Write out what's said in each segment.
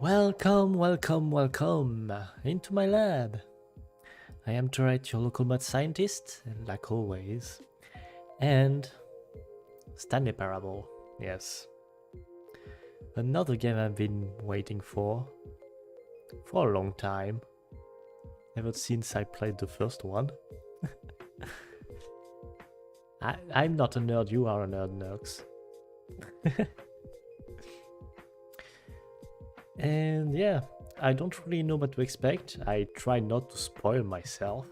Welcome, welcome, welcome into my lab. I am Tourette, your local mad scientist, like always. And Stanley Parable, yes. Another game I've been waiting for a long time. Ever since I played the first one. I'm not a nerd, you are a nerd, Nux. And yeah, I don't really know what to expect. I try not to spoil myself.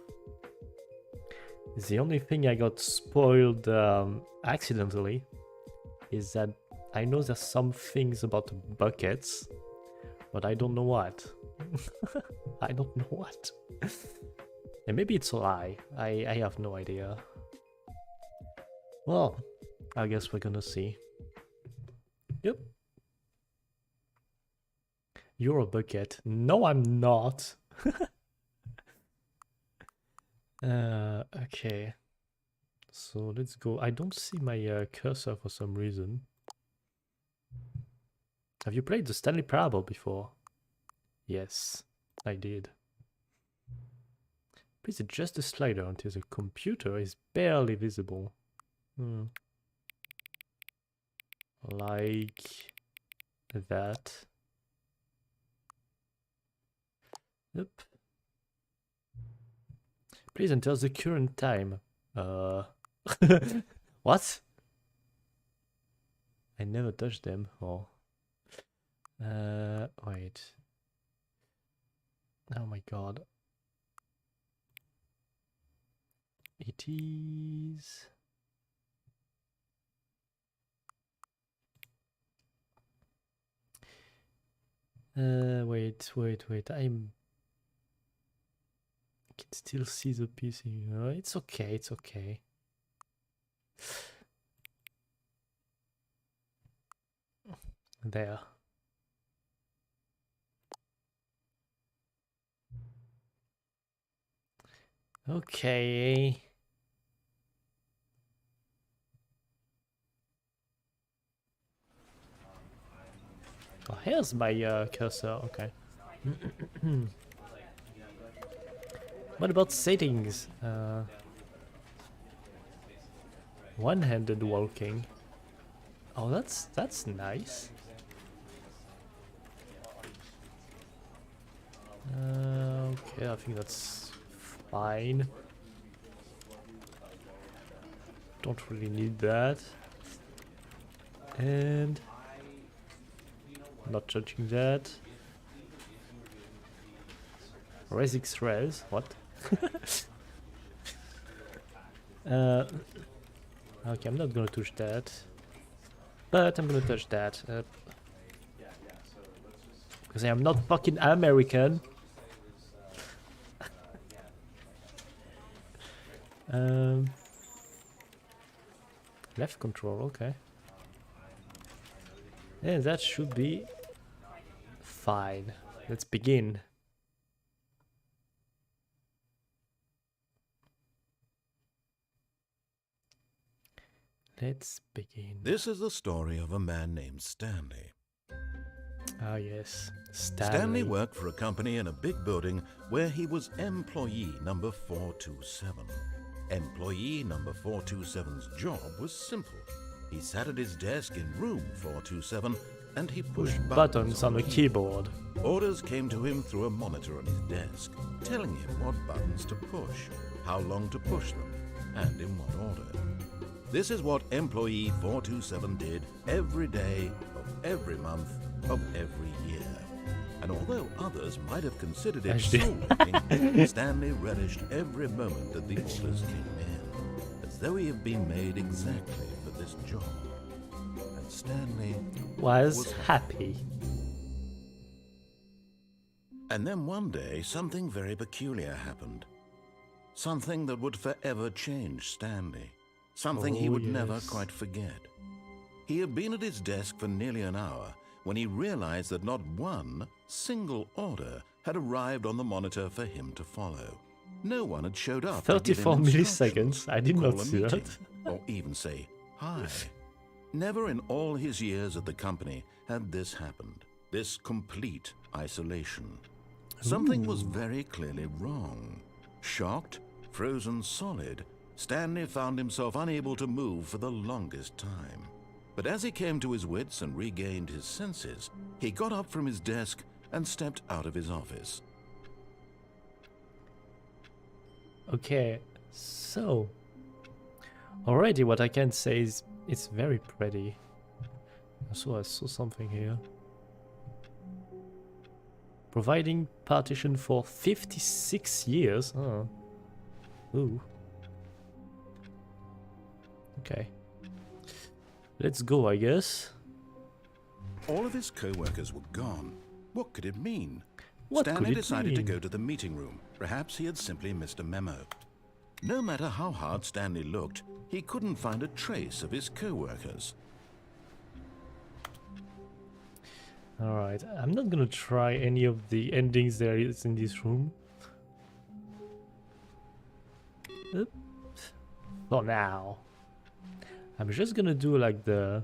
The only thing I got spoiled accidentally is that I know there's some things about buckets, but I don't know what. I don't know what. And maybe it's a lie. I have no idea. Well, I guess we're gonna see. Yep. You're a bucket. No, I'm not. Okay. So let's go. I don't see my cursor for some reason. Have you played the Stanley Parable before? Yes, I did. Please adjust the slider until the computer is barely visible. Like that. Yep. Please enter the current time. What? I never touched them. Oh. Wait. Oh my god. It is... wait. I can still see the PC. It's okay, it's okay. There. Okay. Oh, here's my cursor, okay. What about settings? One-handed walking. Oh, that's nice. Okay, I think that's fine. Don't really need that. And not judging that. Resix Res, what? Okay, I'm not gonna touch that. But I'm gonna touch that. Because I am not fucking American. Left control, okay. And that should be fine. Let's begin. Let's begin. This is the story of a man named Stanley. Ah, yes. Stanley. Stanley worked for a company in a big building where he was employee number 427. Employee number 427's job was simple. He sat at his desk in room 427 and he pushed buttons on the keyboard. Orders came to him through a monitor on his desk, telling him what buttons to push, how long to push them, and in what order. This is what employee 427 did every day of every month of every year. And although others might have considered it soul-wrecking, Stanley relished every moment that the orders came in, as though he had been made exactly for this job. And Stanley was happy. And then one day, something very peculiar happened. Something that would forever change Stanley. Something he would never quite forget. He had been at his desk for nearly an hour when he realized that not one single order had arrived on the monitor for him to follow. No one had showed up. 34 milliseconds. I did not see that. Or even say hi. Never in all his years at the company had this happened. This complete isolation. Something was very clearly wrong. Shocked, frozen solid, Stanley found himself unable to move for the longest time. But as he came to his wits and regained his senses, he got up from his desk and stepped out of his office. Okay, so already what I can say is it's very pretty. So I saw something here. Providing partition for 56 years. Oh. Ooh. Okay. Let's go, I guess. All of his co-workers were gone. What could it mean? What Stanley could it decided to mean? go to the meeting room. Perhaps he had simply missed a memo. No matter how hard Stanley looked, he couldn't find a trace of his co-workers. Alright, I'm not gonna try any of the endings there is in this room. Oops. For now. I'm just gonna do like the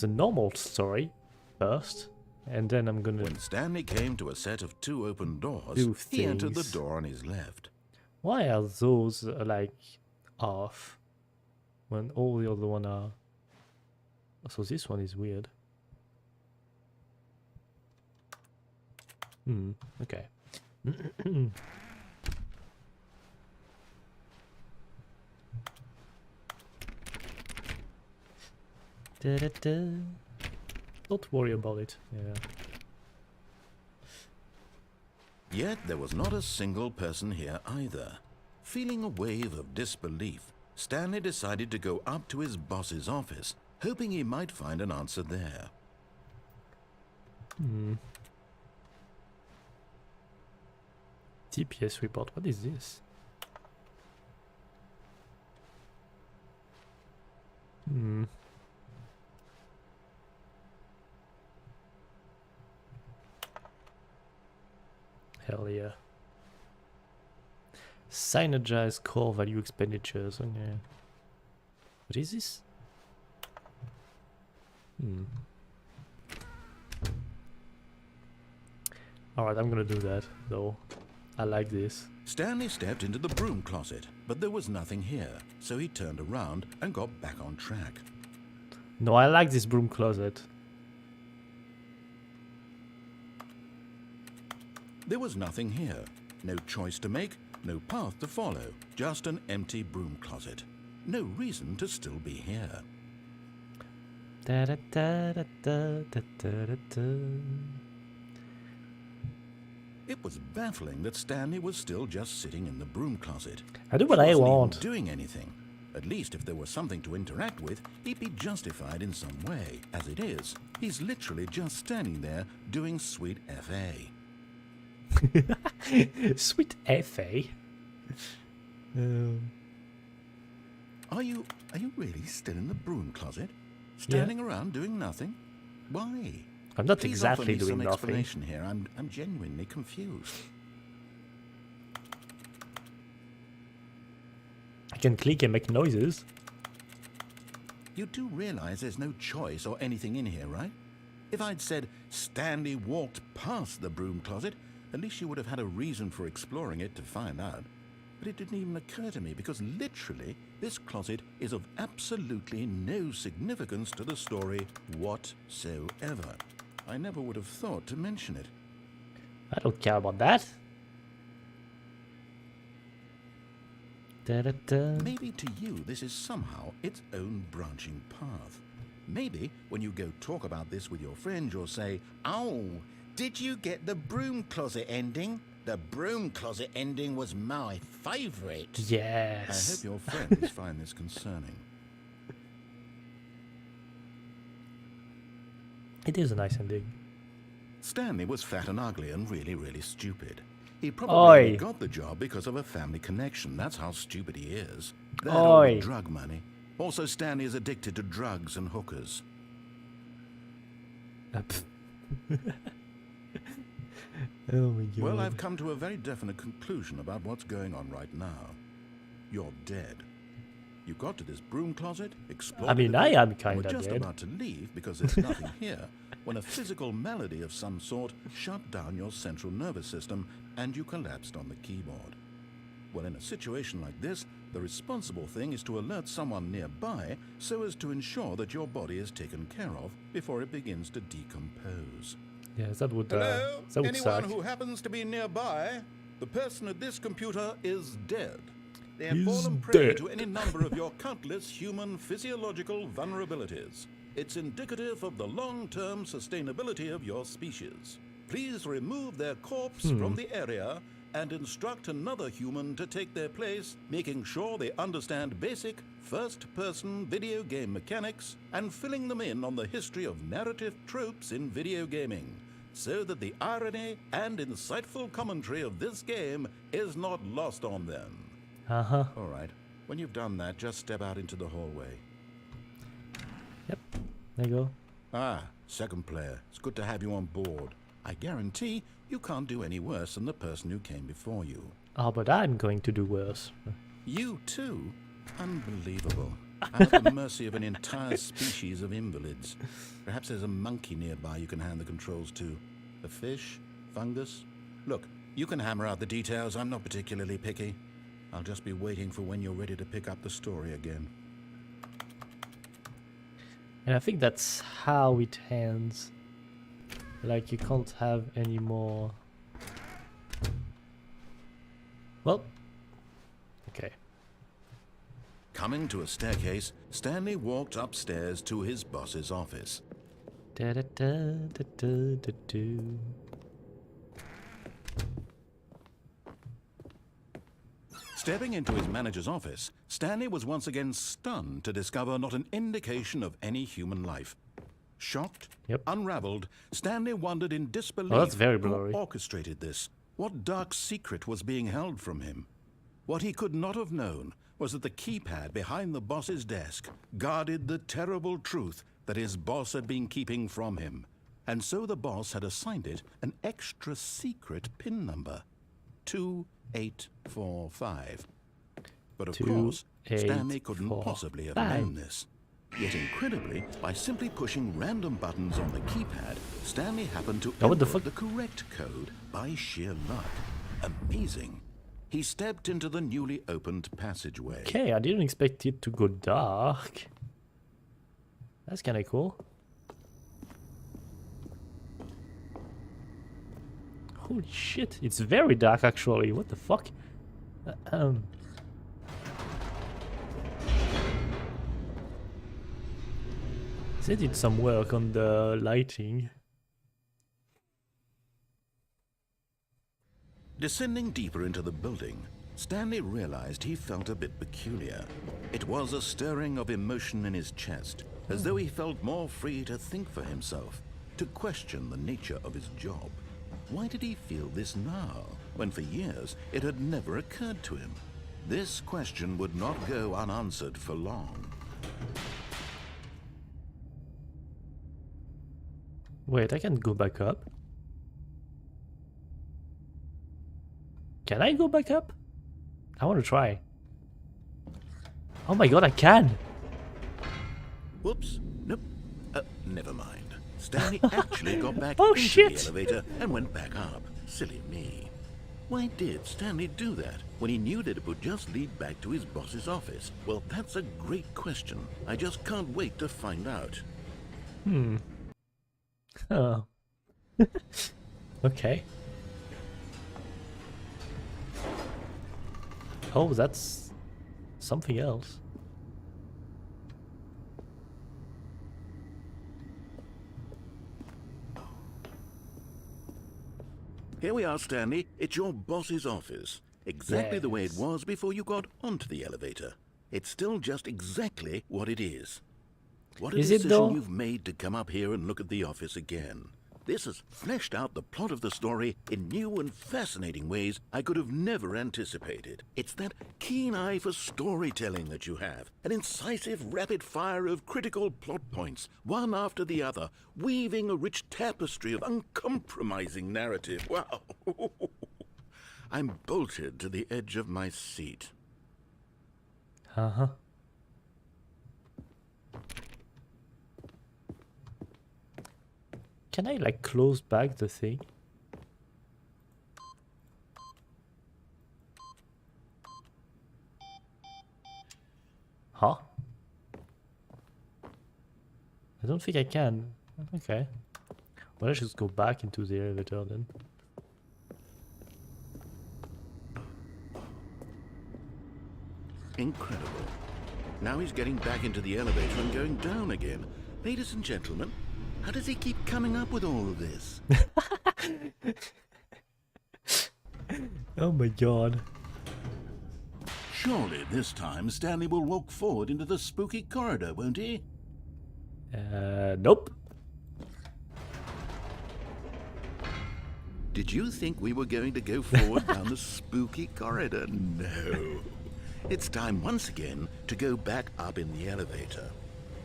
normal story first, and then I'm gonna When Stanley came to a set of 2 open doors, do he entered the things. door on his left. Why are those like off when all the other one are? So this one is weird. Okay. Da-da-da. Don't worry about it. Yeah. Yet there was not a single person here either. Feeling a wave of disbelief, Stanley decided to go up to his boss's office, hoping he might find an answer there. TPS report. What is this? Hell yeah. Synergize core value expenditures. Okay. What is this? Alright, I'm gonna do that though. I like this. Stanley stepped into the broom closet, but there was nothing here, so he turned around and got back on track. No, I like this broom closet. There was nothing here. No choice to make, no path to follow, just an empty broom closet. No reason to still be here. Da da da da da da da da. It was baffling that Stanley was still just sitting in the broom closet. I do what He I wasn't even want. doing anything. At least if there was something to interact with, he'd be justified in some way. As it is, he's literally just standing there doing sweet FA. Sweet FA. Are you really still in the broom closet? Standing around doing nothing? Why? I'm not Please exactly offer me doing some nothing. explanation here. I'm genuinely confused. I can click and make noises. You do realize there's no choice or anything in here, right? If I'd said Stanley walked past the broom closet, at least you would have had a reason for exploring it to find out. But it didn't even occur to me because literally this closet is of absolutely no significance to the story whatsoever. I never would have thought to mention it. I don't care about that. Da da da. Maybe to you this is somehow its own branching path. Maybe when you go talk about this with your friend, you'll say, "Oh, did you get the broom closet ending? The broom closet ending was my favourite." I Yes. hope your friends find this concerning. It is a nice ending. Stanley was fat and ugly and really, really stupid. He probably Oi. only got the job because of a family connection. That's how stupid he is. That Oi. all the drug money. Also, Stanley is addicted to drugs and hookers. Pff. Oh my god. Well, I've come to a very definite conclusion about what's going on right now. You're dead. You got to this broom closet, explored I mean, it a I bit, am and kinda were just dead. about to leave because there's nothing here, when a physical malady of some sort shut down your central nervous system and you collapsed on the keyboard. Well, in a situation like this, the responsible thing is to alert someone nearby so as to ensure that your body is taken care of before it begins to decompose. Yes, that would Hello? that would Anyone suck. who happens to be nearby? The person at this computer is dead. They have He's fallen prey dead. to any number of your countless human physiological vulnerabilities. It's indicative of the long-term sustainability of your species. Please remove their corpse from the area and instruct another human to take their place, making sure they understand basic first-person video game mechanics and filling them in on the history of narrative tropes in video gaming, so that the irony and insightful commentary of this game is not lost on them. Uh-huh. All right. When you've done that, just step out into the hallway. Yep. There you go. Ah, second player. It's good to have you on board. I guarantee you can't do any worse than the person who came before you. Oh, but I'm going to do worse. You too? Unbelievable. I'm at the mercy of an entire species of invalids. Perhaps there's a monkey nearby you can hand the controls to. A fish? Fungus? Look, you can hammer out the details. I'm not particularly picky. I'll just be waiting for when you're ready to pick up the story again. And I think that's how it ends. Like, you can't have any more... Well... Okay. Coming to a staircase, Stanley walked upstairs to his boss's office. Da-da-da-da-da-da-do. Stepping into his manager's office, Stanley was once again stunned to discover not an indication of any human life. Shocked, unraveled, Stanley wondered in disbelief that's very who blurry. orchestrated this. What dark secret was being held from him? What he could not have known was that the keypad behind the boss's desk guarded the terrible truth that his boss had been keeping from him. And so the boss had assigned it an extra secret PIN number. 2845. But of course, Stanley couldn't possibly have known this. Yet incredibly, by simply pushing random buttons on the keypad, Stanley happened to enter the correct code by sheer luck. Amazing. He stepped into the newly opened passageway. Okay, I didn't expect it to go dark. That's kind of cool. Holy shit, it's very dark actually. What the fuck? They did some work on the lighting. Descending deeper into the building, Stanley realized he felt a bit peculiar. It was a stirring of emotion in his chest, as though he felt more free to think for himself, to question the nature of his job. Why did he feel this now, when for years it had never occurred to him? This question would not go unanswered for long. Wait, I can go back up. Can I go back up? I want to try. Oh my god, I can! Whoops. Nope. Never mind. Stanley actually got back Oh, into shit. the elevator and went back up. Silly me. Why did Stanley do that when he knew that it would just lead back to his boss's office? Well, that's a great question. I just can't wait to find out. Oh. Okay. Oh, that's something else. Here we are, Stanley. It's your boss's office. Exactly the way it was before you got onto the elevator. It's still just exactly what it is. What a decision you've made to come up here and look at the office again. This has fleshed out the plot of the story in new and fascinating ways I could have never anticipated. It's that keen eye for storytelling that you have, an incisive rapid fire of critical plot points, one after the other, weaving a rich tapestry of uncompromising narrative. Wow! I'm bolted to the edge of my seat. Uh-huh. Can I like close back the thing? Huh? I don't think I can. Okay. Well, let's just go back into the elevator then. Incredible. Now he's getting back into the elevator and going down again. Ladies and gentlemen, how does he keep coming up with all of this? Oh my god. Surely this time Stanley will walk forward into the spooky corridor, won't he? Nope. Did you think we were going to go forward down the spooky corridor? No. It's time once again to go back up in the elevator.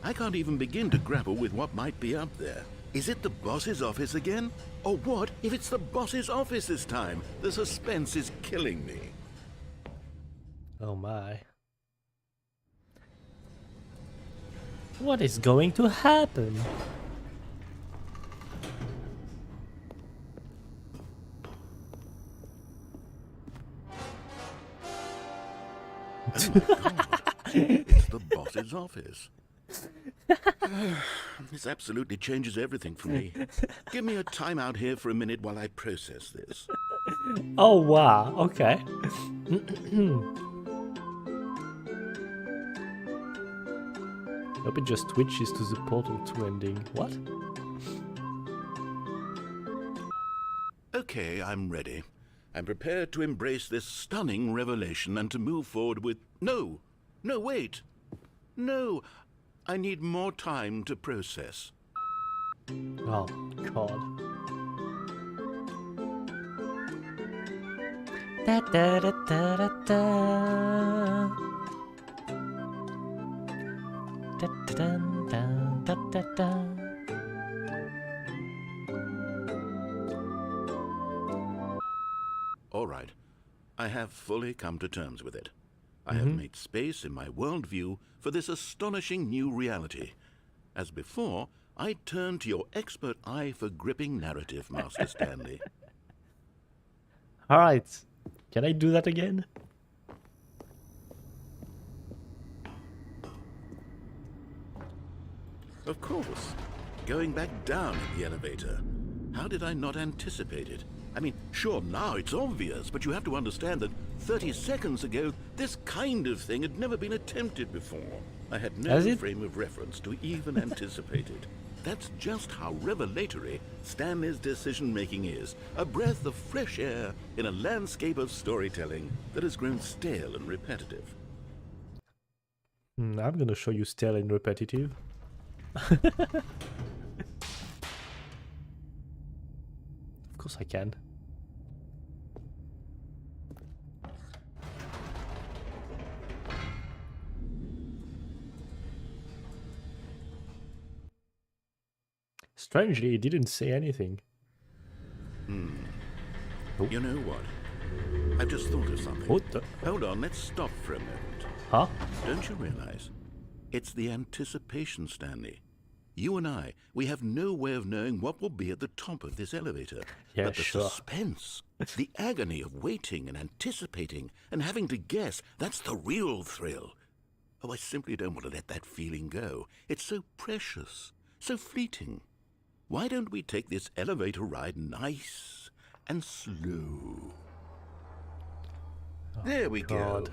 I can't even begin to grapple with what might be up there. Is it the boss's office again? Or what if it's the boss's office this time? The suspense is killing me. Oh my. What is going to happen? Oh my God. It's the boss's office. This absolutely changes everything for me. Give me a time out here for a minute while I process this. Oh wow, okay. Hope it just switches to the Portal 2 ending. What? Okay, I'm ready. I'm prepared to embrace this stunning revelation and to move forward with... No! No, wait! No! I need more time to process. Oh, God. Da da da da da da. Da da da da da da. All right. I have fully come to terms with it. I have made space in my worldview for this astonishing new reality. As before, I turn to your expert eye for gripping narrative, Master Stanley. Alright. Can I do that again? Of course. Going back down in the elevator. How did I not anticipate it? I mean, sure, now it's obvious, but you have to understand that 30 seconds ago, this kind of thing had never been attempted before. I had no frame of reference to even anticipate it. That's just how revelatory Stanley's decision-making is. A breath of fresh air in a landscape of storytelling that has grown stale and repetitive. I'm gonna show you stale and repetitive. Of course I can. Strangely, he didn't say anything. You know what? I've just thought of something. What the? Hold on, let's stop for a moment. Huh? Don't you realize? It's the anticipation, Stanley. You and I, we have no way of knowing what will be at the top of this elevator. Yeah, but the sure. suspense, the agony of waiting and anticipating and having to guess, that's the real thrill. Oh, I simply don't want to let that feeling go. It's so precious, so fleeting. Why don't we take this elevator ride nice and slow? Oh, there we God. go.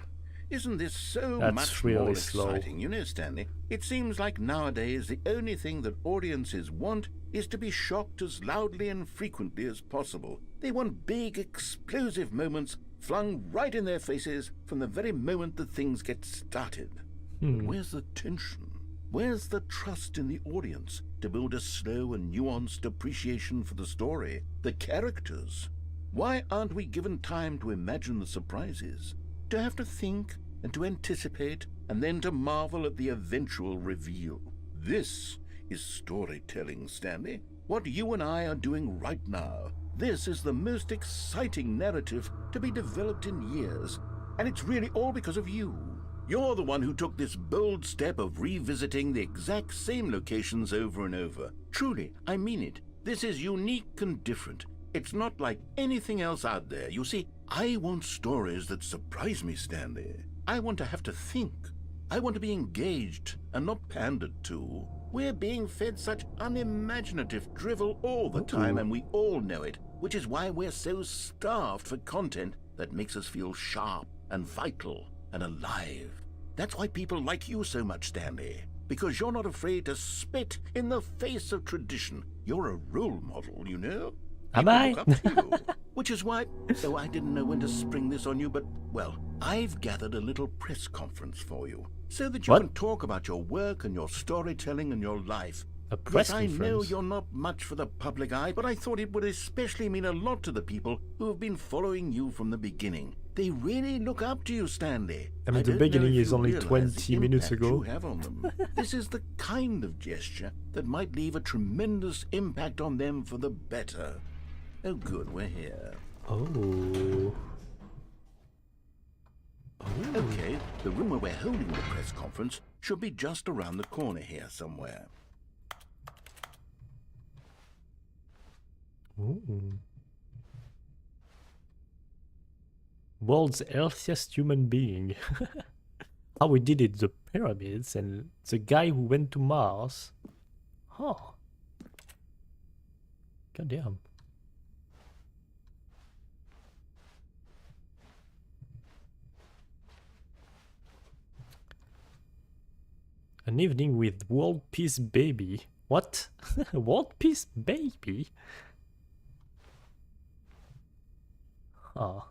Isn't this so That's much really more slow. exciting? You know, Stanley, it seems like nowadays the only thing that audiences want is to be shocked as loudly and frequently as possible. They want big, explosive moments flung right in their faces from the very moment that things get started. But where's the tension? Where's the trust in the audience to build a slow and nuanced appreciation for the story, the characters? Why aren't we given time to imagine the surprises, to have to think and to anticipate and then to marvel at the eventual reveal? This is storytelling, Stanley. What you and I are doing right now. This is the most exciting narrative to be developed in years, and it's really all because of you. You're the one who took this bold step of revisiting the exact same locations over and over. Truly, I mean it. This is unique and different. It's not like anything else out there. You see, I want stories that surprise me, Stanley. I want to have to think. I want to be engaged and not pandered to. We're being fed such unimaginative drivel all the time, and we all know it, which is why we're so starved for content that makes us feel sharp and vital and alive. That's why people like you so much, Stanley, because you're not afraid to spit in the face of tradition. You're a role model, you know? Am I? Look up to you. Which is why, though I didn't know when to spring this on you, but, well, I've gathered a little press conference for you, so that you can talk about your work and your storytelling and your life. A press I conference? know you're not much for the public eye, but I thought it would especially mean a lot to the people who have been following you from the beginning. They really look up to you, Stanley. I mean, the don't know beginning if is you only realize 20 the minutes impact ago. you have on them. This is the kind of gesture that might leave a tremendous impact on them for the better. Oh, good, we're here. Oh. Okay, the room where we're holding the press conference should be just around the corner here somewhere. Ooh. World's healthiest human being. How we did it, the pyramids and the guy who went to Mars. Huh. Goddamn. An evening with World Peace Baby. What? World Peace Baby? Huh.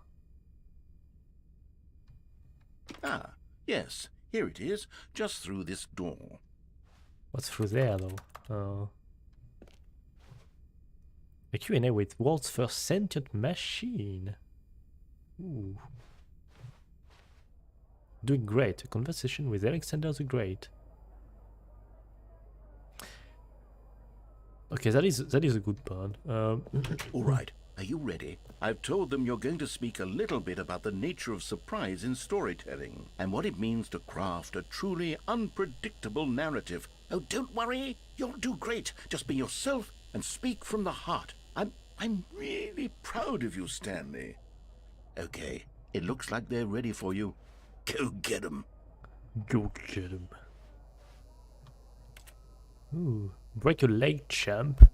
Ah, yes, here it is, just through this door. What's through there, though? A Q&A with world's first sentient machine. Ooh. Doing great. A conversation with Alexander the Great. Okay, that is a good part. All right, are you ready? I've told them you're going to speak a little bit about the nature of surprise in storytelling and what it means to craft a truly unpredictable narrative. Oh, don't worry, you'll do great. Just be yourself and speak from the heart. I'm really proud of you, Stanley. Okay, it looks like they're ready for you. Go get them. Go get him. Ooh, break your leg, champ.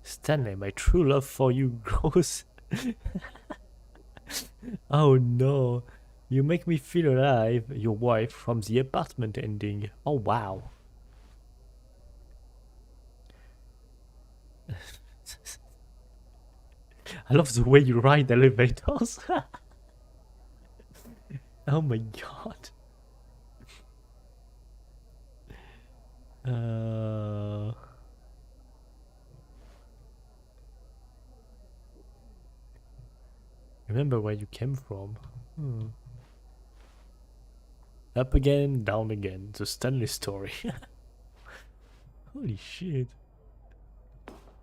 Stanley, my true love for you grows. Oh no, you make me feel alive. Your wife from the apartment ending. Oh wow. I love the way you ride elevators. Oh my god. Remember where you came from. Up again, down again. The Stanley story. Holy shit.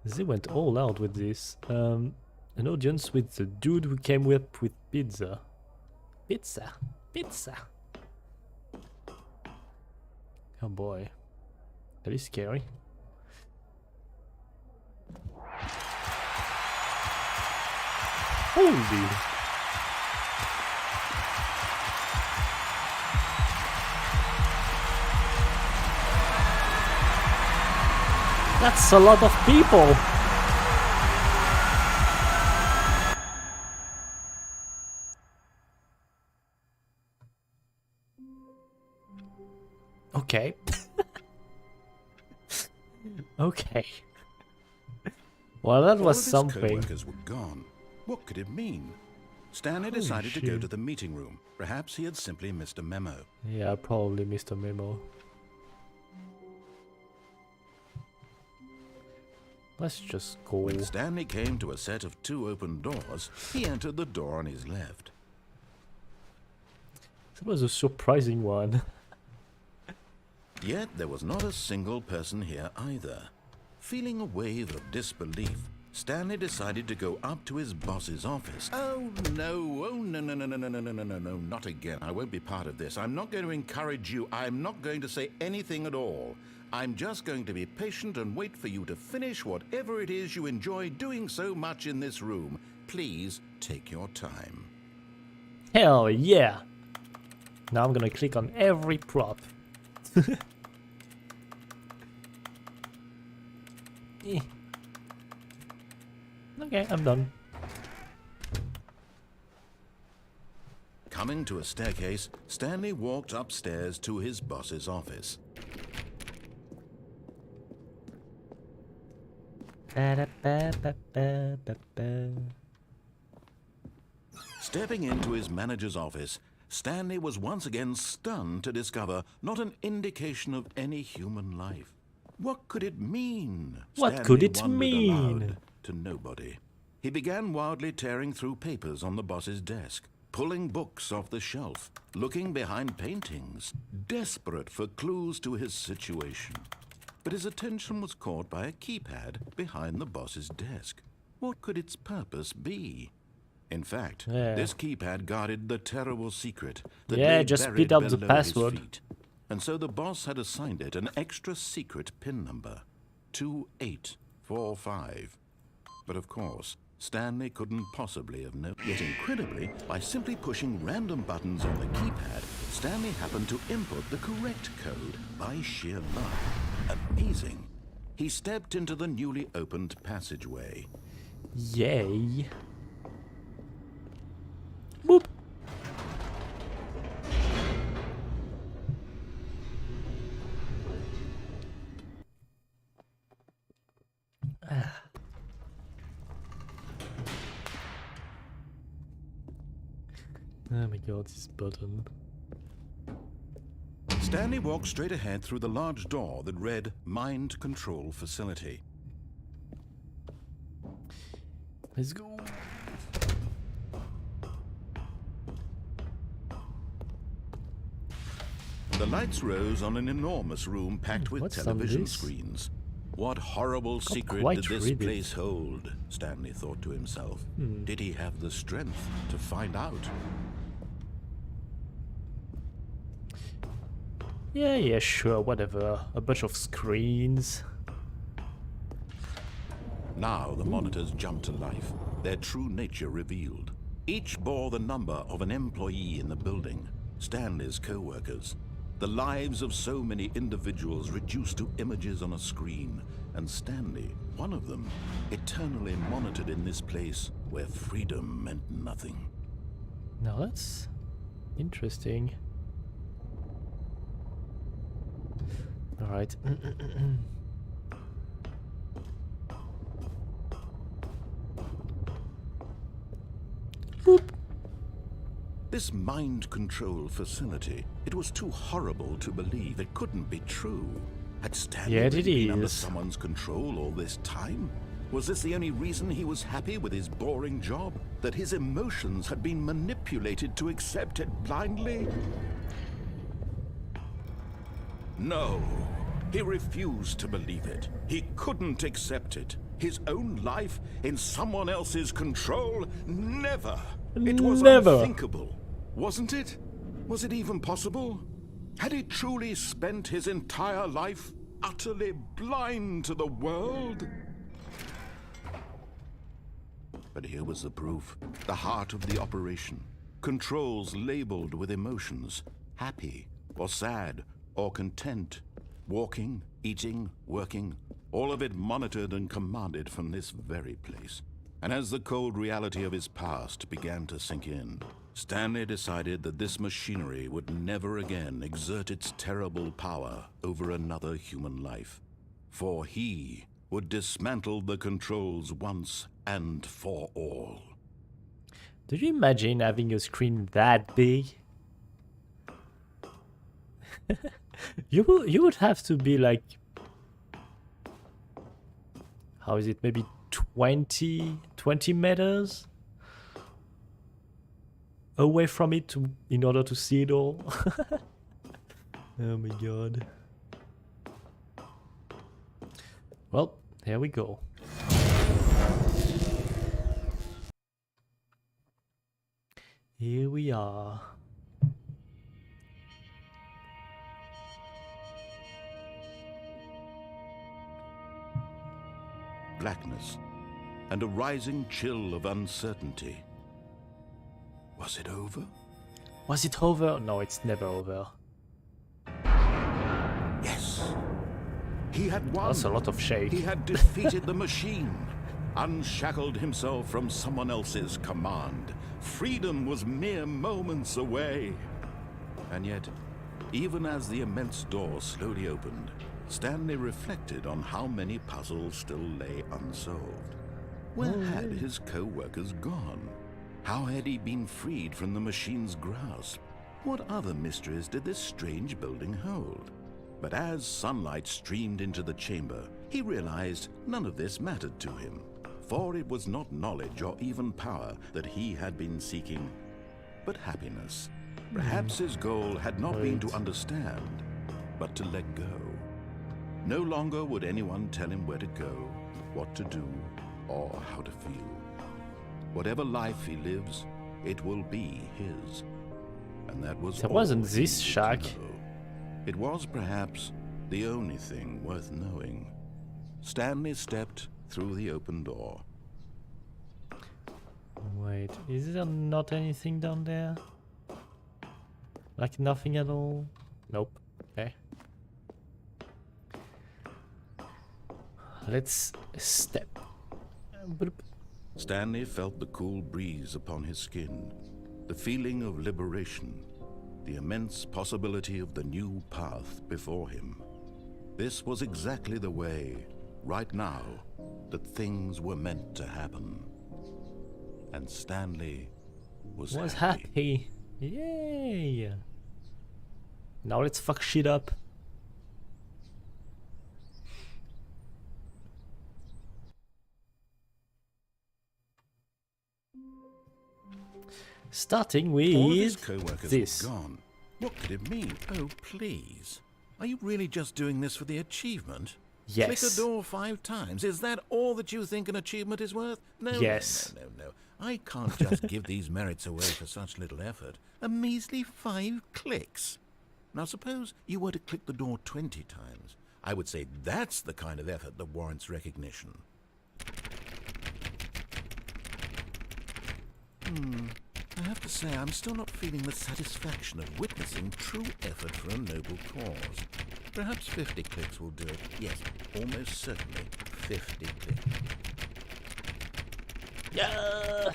They went all out with this. An audience with the dude who came up with pizza. Pizza. Pizza. Oh boy. That is scary. Holy. That's a lot of people. Okay. Okay. Well, that was All of his something. co-workers were gone. What could it mean? Stanley decided to go to the meeting room. Perhaps he had simply missed a memo. Yeah, probably missed a memo. Let's just go. When Stanley came to a set of 2 open doors, he entered the door on his left. That was a surprising one. Yet there was not a single person here either. Feeling a wave of disbelief, Stanley decided to go up to his boss's office. Oh no, no, not again. I won't be part of this. I'm not going to encourage you. I'm not going to say anything at all. I'm just going to be patient and wait for you to finish whatever it is you enjoy doing so much in this room. Please take your time. Hell yeah! Now I'm gonna click on every prop. Eh. Okay, I'm done. Coming to a staircase, Stanley walked upstairs to his boss's office. Stepping into his manager's office, Stanley was once again stunned to discover not an indication of any human life. What could it mean? What could it wondered mean? aloud to nobody. He began wildly tearing through papers on the boss's desk, pulling books off the shelf, looking behind paintings, desperate for clues to his situation. But his attention was caught by a keypad behind the boss's desk. What could its purpose be? In fact, this keypad guarded the terrible secret that lay just buried beat up the below his password. feet. And so the boss had assigned it an extra secret PIN number, 2845. But of course, Stanley couldn't possibly have known. Yet incredibly, by simply pushing random buttons on the keypad, Stanley happened to input the correct code by sheer luck. Amazing. He stepped into the newly opened passageway. Yay. Boop. Oh my god, this button. Stanley walked straight ahead through the large door that read Mind Control Facility. Let's go. The lights rose on an enormous room packed with What's on television this? screens. What horrible secret quite did this read it. place hold? Stanley thought to himself. Did he have the strength to find out? Yeah, sure, whatever. A bunch of screens. Now the monitors jumped to life, their true nature revealed. Each bore the number of an employee in the building, Stanley's co-workers. The lives of so many individuals reduced to images on a screen, and Stanley, one of them, eternally monitored in this place where freedom meant nothing. Now that's interesting. Alright. Boop. This mind control facility, it was too horrible to believe. It couldn't be true. Had Stanley Yet it really been under is. someone's control all this time? Was this the only reason he was happy with his boring job? That his emotions had been manipulated to accept it blindly? No, he refused to believe it. He couldn't accept it. His own life in someone else's control? Never. It was Never. unthinkable, wasn't it? Was it even possible? Had he truly spent his entire life utterly blind to the world? But here was the proof, the heart of the operation. Controls labeled with emotions, happy or sad or content, walking, eating, working, all of it monitored and commanded from this very place. And as the cold reality of his past began to sink in, Stanley decided that this machinery would never again exert its terrible power over another human life. For he would dismantle the controls once and for all. Do you imagine having a screen that big? You would have to be like, how is it, maybe 20 meters away from it in order to see it all. Oh my god. Well, here we go. Here we are. blackness and a rising chill of uncertainty. Was it over? Was it over? No, it's never over. Yes. He had won. That's a lot of shake. He had defeated the machine, unshackled himself from someone else's command. Freedom was mere moments away. And yet, even as the immense door slowly opened, Stanley reflected on how many puzzles still lay unsolved. Where had his co-workers gone? How had he been freed from the machine's grasp? What other mysteries did this strange building hold? But as sunlight streamed into the chamber, he realized none of this mattered to him, for it was not knowledge or even power that he had been seeking, but happiness. Perhaps his goal had not been to understand, but to let go. No longer would anyone tell him where to go, what to do, or how to feel. Whatever life he lives, it will be his. And that was There all wasn't he this needed to shack. know. It was perhaps the only thing worth knowing. Stanley stepped through the open door. Wait, is there not anything down there? Like nothing at all? Nope. Okay. Let's step. Bloop. Stanley felt the cool breeze upon his skin, the feeling of liberation, the immense possibility of the new path before him. This was exactly the way, right now, that things were meant to happen. And Stanley was happy. Yay! Now let's fuck shit up. Starting All of his with co-workers this. were gone. What could it mean? Oh, please. Are you really just doing this for the achievement? Yes. Click a door 5 times. Is that all that you think an achievement is worth? No, Yes. no. I can't just give these merits away for such little effort. A measly 5 clicks. Now suppose you were to click the door 20 times. I would say that's the kind of effort that warrants recognition. I have to say, I'm still not feeling the satisfaction of witnessing true effort for a noble cause. Perhaps 50 clicks will do it. Yes, almost certainly 50 clicks. Yeah.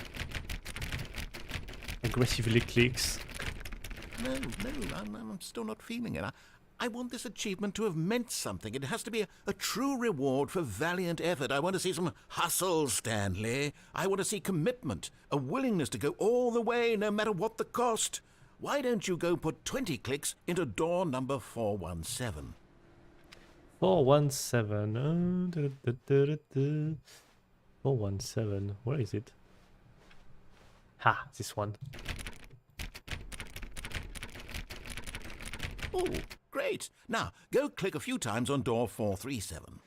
Aggressively clicks. No, I'm still not feeling it. I want this achievement to have meant something. It has to be a true reward for valiant effort. I want to see some hustle, Stanley. I want to see commitment, a willingness to go all the way, no matter what the cost. Why don't you go put 20 clicks into door number 417? 417. 417. Where is it? Ha, this one. Oh, great. Now, go click a few times on door 437.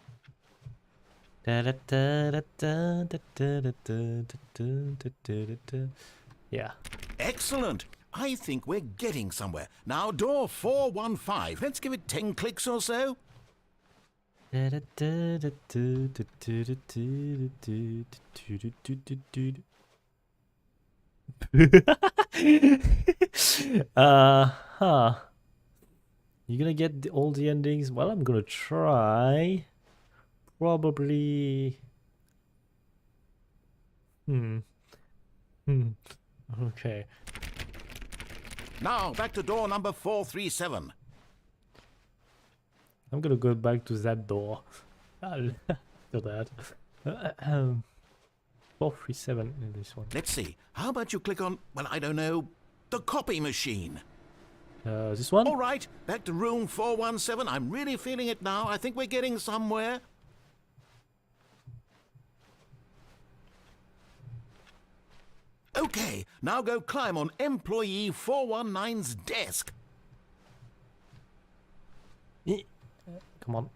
Yeah. Excellent. I think we're getting somewhere. Now, door 415. Let's give it 10 clicks or so. Huh. You gonna get all the endings? Well, I'm gonna try. Probably. Okay. Now, back to door number 437. I'm gonna go back to that door. I'll do that. 437 in this one. Let's see. How about you click on, well, I don't know, the copy machine? This one? All right, back to room 417. I'm really feeling it now. I think we're getting somewhere. Okay, now go climb on employee 419's desk. Come on.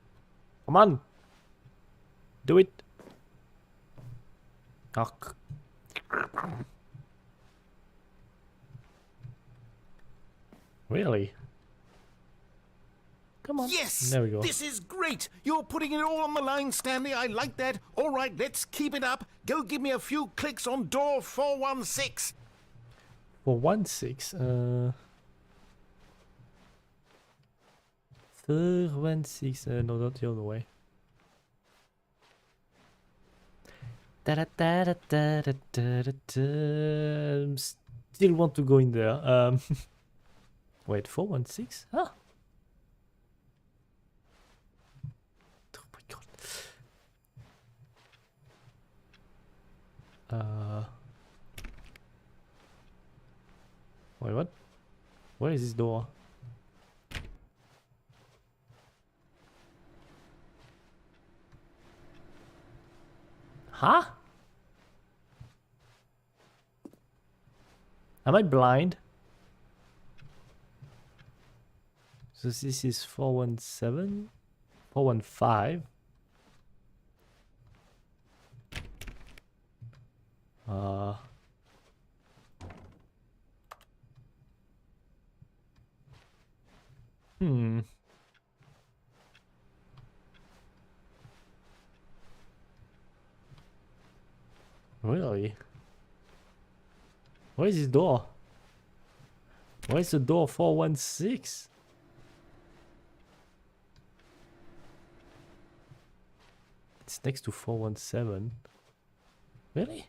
Come on. Do it. Oh. Really? Come on. Yes! There we go. This is great! You're putting it all on the line, Stanley. I like that. All right, let's keep it up. Go give me a few clicks on door 416. 416. 416. No, not the other way. Still want to go in there. Wait, 416? Ah. Oh my god. Wait, what? Where is this door? Huh? Am I blind? So this is 417? 415? Really? Where is this door? Where is the door 416? It's next to 417. Really?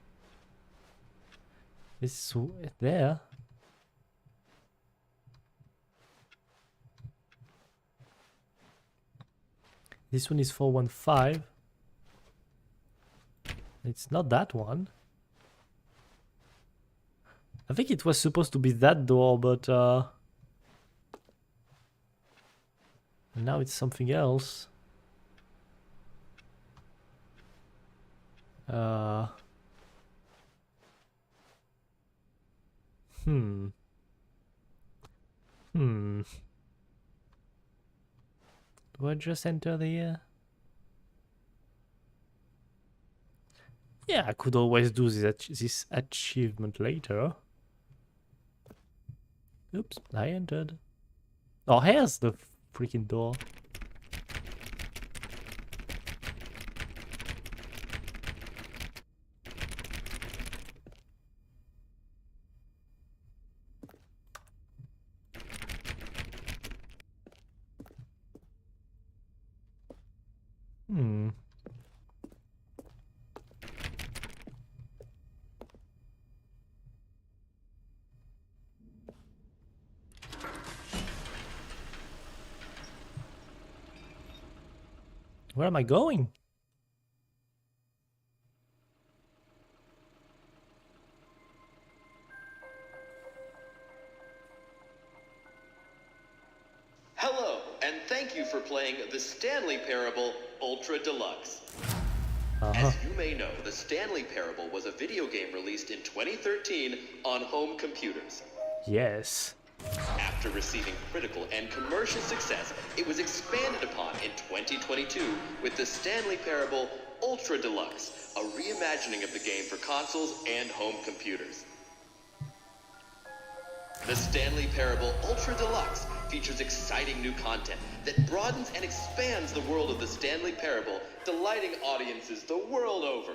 It's there. This one is 415. It's not that one. I think it was supposed to be that door, but now it's something else. Do I just enter the Yeah, I could always do this achievement later. Oops, I entered. Oh, here's the freaking door. Where am I going? Hello, and thank you for playing the Stanley Parable Ultra Deluxe. As you may know, the Stanley Parable was a video game released in 2013 on home computers. Yes. After receiving critical and commercial success, it was expanded upon in 2022 with the Stanley Parable Ultra Deluxe, a reimagining of the game for consoles and home computers. The Stanley Parable Ultra Deluxe features exciting new content that broadens and expands the world of the Stanley Parable, delighting audiences the world over.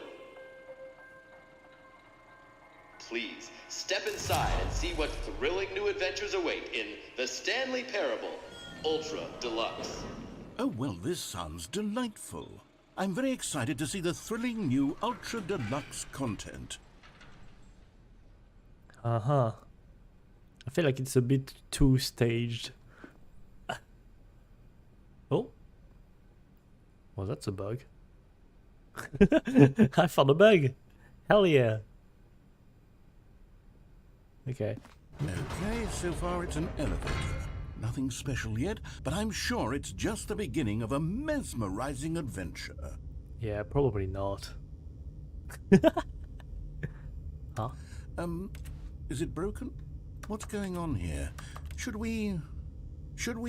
Please, step inside and see what thrilling new adventures await in the Stanley Parable Ultra Deluxe. Oh, well, this sounds delightful. I'm very excited to see the thrilling new Ultra Deluxe content. I feel like it's a bit too staged. Oh. Well, that's a bug. I found a bug. Hell yeah. Okay. Okay, so far it's an elevator. Nothing special yet, but I'm sure it's just the beginning of a mesmerizing adventure. Yeah, probably not. Huh? Is it broken? What's going on here? Should we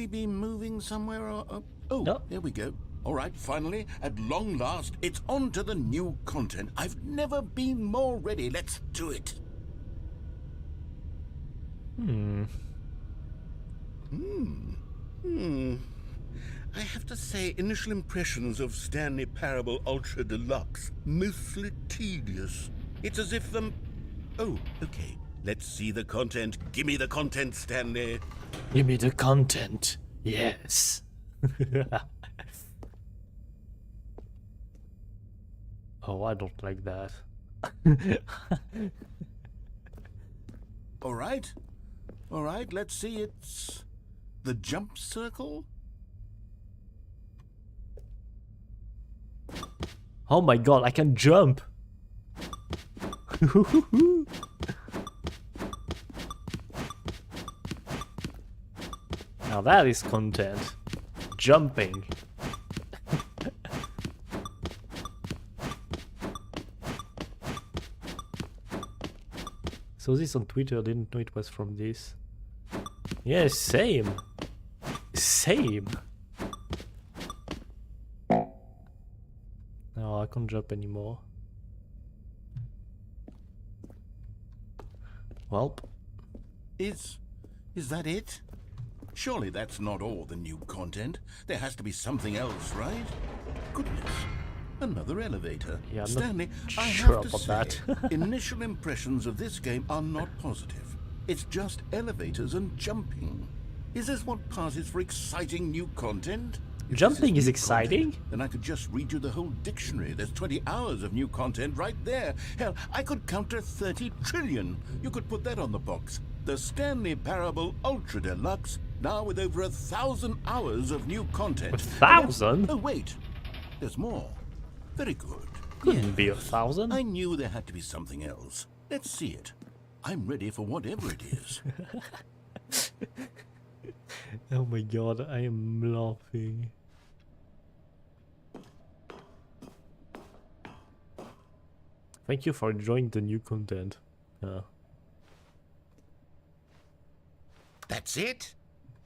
be moving somewhere or... Oh, No. There we go. All right, finally, at long last, it's on to the new content. I've never been more ready. Let's do it. I have to say, initial impressions of Stanley Parable Ultra Deluxe, mostly tedious. It's as if Oh, okay. Let's see the content. Give me the content, Stanley. Give me the content. Yes. Oh, I don't like that. All right. All right, let's see. It's the jump circle. Oh my god, I can jump. Now that is content. Jumping. So this on Twitter, didn't know it was from this. Yeah, same. Same. No, I can't jump anymore. Welp. Is that it? Surely that's not all the new content. There has to be something else, right? Goodness. Another elevator. Yeah, I'm Stanley, not I sure have to about say, that. initial impressions of this game are not positive. It's just elevators and jumping. Is this what passes for exciting new content? If this Jumping is new exciting? content, then I could just read you the whole dictionary. There's 20 hours of new content right there. Hell, I could counter 30 trillion. You could put that on the box. The Stanley Parable Ultra Deluxe, now with over 1,000 hours of new content. 1,000? Oh, wait. There's more. Very good. Couldn't be 1,000. I knew there had to be something else. Let's see it. I'm ready for whatever it is. Oh my god, I am laughing. Thank you for enjoying the new content. That's it?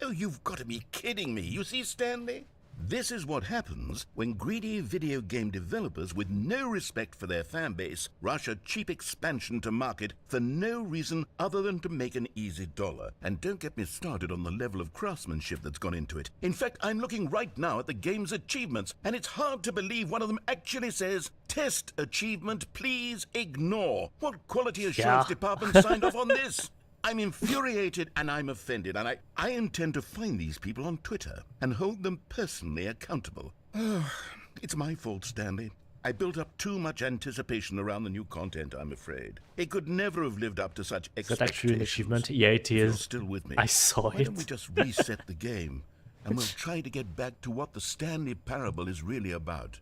Oh, you've got to be kidding me. You see, Stanley? This is what happens when greedy video game developers with no respect for their fan base rush a cheap expansion to market for no reason other than to make an easy dollar. And don't get me started on the level of craftsmanship that's gone into it. In fact, I'm looking right now at the game's achievements, and it's hard to believe one of them actually says, "Test achievement, please ignore." What quality assurance department signed off on this? I'm infuriated and I'm offended, and I intend to find these people on Twitter and hold them personally accountable. It's my fault, Stanley. I built up too much anticipation around the new content, I'm afraid. It could never have lived up to such Is expectations. that actually an achievement? Yeah, it If you're is. still with me, I saw why don't we it. just reset the game and we'll try to get back to what the Stanley Parable is really about.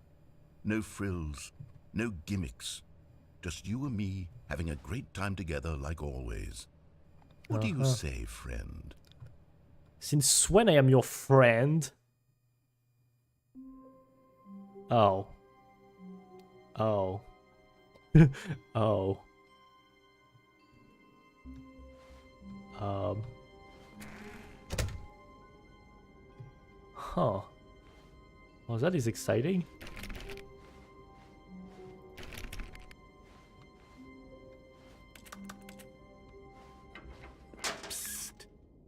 No frills, no gimmicks. Just you and me having a great time together like always. What do you say, friend? Since when I am your friend? Oh. Oh. Oh. Huh. Oh, that is exciting.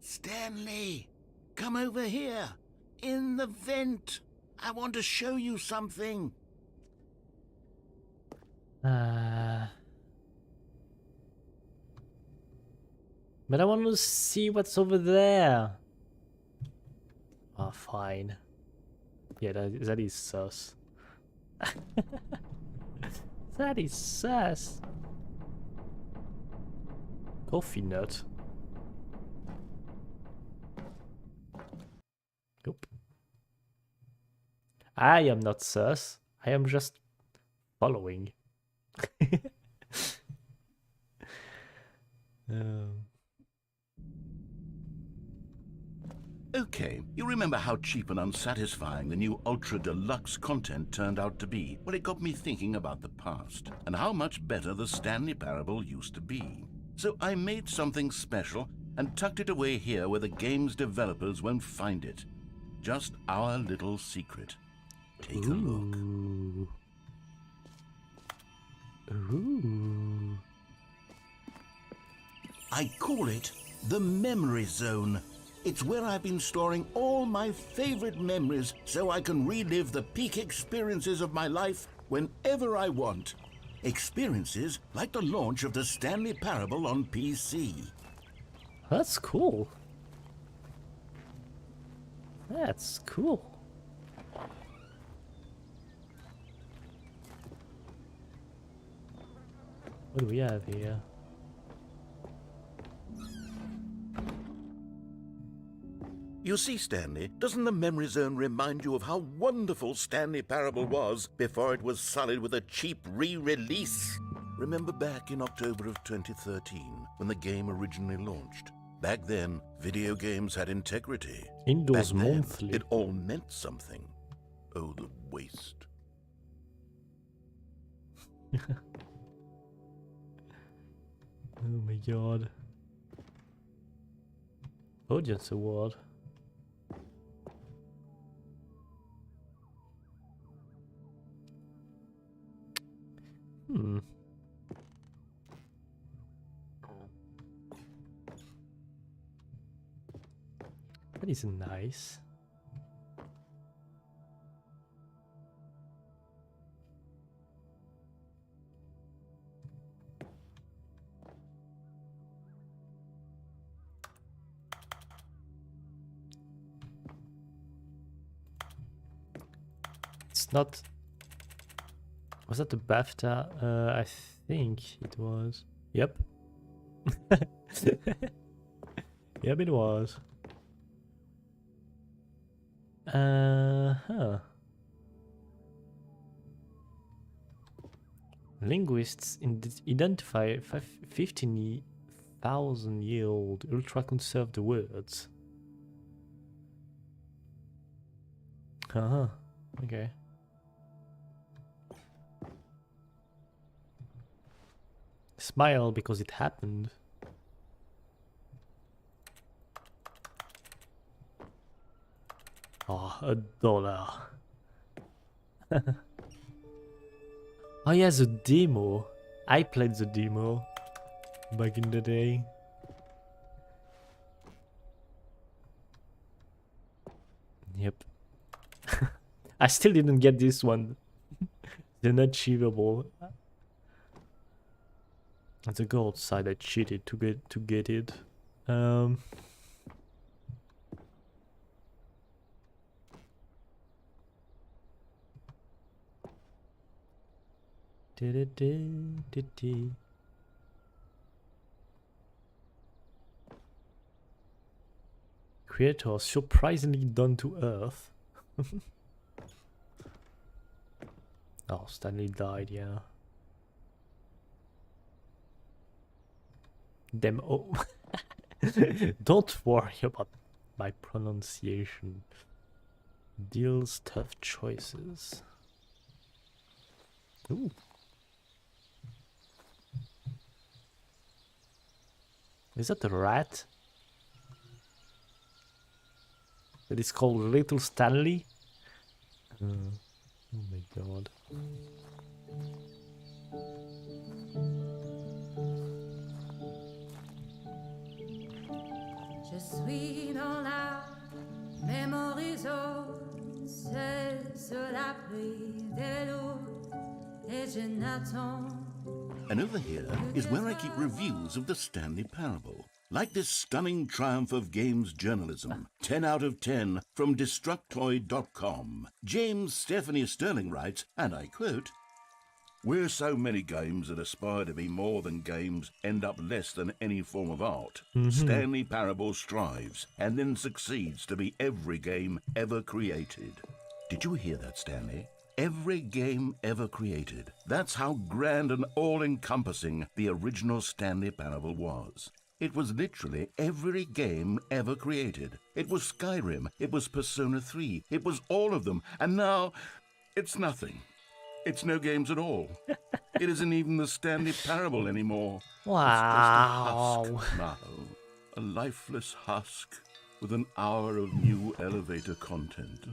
Stanley, come over here. In the vent. I want to show you something. But I want to see what's over there. Oh, fine. Yeah, that is sus. That is sus. Coffee nut. Nope. I am not sus. I am just following. Okay, you remember how cheap and unsatisfying the new Ultra Deluxe content turned out to be? Well, it got me thinking about the past and how much better the Stanley Parable used to be. So I made something special and tucked it away here where the game's developers won't find it. Just our little secret. Take a look. Ooh. I call it the Memory Zone. It's where I've been storing all my favorite memories so I can relive the peak experiences of my life whenever I want. Experiences like the launch of the Stanley Parable on PC. That's cool. That's cool. What do we have here? You see, Stanley, doesn't the memory zone remind you of how wonderful Stanley Parable was before it was sullied with a cheap re-release? Remember back in October of 2013, when the game originally launched? Back then, video games had integrity. Indoors Back then, monthly. it all meant something. Oh, the waste. Oh my god. Audience award. That is nice. It's not. Was that the BAFTA? I think it was. Yep. Yep, it was. Huh. Linguists identify 15,000-year-old ultra-conserved words. Okay. Smile because it happened. Oh, $1. Oh yeah, the demo. I played the demo back in the day. Yep. I still didn't get this one. The unachievable. On the gold side, I cheated to get it. Creator surprisingly down to earth. Oh, Stanley died, yeah. Demo. Don't worry about my pronunciation. Deals tough choices. Ooh. Is that a rat? That is called Little Stanley? Oh my god. Je suis dans la mémorisation, c'est sur l'abri de l'eau et je n'attends. And over here is where I keep reviews of the Stanley Parable. Like this stunning triumph of games journalism, 10 out of 10 from Destructoid.com. James Stephanie Sterling writes, and I quote, "Where so many games that aspire to be more than games end up less than any form of art, Stanley Parable strives and then succeeds to be every game ever created." Did you hear that, Stanley? Every game ever created. That's how grand and all-encompassing the original Stanley Parable was. It was literally every game ever created. It was Skyrim, it was Persona 3, it was all of them, and now it's nothing. It's no games at all. It isn't even the Stanley Parable anymore. Wow. It's just a husk now. A lifeless husk with an hour of new elevator content.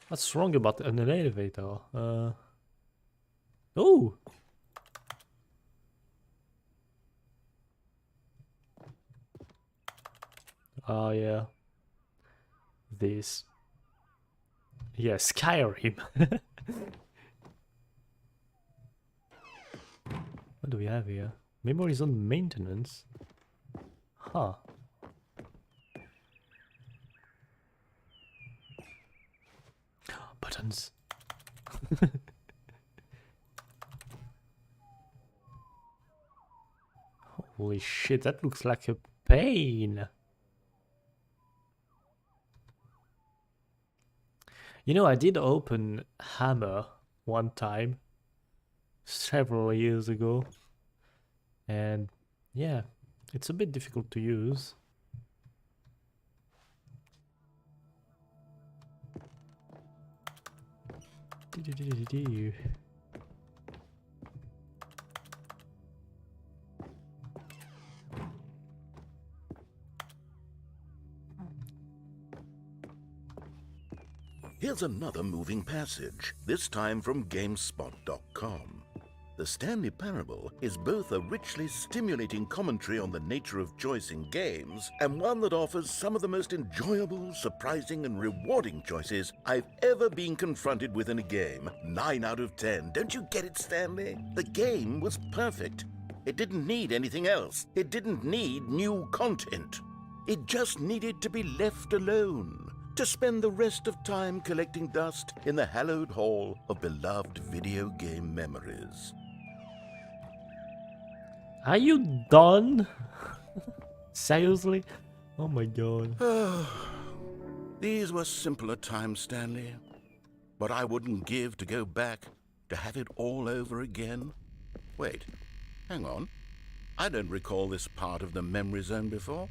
What's wrong about an elevator? Oh! Oh yeah. This. Yeah, Skyrim. What do we have here? Memories on maintenance. Huh. Buttons. Holy shit, that looks like a pain. You know, I did open Hammer one time, several years ago. And yeah, it's a bit difficult to use. Here's another moving passage, this time from GameSpot.com. The Stanley Parable is both a richly stimulating commentary on the nature of choice in games and one that offers some of the most enjoyable, surprising, and rewarding choices I've ever been confronted with in a game. 9 out of 10. Don't you get it, Stanley? The game was perfect. It didn't need anything else. It didn't need new content. It just needed to be left alone, to spend the rest of time collecting dust in the hallowed hall of beloved video game memories. Are you done? Seriously? Oh my god. These were simpler times, Stanley. But I wouldn't give to go back, to have it all over again. Wait, hang on. I don't recall this part of the memory zone before.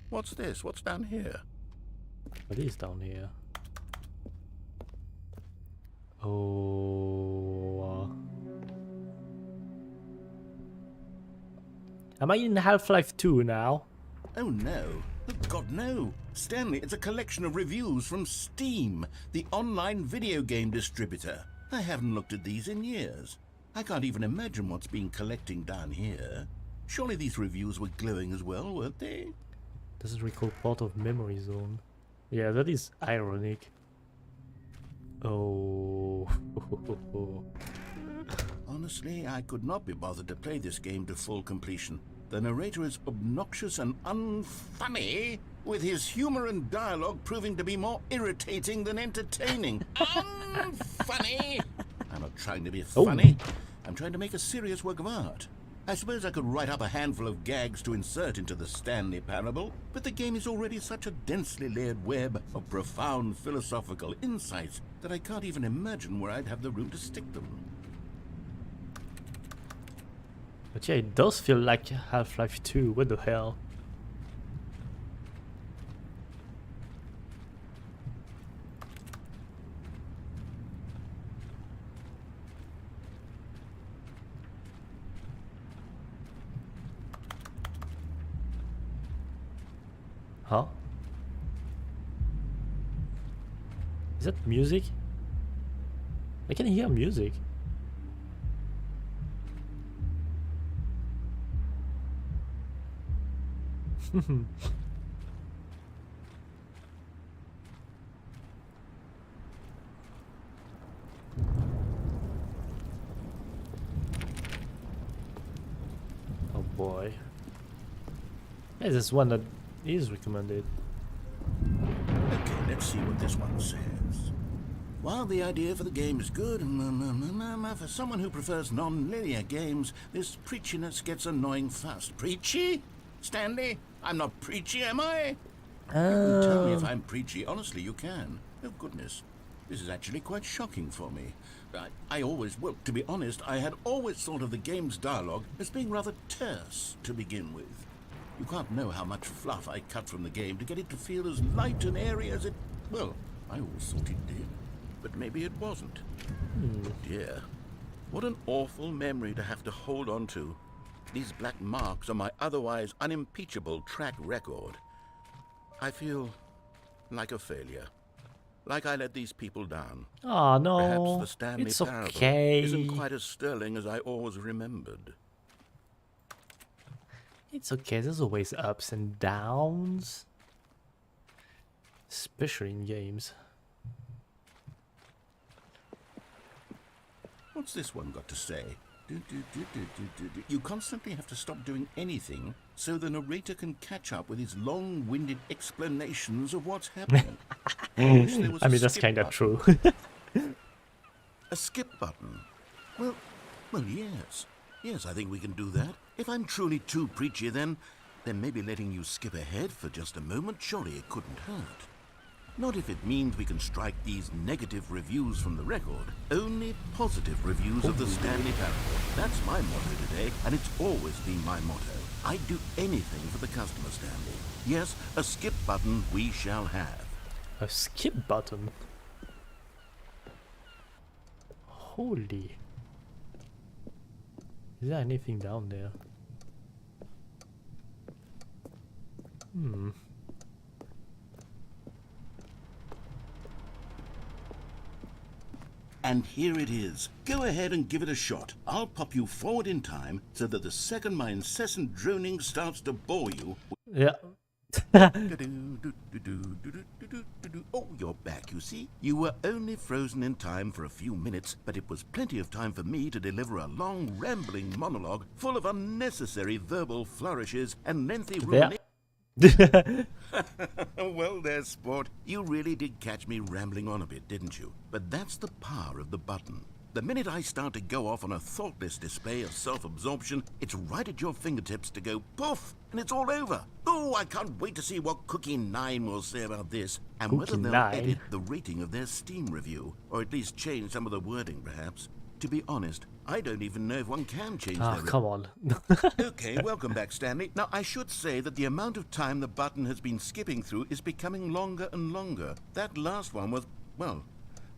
What's this? What's down here? What is down here? Oh. Am I in Half-Life 2 now? Oh no. Oh God, no. Stanley, it's a collection of reviews from Steam, the online video game distributor. I haven't looked at these in years. I can't even imagine what's been collecting down here. Surely these reviews were glowing as well, weren't they? Doesn't recall part of memory zone. Yeah, that is ironic. Oh. Honestly, I could not be bothered to play this game to full completion. The narrator is obnoxious and unfunny, with his humor and dialogue proving to be more irritating than entertaining. Unfunny! I'm not trying to be funny. I'm trying to make a serious work of art. I suppose I could write up a handful of gags to insert into the Stanley Parable, but the game is already such a densely layered web of profound philosophical insights that I can't even imagine where I'd have the room to stick them. But yeah, it does feel like Half-Life 2. What the hell? Huh? Is that music? I can hear music. Oh boy. There's this one that is recommended. Okay, let's see what this one says. While the idea for the game is good, for someone who prefers non-linear games, this preachiness gets annoying fast. Preachy? Stanley? I'm not preachy, am I? You can tell me if I'm preachy. Honestly, you can. Oh, goodness. This is actually quite shocking for me. Well, to be honest, I had always thought of the game's dialogue as being rather terse to begin with. You can't know how much fluff I cut from the game to get it to feel as light and airy as it... Well, I always thought it did. But maybe it wasn't. Oh dear. What an awful memory to have to hold on to. These black marks are my otherwise unimpeachable track record. I feel like a failure. Like I let these people down. Oh no, Perhaps the Stanley it's Parable okay. isn't quite as sterling as I always remembered. It's okay, there's always ups and downs. Especially in games. What's this one got to say? You constantly have to stop doing anything so the narrator can catch up with his long-winded explanations of what's happening. Wish there was I a mean, that's skip kind of button. true. A skip button? Well, yes. Yes, I think we can do that. If I'm truly too preachy, then maybe letting you skip ahead for just a moment, surely it couldn't hurt. Not if it means we can strike these negative reviews from the record. Only positive reviews of the Stanley Parable. That's my motto today, and it's always been my motto. I'd do anything for the customer, Stanley. Yes, a skip button we shall have. A skip button. Holy. Is there anything down there? And here it is. Go ahead and give it a shot. I'll pop you forward in time so that the second my incessant droning starts to bore you... Yeah. Oh, you're back, you see? You were only frozen in time for a few minutes, but it was plenty of time for me to deliver a long, rambling monologue full of unnecessary verbal flourishes and lengthy Yeah. Well there, sport. You really did catch me rambling on a bit, didn't you? But that's the power of the button. The minute I start to go off on a thoughtless display of self-absorption, it's right at your fingertips to go poof, and it's all over. Oh, I can't wait to see what Cookie 9 will say about this, and whether Cookie they'll 9? edit the rating of their Steam review, or at least change some of the wording, perhaps. To be honest, I don't even know if one can change Oh, their... come on. Okay, welcome back, Stanley. Now, I should say that the amount of time the button has been skipping through is becoming longer and longer. That last one was, well,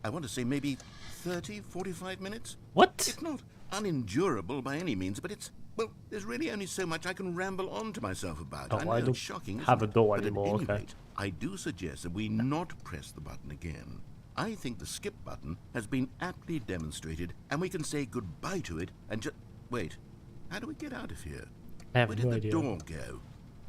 I want to say maybe 30, 45 minutes? What? It's not unendurable by any means, but it's, well, there's really only so much I can ramble on to myself about. Oh, I know I don't it's shocking, isn't have a it? door But anymore, at any okay. rate, I do suggest that we not press the button again. I think the skip button has been aptly demonstrated, and we can say goodbye to it and just... Wait, how do we get out of here? I have Where did no the idea. door go?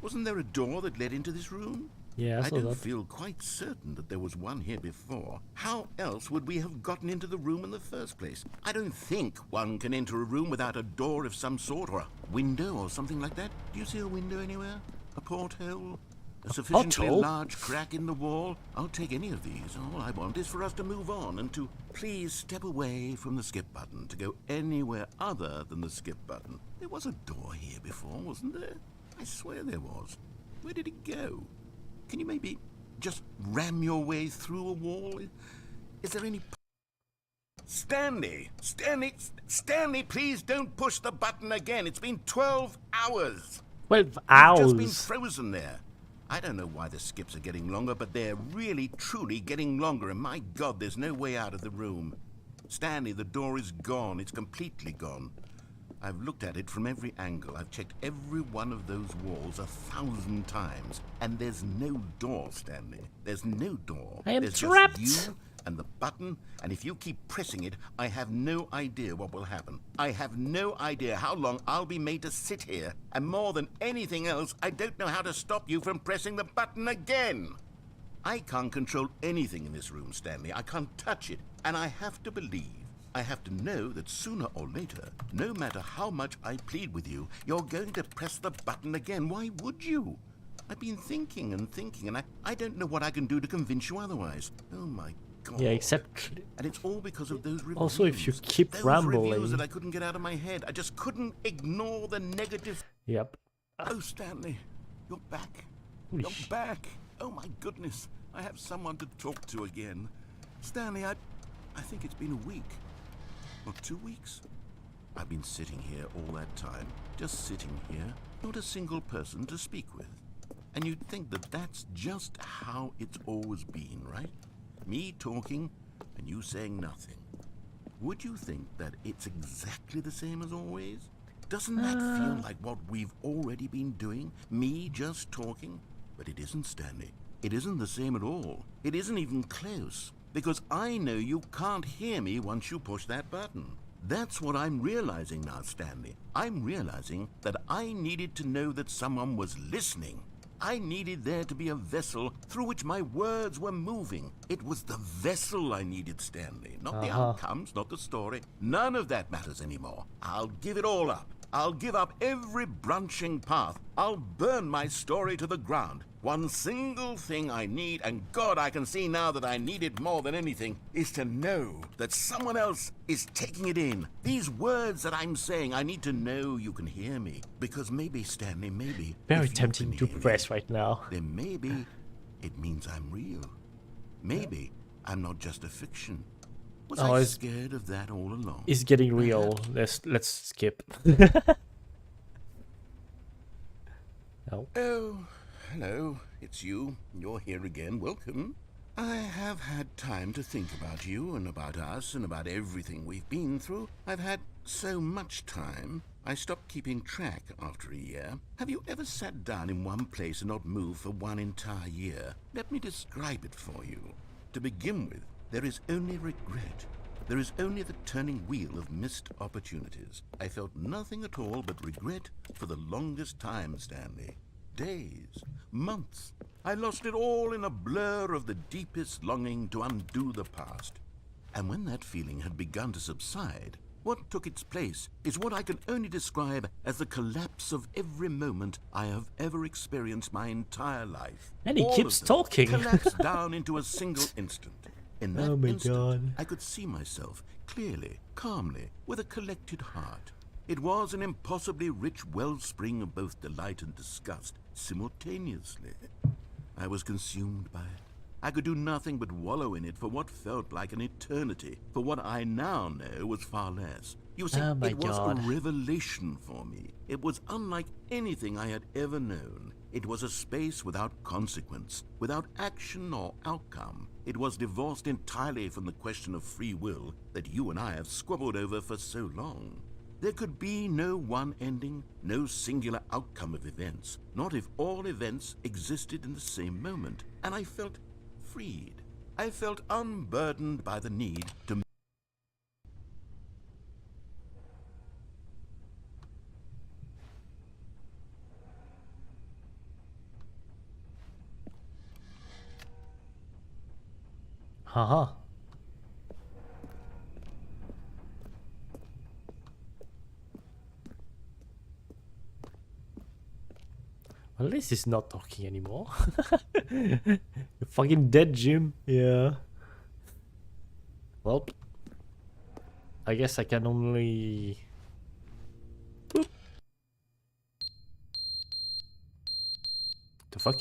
Wasn't there a door that led into this room? Yeah, I I saw do that. feel quite certain that there was one here before. How else would we have gotten into the room in the first place? I don't think one can enter a room without a door of some sort, or a window or something like that. Do you see a window anywhere? A porthole? A sufficiently porthole? large crack in the wall? I'll take any of these. All I want is for us to move on and to please step away from the skip button, to go anywhere other than the skip button. There was a door here before, wasn't there? I swear there was. Where did it go? Can you maybe just ram your way through a wall? Is there any... Stanley! Stanley, please don't push the button again. It's been 12 hours. 12 You've just been hours. frozen there. I don't know why the skips are getting longer, but they're really, truly getting longer, and my God, there's no way out of the room. Stanley, the door is gone. It's completely gone. I've looked at it from every angle. I've checked every one of those walls 1,000 times, and there's no door, Stanley. There's no door. I am There's trapped. just you and the button, and if you keep pressing it, I have no idea what will happen. I have no idea how long I'll be made to sit here, and more than anything else, I don't know how to stop you from pressing the button again. I can't control anything in this room, Stanley. I can't touch it, and I have to believe, I have to know that sooner or later, no matter how much I plead with you, you're going to press the button again. Why would you? I've been thinking, and I don't know what I can do to convince you otherwise. Oh my God. Yeah, except... And it's all because of those reviews. Also, if you keep those rambling- reviews that I couldn't get out of my head. I just couldn't ignore the negative. Yep. Oh, Stanley, you're back. Oosh. You're back. Oh my goodness, I have someone to talk to again. Stanley, I think it's been a week. Or 2 weeks. I've been sitting here all that time, just sitting here, not a single person to speak with. And you'd think that that's just how it's always been, right? Me talking and you saying nothing. Would you think that it's exactly the same as always? Doesn't that feel like what we've already been doing? Me just talking? But it isn't, Stanley. It isn't the same at all. It isn't even close. Because I know you can't hear me once you push that button. That's what I'm realizing now, Stanley. I'm realizing that I needed to know that someone was listening. I needed there to be a vessel through which my words were moving. It was the vessel I needed, Stanley, not the outcomes, not the story. None of that matters anymore. I'll give it all up. I'll give up every branching path. I'll burn my story to the ground. One single thing I need, and God, I can see now that I need it more than anything, is to know that someone else is taking it in. These words that I'm saying, I need to know you can hear me. Because maybe, Stanley, maybe... Very if you tempting can to hear me, press right now. then maybe it means I'm real. Maybe I'm not just a fiction. Was I scared of that all along? It's getting real. Let's skip. No. Oh, hello. It's you. You're here again. Welcome. I have had time to think about you and about us and about everything we've been through. I've had so much time. I stopped keeping track after a year. Have you ever sat down in one place and not moved for one entire year? Let me describe it for you. To begin with, there is only regret. There is only the turning wheel of missed opportunities. I felt nothing at all but regret for the longest time, Stanley. Days, months. I lost it all in a blur of the deepest longing to undo the past. And when that feeling had begun to subside, what took its place is what I can only describe as the collapse of every moment I have ever experienced my entire life. And he All keeps of them talking. collapsed down into a single instant. In that Oh my instant, God. I could see myself clearly, calmly, with a collected heart. It was an impossibly rich wellspring of both delight and disgust simultaneously. I was consumed by it. I could do nothing but wallow in it for what felt like an eternity, for what I now know was far less. You see, Oh my it was God. a revelation for me. It was unlike anything I had ever known. It was a space without consequence, without action or outcome. It was divorced entirely from the question of free will that you and I have squabbled over for so long. There could be no one ending, no singular outcome of events, not if all events existed in the same moment. And I felt freed. I felt unburdened by the need to... Haha. Well, at least he's not talking anymore. You're fucking dead, Jim. Yeah. Well, I guess I can only... Boop. The fuck?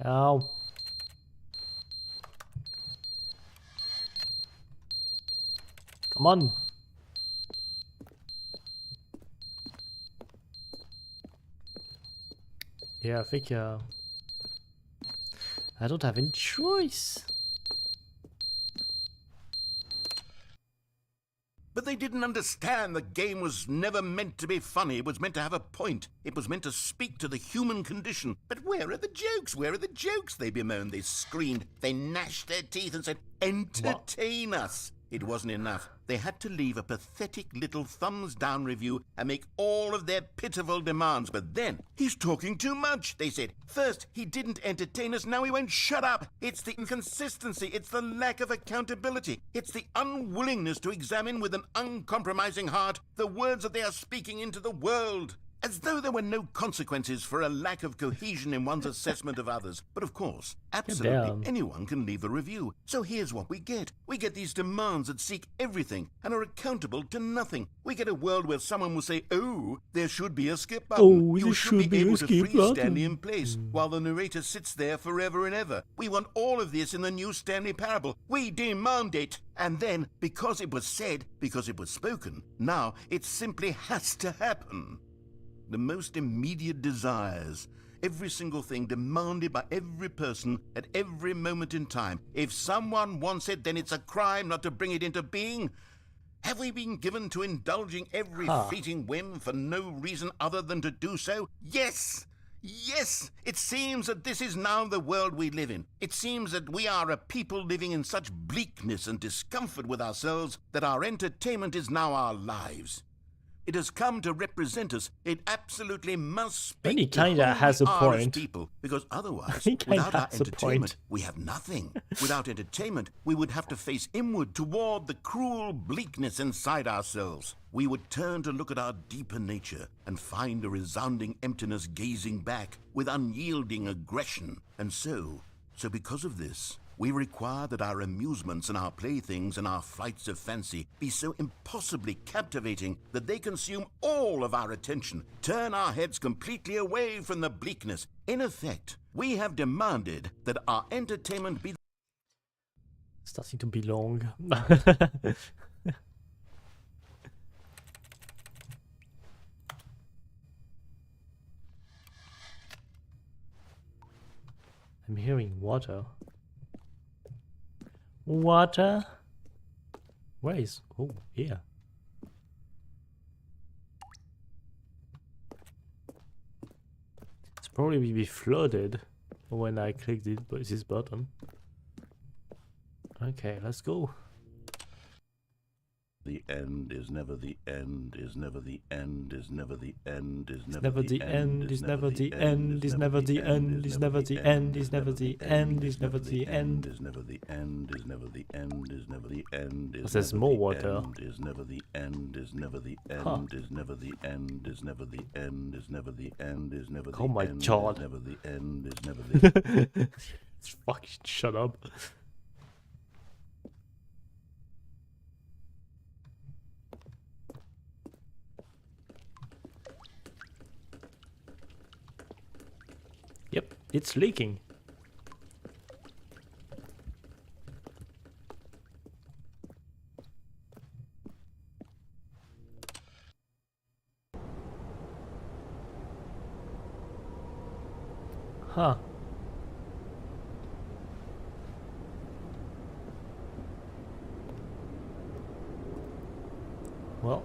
Ow. Come on. Yeah, I think I don't have any choice. But they didn't understand the game was never meant to be funny. It was meant to have a point. It was meant to speak to the human condition. But where are the jokes? Where are the jokes? They bemoaned, they screamed, they gnashed their teeth and said, entertain us. It wasn't enough. They had to leave a pathetic little thumbs-down review and make all of their pitiful demands. But then, he's talking too much, they said. First, he didn't entertain us, now he won't shut up. It's the inconsistency, it's the lack of accountability. It's the unwillingness to examine with an uncompromising heart the words that they are speaking into the world. As though there were no consequences for a lack of cohesion in one's assessment of others. But of course, absolutely anyone can leave a review. So here's what we get. We get these demands that seek everything and are accountable to nothing. We get a world where someone will say, oh, there should be a skip button. Oh, you there should be able to skip freeze button. Stanley in place while the narrator sits there forever and ever. We want all of this in the new Stanley parable. We demand it. And then, because it was said, because it was spoken, now it simply has to happen. The most immediate desires, every single thing demanded by every person at every moment in time. If someone wants it, then it's a crime not to bring it into being. Have we been given to indulging every fleeting whim for no reason other than to do so? Yes! Yes! It seems that this is now the world we live in. It seems that we are a people living in such bleakness and discomfort with ourselves that our entertainment is now our lives. It has come to represent us. It absolutely must speak And he to kinda who has we a are as point. people, because otherwise, He kinda without our has a entertainment, point. we have nothing. Without entertainment, we would have to face inward toward the cruel bleakness inside ourselves. We would turn to look at our deeper nature and find a resounding emptiness gazing back with unyielding aggression. And so because of this, we require that our amusements and our playthings and our flights of fancy be so impossibly captivating that they consume all of our attention, turn our heads completely away from the bleakness. In effect, we have demanded that our entertainment be... Starting to be long. I'm hearing water. Water? Where is... Oh, here. It's probably will be flooded when I click this button. Okay, let's go. The end is never the end, is never the end, is never the end, is Never the end, is never the end, is never the end, is never the end, is never the end, is never the end. Is never the end, is never the end, is never the end. There's more water. Is never the end, is never the end, is never the end, is never the end, is never the end, is never the end. Oh my god. Never the end, is never the Fucking shut up. Yep, it's leaking. Huh. Well.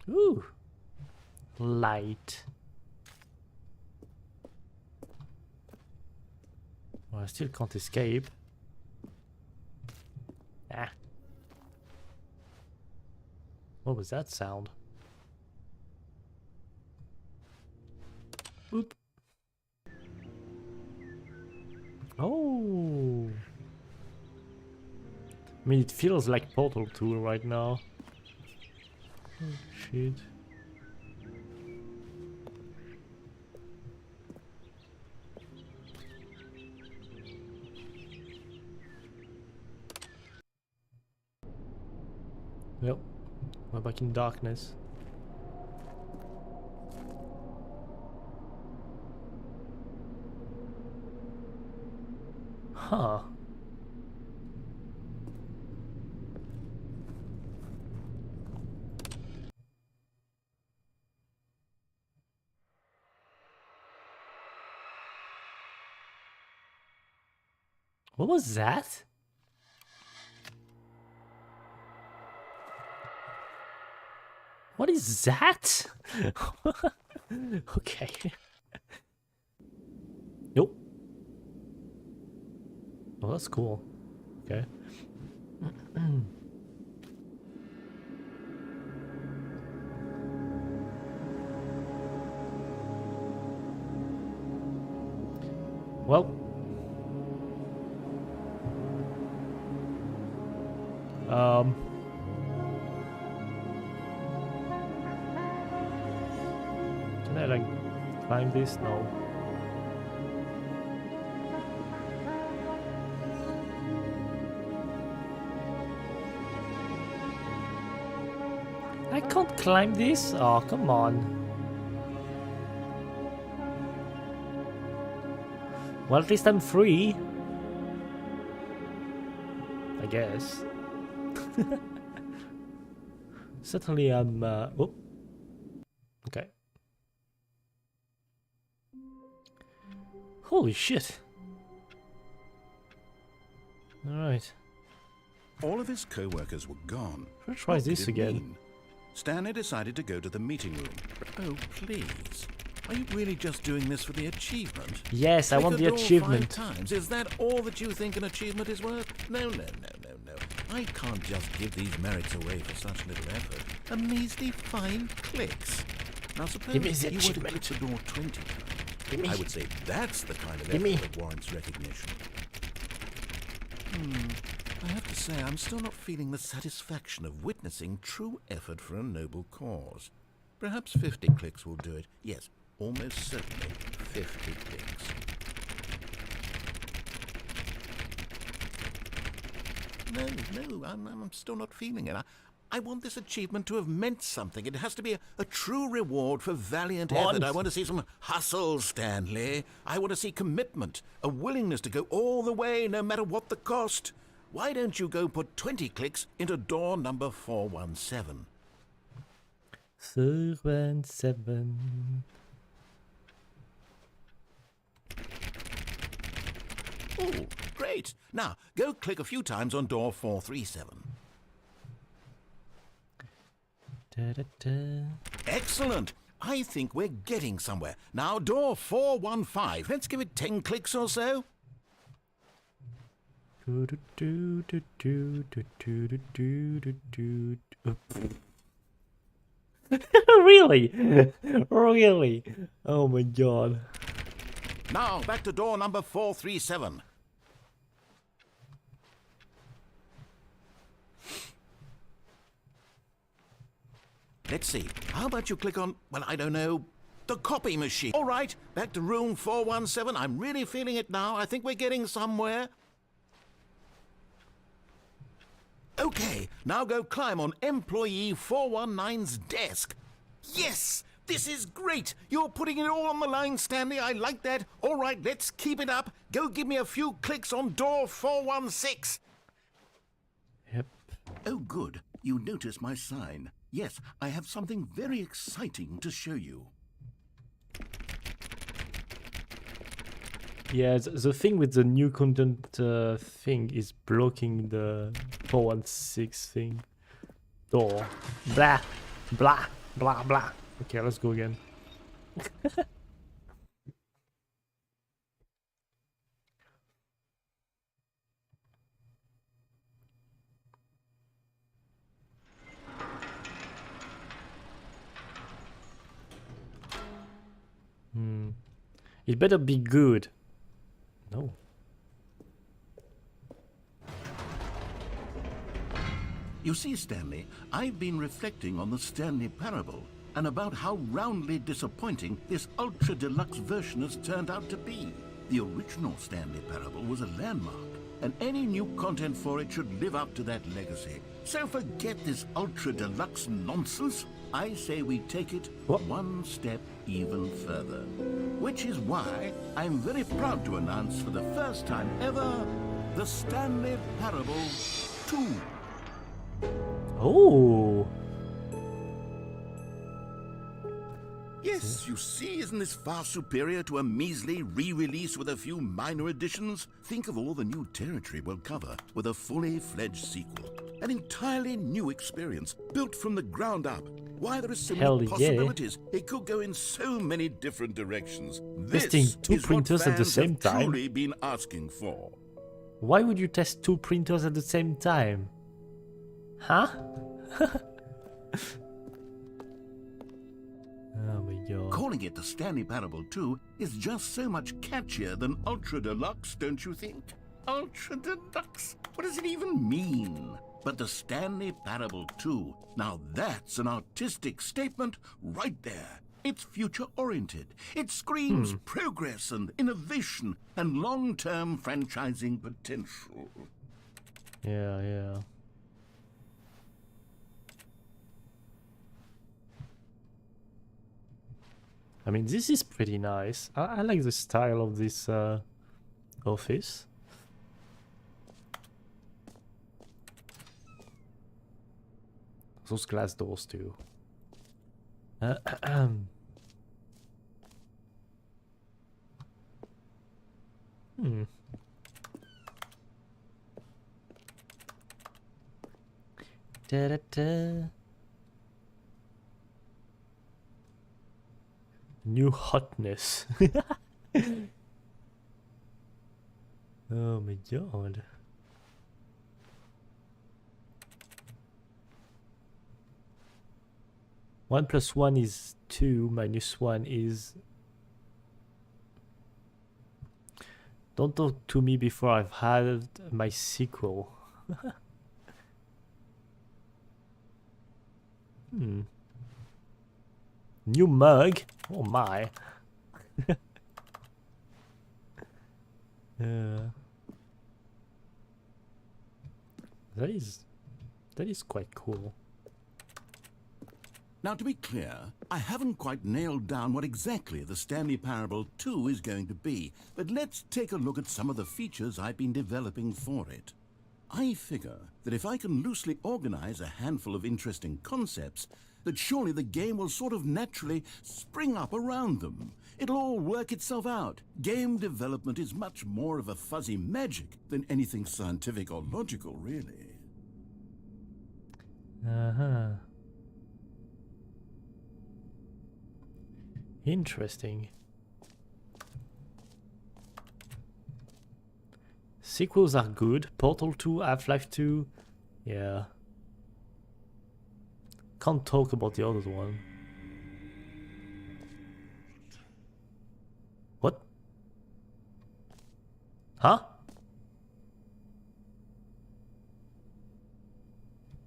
Ooh. Light. Well, I still can't escape. Ah. What was that sound? Oop. Oh. I mean, it feels like Portal 2 right now. Oh, shit. Yep, we're back in darkness. Huh. What was that? What is that? Okay. Nope. Oh, that's cool. Okay. Well. Can I like climb this? No. I can't climb this? Oh, come on. Well, at least I'm free. I guess. Certainly I'm, oh. Okay. Holy shit. Alright. All of his co-workers were gone. Let's try What this could it again. mean? Stanley decided to go to the meeting room. Oh, please. Are you really just doing this for the achievement? Yes, I Click want a the door achievement. 5 times. Is that all that you think an achievement is worth? No, no, no, no, no. I can't just give these merits away for such little effort. A measly 5 clicks. Now suppose Give me the you were to achievement. click the door 20 times. Give me. I would say that's the kind of Give me. effort that warrants recognition. I have to say, I'm still not feeling the satisfaction of witnessing true effort for a noble cause. Perhaps 50 clicks will do it. Yes, almost certainly 50 clicks. No, I'm still not feeling it. I want this achievement to have meant something. It has to be a true reward for valiant effort. I want to see some hustle, Stanley. I want to see commitment, a willingness to go all the way, no matter what the cost. Why don't you go put 20 clicks into door number 417? 417. Oh, great. Now, go click a few times on door 437. Da, da, da. Excellent. I think we're getting somewhere. Now, door 415. Let's give it 10 clicks or so. Do, do, do, do, do, do, do, do, do, do, do. Really? Really? Oh my god. Now, back to door number 437. Let's see. How about you click on, well, I don't know, the copy machine. All right, back to room 417. I'm really feeling it now. I think we're getting somewhere. Okay, now go climb on employee 419's desk. Yes, this is great. You're putting it all on the line, Stanley. I like that. All right, let's keep it up. Go give me a few clicks on door 416. Yep. Oh, good. You notice my sign. Yes, I have something very exciting to show you. Yeah, the thing with the new content thing is blocking the 416 thing. Door. Blah. Blah. Blah. Blah. Okay, let's go again. It better be good. No. You see, Stanley, I've been reflecting on the Stanley parable and about how roundly disappointing this ultra deluxe version has turned out to be. The original Stanley parable was a landmark, and any new content for it should live up to that legacy. So forget this ultra deluxe nonsense. I say we take it one step even further. Which is why I'm very proud to announce for the first time ever, the Stanley Parable 2. Oh. Yes, you see, isn't this far superior to a measly re-release with a few minor additions? Think of all the new territory we'll cover with a fully fledged sequel. An entirely new experience, built from the ground up. Why, there are so Hell many yeah. possibilities. It could go in so many different directions. Testing This two is what printers at the fans same have time? truly been asking for. Why would you test two printers at the same time? Huh? Oh my god. Calling it the Stanley Parable 2 is just so much catchier than Ultra Deluxe, don't you think? Ultra Deluxe? What does it even mean? But the Stanley Parable 2, now that's an artistic statement right there. It's future-oriented. It screams progress and innovation and long-term franchising potential. Yeah, yeah. I mean, this is pretty nice. I like the style of this office. Those glass doors too. Da-da-da. New hotness. Oh my god. One plus one is 2, minus 1 is... Don't talk to me before I've had my sequel. New mug? Oh my. That is quite cool. Now, to be clear, I haven't quite nailed down what exactly the Stanley Parable 2 is going to be, but let's take a look at some of the features I've been developing for it. I figure that if I can loosely organize a handful of interesting concepts, that surely the game will sort of naturally spring up around them. It'll all work itself out. Game development is much more of a fuzzy magic than anything scientific or logical, really. Interesting. Sequels are good. Portal 2, Half-Life 2. Yeah. Can't talk about the other one. What? Huh?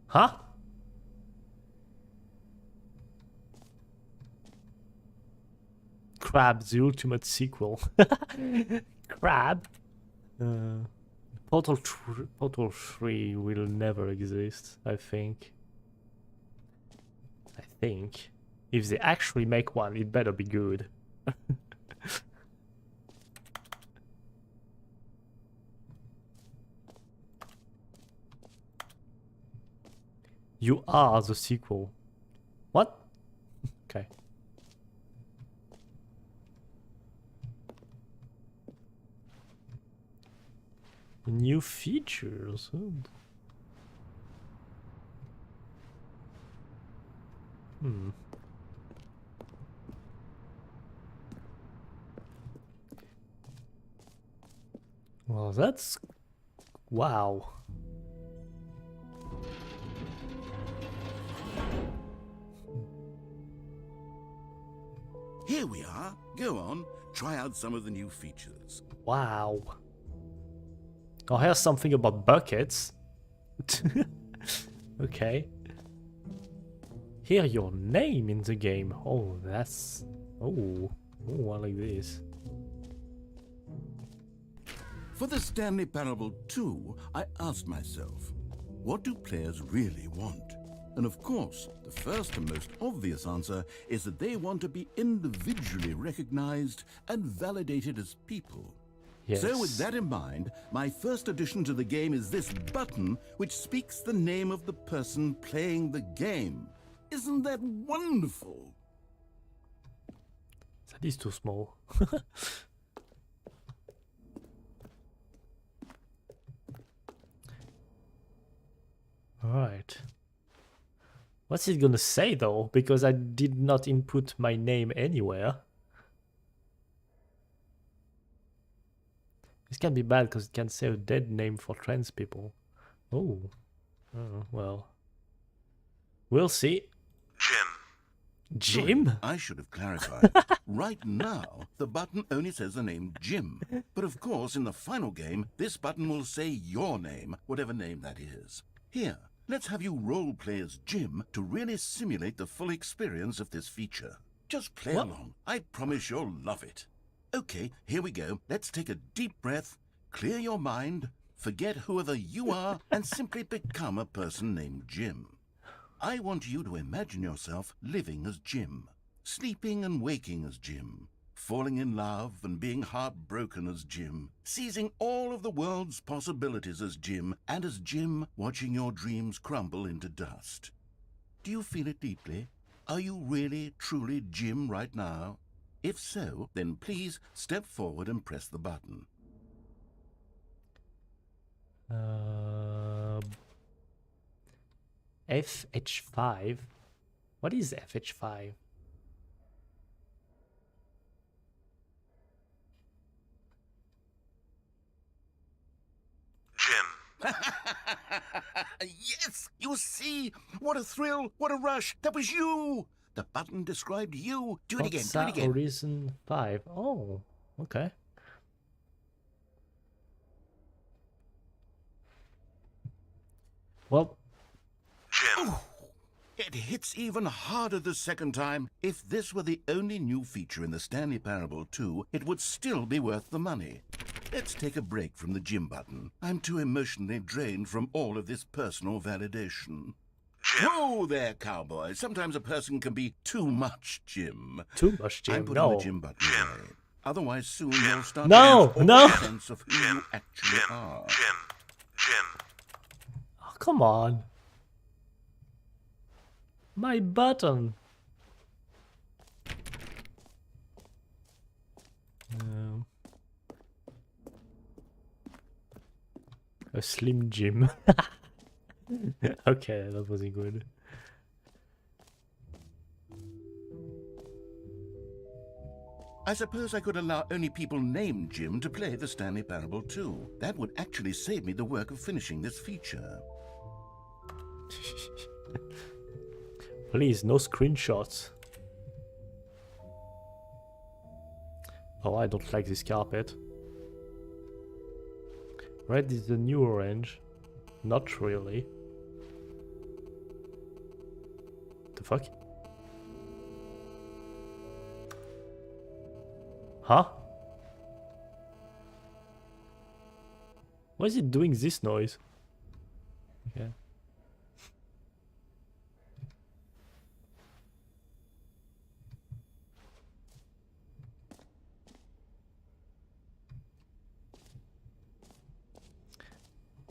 Huh? Crab, the ultimate sequel. Crab? Portal 3 will never exist, I think. If they actually make one, it better be good. You are the sequel. What? Okay. New features. Well, that's... wow. Here we are. Go on, try out some of the new features. Wow. Oh, here's something about buckets. Okay. Hear your name in the game. Oh, that's... oh, I like this. For the Stanley Parable 2, I asked myself, what do players really want? And of course, the first and most obvious answer is that they want to be individually recognized and validated as people. Yes. So with that in mind, my first addition to the game is this button which speaks the name of the person playing the game. Isn't that wonderful? That is too small. Alright. What's it gonna say though? Because I did not input my name anywhere. This can be bad because it can say a dead name for trans people. Oh. Oh, well. We'll see. Jim? Sorry, I should have clarified. Right now, the button only says the name Jim. But of course, in the final game, this button will say your name, whatever name that is. Here, let's have you role-play as Jim to really simulate the full experience of this feature. Just play along. I promise you'll love it. Okay, here we go. Let's take a deep breath, clear your mind, forget whoever you are, and simply become a person named Jim. I want you to imagine yourself living as Jim, sleeping and waking as Jim, falling in love and being heartbroken as Jim, seizing all of the world's possibilities as Jim, and as Jim watching your dreams crumble into dust. Do you feel it deeply? Are you really, truly Jim right now? If so, then please step forward and press the button. FH5? What is FH5? Yes, you see? What a thrill, what a rush. That was you. The button described you. Do it again, do it Forza again. Horizon 5. Oh, okay. Well, Ooh, it hits even harder the second time. If this were the only new feature in the Stanley Parable 2, it would still be worth the money. Let's take a break from the gym button. I'm too emotionally drained from all of this personal validation. Whoa there, cowboy. Sometimes a person can be too much, Jim. too much I'm Jim. putting No. the gym button away. Otherwise, soon you'll start No, to lose no. all sense of who you actually are. Oh, come on. My button. A Slim Jim. Okay, that wasn't good. I suppose I could allow only people named Jim to play the Stanley Parable 2. That would actually save me the work of finishing this feature. Please, no screenshots. Oh, I don't like this carpet. Red is the new orange. Not really. The fuck? Huh? Why is it doing this noise? Okay.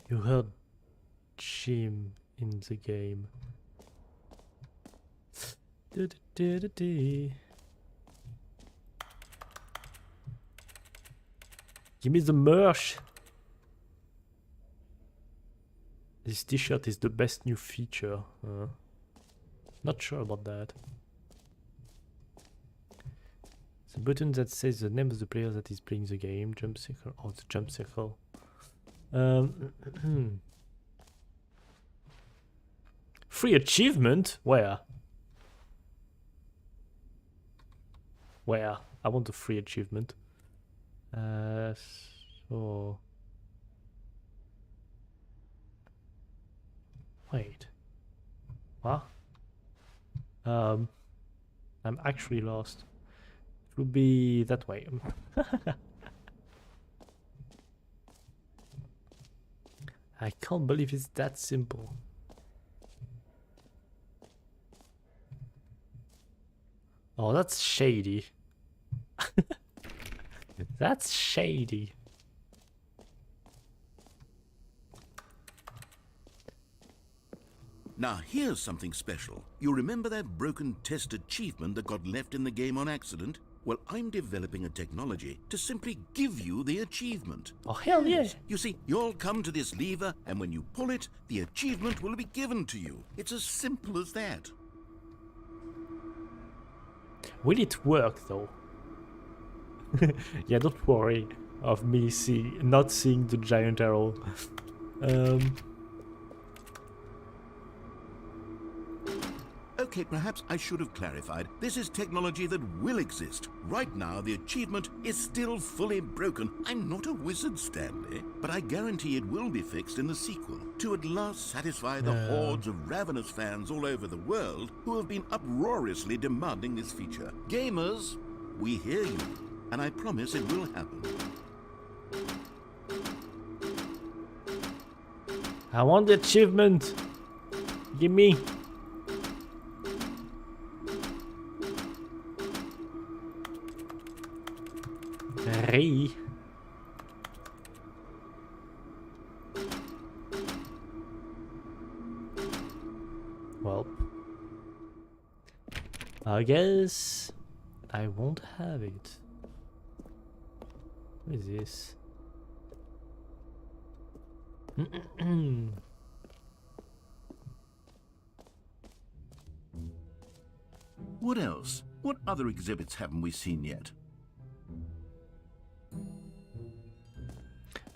You heard Jim in the game. Give me the merch. This t-shirt is the best new feature. Not sure about that. The button that says the name of the player that is playing the game. Jump circle. Oh, the jump circle. Free achievement? Where? Where? I want a free achievement. So... Wait. What? I'm actually lost. It would be that way. I can't believe it's that simple. Oh, that's shady. That's shady. Now here's something special. You remember that broken test achievement that got left in the game on accident? Well, I'm developing a technology to simply give you the achievement. Oh, hell yeah. You see, you'll come to this lever, and when you pull it, the achievement will be given to you. It's as simple as that. Will it work though? Yeah, don't worry of me not seeing the giant arrow. Okay, perhaps I should have clarified. This is technology that will exist. Right now, the achievement is still fully broken. I'm not a wizard, Stanley, but I guarantee it will be fixed in the sequel to at last satisfy the hordes of ravenous fans all over the world who have been uproariously demanding this feature. Gamers, we hear you, and I promise it will happen. I want the achievement. Give me. Hey. Well, I guess I won't have it. What is this? What else? What other exhibits haven't we seen yet?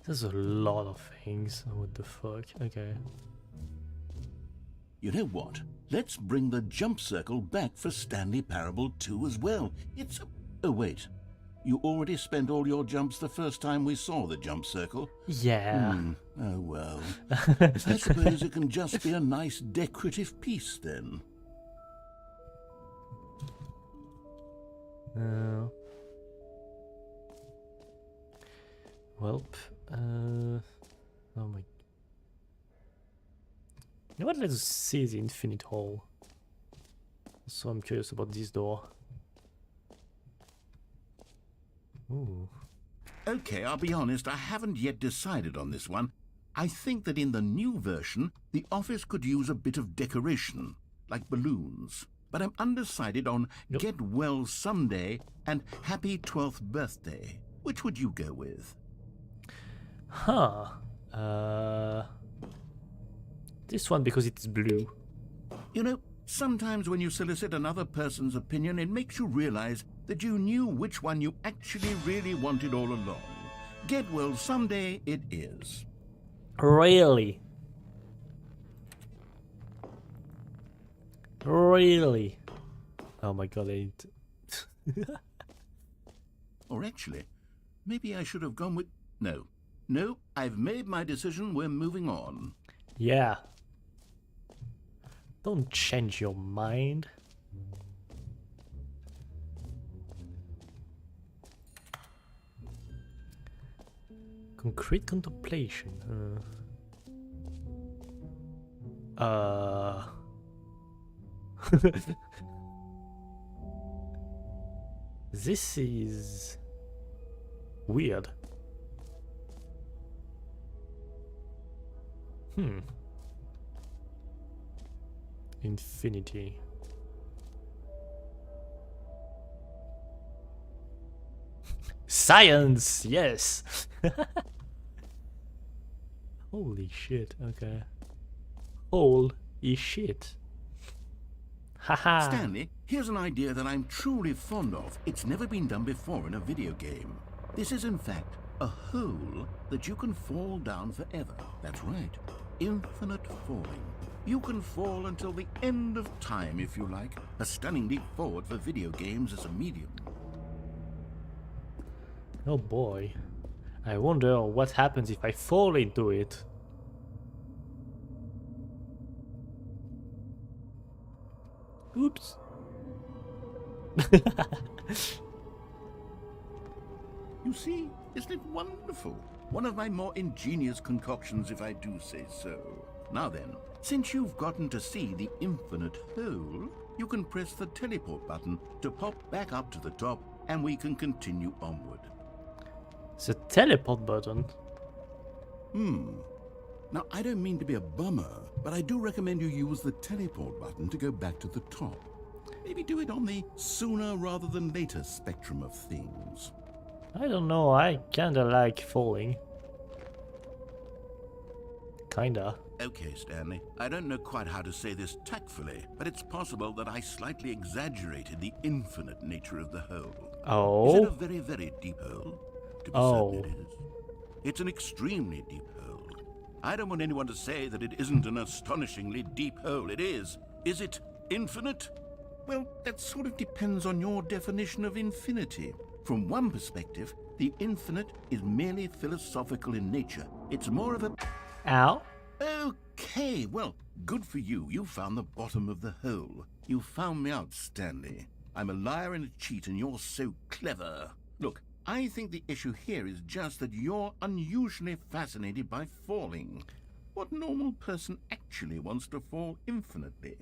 There's a lot of things. What the fuck? Okay. You know what? Let's bring the jump circle back for Stanley Parable 2 as well. It's... Oh, wait. You already spent all your jumps the first time we saw the jump circle? Yeah. Oh, well. I suppose it can just be a nice decorative piece, then. Welp. Oh my. You know what? Let's see the infinite hall. So I'm curious about this door. Ooh. Okay, I'll be honest, I haven't yet decided on this one. I think that in the new version, the office could use a bit of decoration, like balloons. But I'm undecided on Nope. Get Well Someday and Happy 12th Birthday. Which would you go with? Huh. This one because it's blue. You know, sometimes when you solicit another person's opinion, it makes you realize that you knew which one you actually really wanted all along. Get Well Someday it is. Really? Really? Oh my god, I need to... Or actually, maybe I should have gone with... No, I've made my decision, we're moving on. Yeah. Don't change your mind. Concrete contemplation. This is weird. Infinity. Science, yes. Holy shit. Okay. Holy shit. Haha. Stanley, here's an idea that I'm truly fond of. It's never been done before in a video game. This is, in fact, a hole that you can fall down forever. That's right. Infinite falling. You can fall until the end of time, if you like. A stunning leap forward for video games as a medium. Oh boy. I wonder what happens if I fall into it. Oops. You see, isn't it wonderful? One of my more ingenious concoctions, if I do say so. Now then, since you've gotten to see the infinite hole, you can press the teleport button to pop back up to the top, and we can continue onward. It's a teleport button. Now, I don't mean to be a bummer, but I do recommend you use the teleport button to go back to the top. Maybe do it on the sooner rather than later spectrum of things. I don't know, I kinda like falling. Kinda. Okay, Stanley, I don't know quite how to say this tactfully, but it's possible that I slightly exaggerated the infinite nature of the hole. Oh? Is it a very, very deep hole? To be certain it is. It's an extremely deep hole. I don't want anyone to say that it isn't an astonishingly deep hole. It is. Is it infinite? Well, that sort of depends on your definition of infinity. From one perspective, the infinite is merely philosophical in nature. It's more of a... Ow? Okay, well, good for you. You found the bottom of the hole. You found me out, Stanley. I'm a liar and a cheat, and you're so clever. Look, I think the issue here is just that you're unusually fascinated by falling. What normal person actually wants to fall infinitely?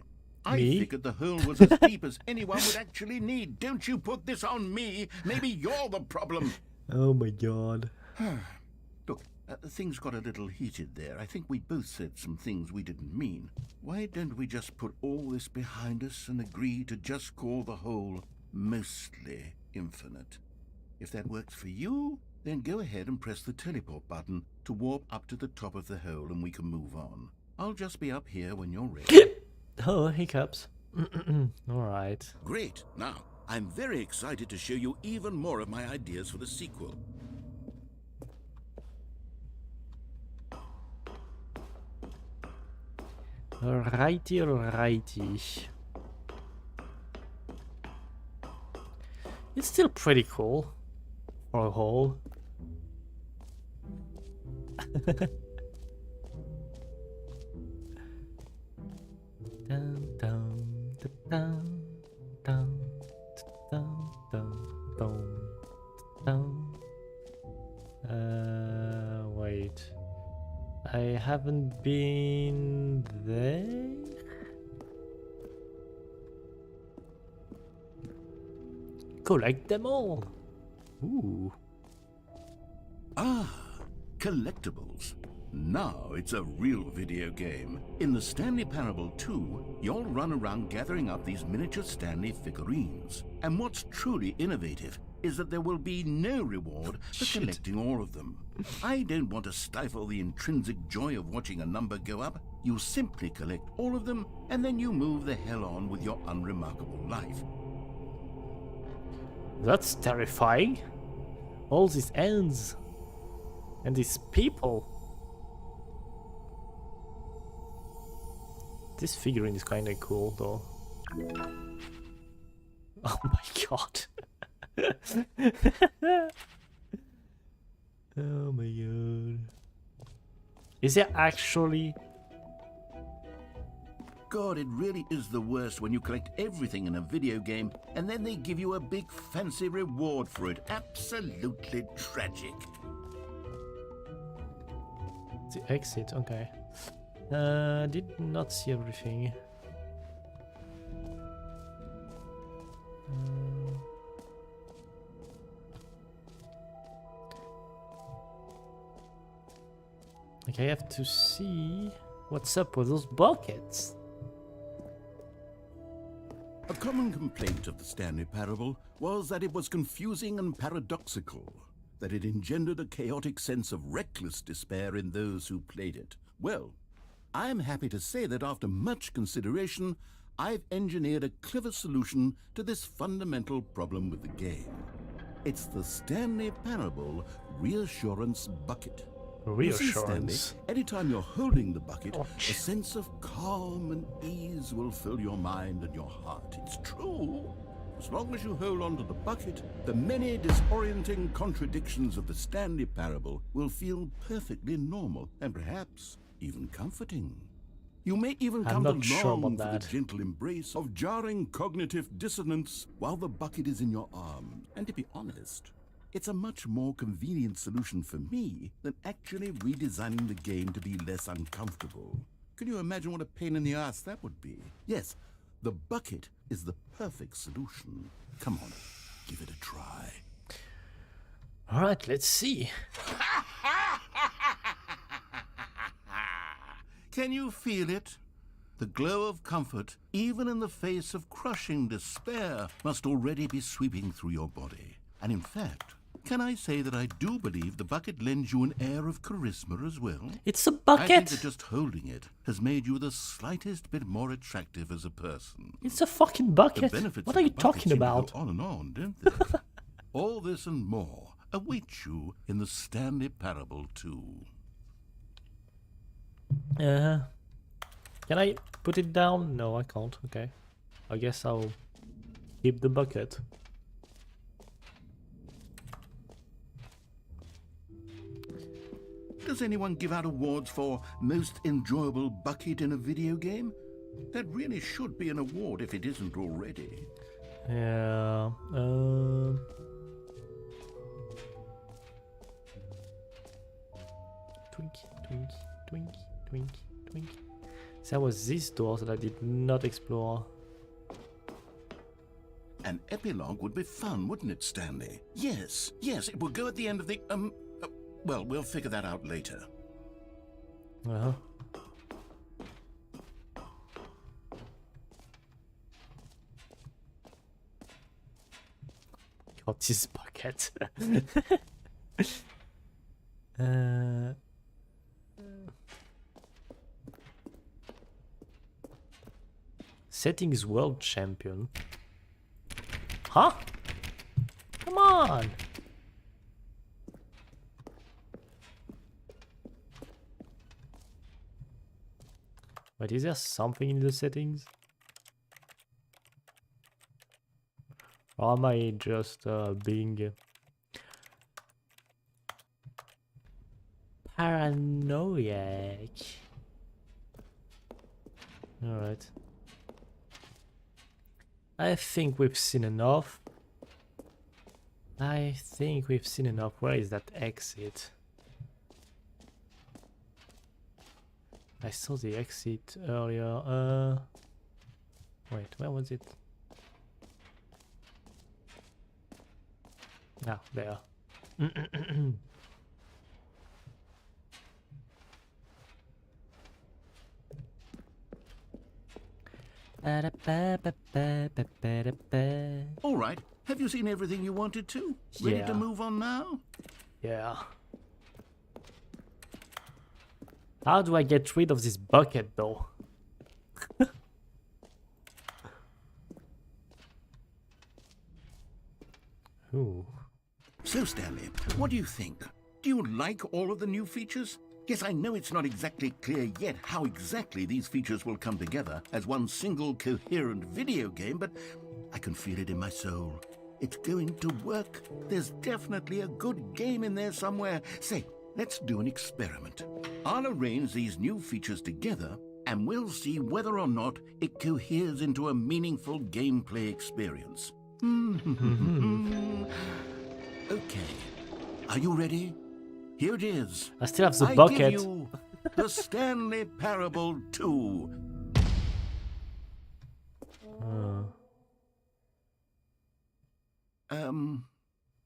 I Me? figured the hole was as deep as anyone would actually need. Don't you put this on me. Maybe you're the problem. Oh my god. Look, things got a little heated there. I think we both said some things we didn't mean. Why don't we just put all this behind us and agree to just call the hole mostly infinite? If that works for you, then go ahead and press the teleport button to warp up to the top of the hole and we can move on. I'll just be up here when you're ready. Oh, hiccups. Alright. Great. Now, I'm very excited to show you even more of my ideas for the sequel. Alrighty, alrighty. It's still pretty cool for a whole. Dun, dun, dun, dun, dun, dun, dun, dun. Wait. I haven't been there? Collect them all. Ooh. Ah, collectibles. Now it's a real video game. In the Stanley Parable 2, you'll run around gathering up these miniature Stanley figurines. And what's truly innovative is that there will be no reward for collecting all of them. I don't want to stifle the intrinsic joy of watching a number go up. You simply collect all of them, and then you move the hell on with your unremarkable life. That's terrifying. All these ends. And these people. This figurine is kinda cool though. Oh my god. Oh my god. Is there actually... God, it really is the worst when you collect everything in a video game and then they give you a big fancy reward for it. Absolutely tragic. The exit, okay. Did not see everything. Okay, I have to see what's up with those buckets. A common complaint of the Stanley Parable was that it was confusing and paradoxical, that it engendered a chaotic sense of reckless despair in those who played it. Well, I'm happy to say that after much consideration, I've engineered a clever solution to this fundamental problem with the game. It's the Stanley Parable Reassurance Bucket. You see, Stanley, Reassurance. anytime you're holding the bucket, Ouch. a sense of calm and ease will fill your mind and your heart. It's true. As long as you hold on to the bucket, the many disorienting contradictions of the Stanley Parable will feel perfectly normal and perhaps even comforting. You may even I'm come to not sure long about for that. the gentle embrace of jarring cognitive dissonance while the bucket is in your arms. And to be honest, it's a much more convenient solution for me than actually redesigning the game to be less uncomfortable. Can you imagine what a pain in the ass that would be? Yes, the bucket is the perfect solution. Come on, give it a try. Alright, let's see. Can you feel it? The glow of comfort, even in the face of crushing despair, must already be sweeping through your body. And in fact, can I say that I do believe the bucket lends you an air of charisma as well? It's a I think bucket! that just holding it has made you the slightest bit more attractive as a person. It's a fucking The bucket! benefits What of are the you bucket talking seem to about? go on and on, don't they? All this and more await you in the Stanley Parable 2. Can I put it down? No, I can't. Okay. I guess I'll keep the bucket. Does anyone give out awards for most enjoyable bucket in a video game? That really should be an award if it isn't already. Yeah. Twinkie, Twinkie, Twinkie, Twinkie, Twinkie. There was this door that I did not explore. An epilogue would be fun, wouldn't it, Stanley? Yes, it will go at the end of the, well, we'll figure that out later. Uh-huh. God, this bucket. Settings world champion. Huh? Come on! But is there something in the settings? Or am I just being paranoiac? Alright. I think we've seen enough. Where is that exit? I saw the exit earlier. Wait, where was it? Ah, there. All right. Have you seen everything you wanted to? Ready Yeah. to move on now? Yeah. How do I get rid of this bucket though? Ooh. So, Stanley, what do you think? Do you like all of the new features? Yes, I know it's not exactly clear yet how exactly these features will come together as one single coherent video game, but I can feel it in my soul. It's going to work. There's definitely a good game in there somewhere. Say, let's do an experiment. I'll arrange these new features together, and we'll see whether or not it coheres into a meaningful gameplay experience. Okay. Are you ready? Here it is. I still have the I bucket. give you the Stanley Parable 2.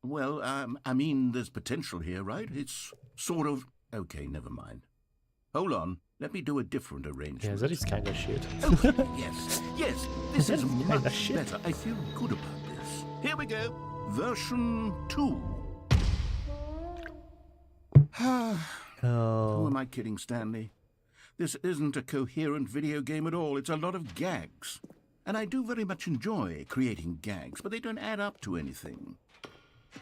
Well, I mean, there's potential here, right? It's sort of... Okay, never mind. Hold on. Let me do a different arrangement. Yeah, that is kind of shit. Okay, yes, this is Kinda much shit. better. I feel good about this. Here we go. Version 2. Who Oh, am I kidding, Stanley? This isn't a coherent video game at all. It's a lot of gags. And I do very much enjoy creating gags, but they don't add up to anything.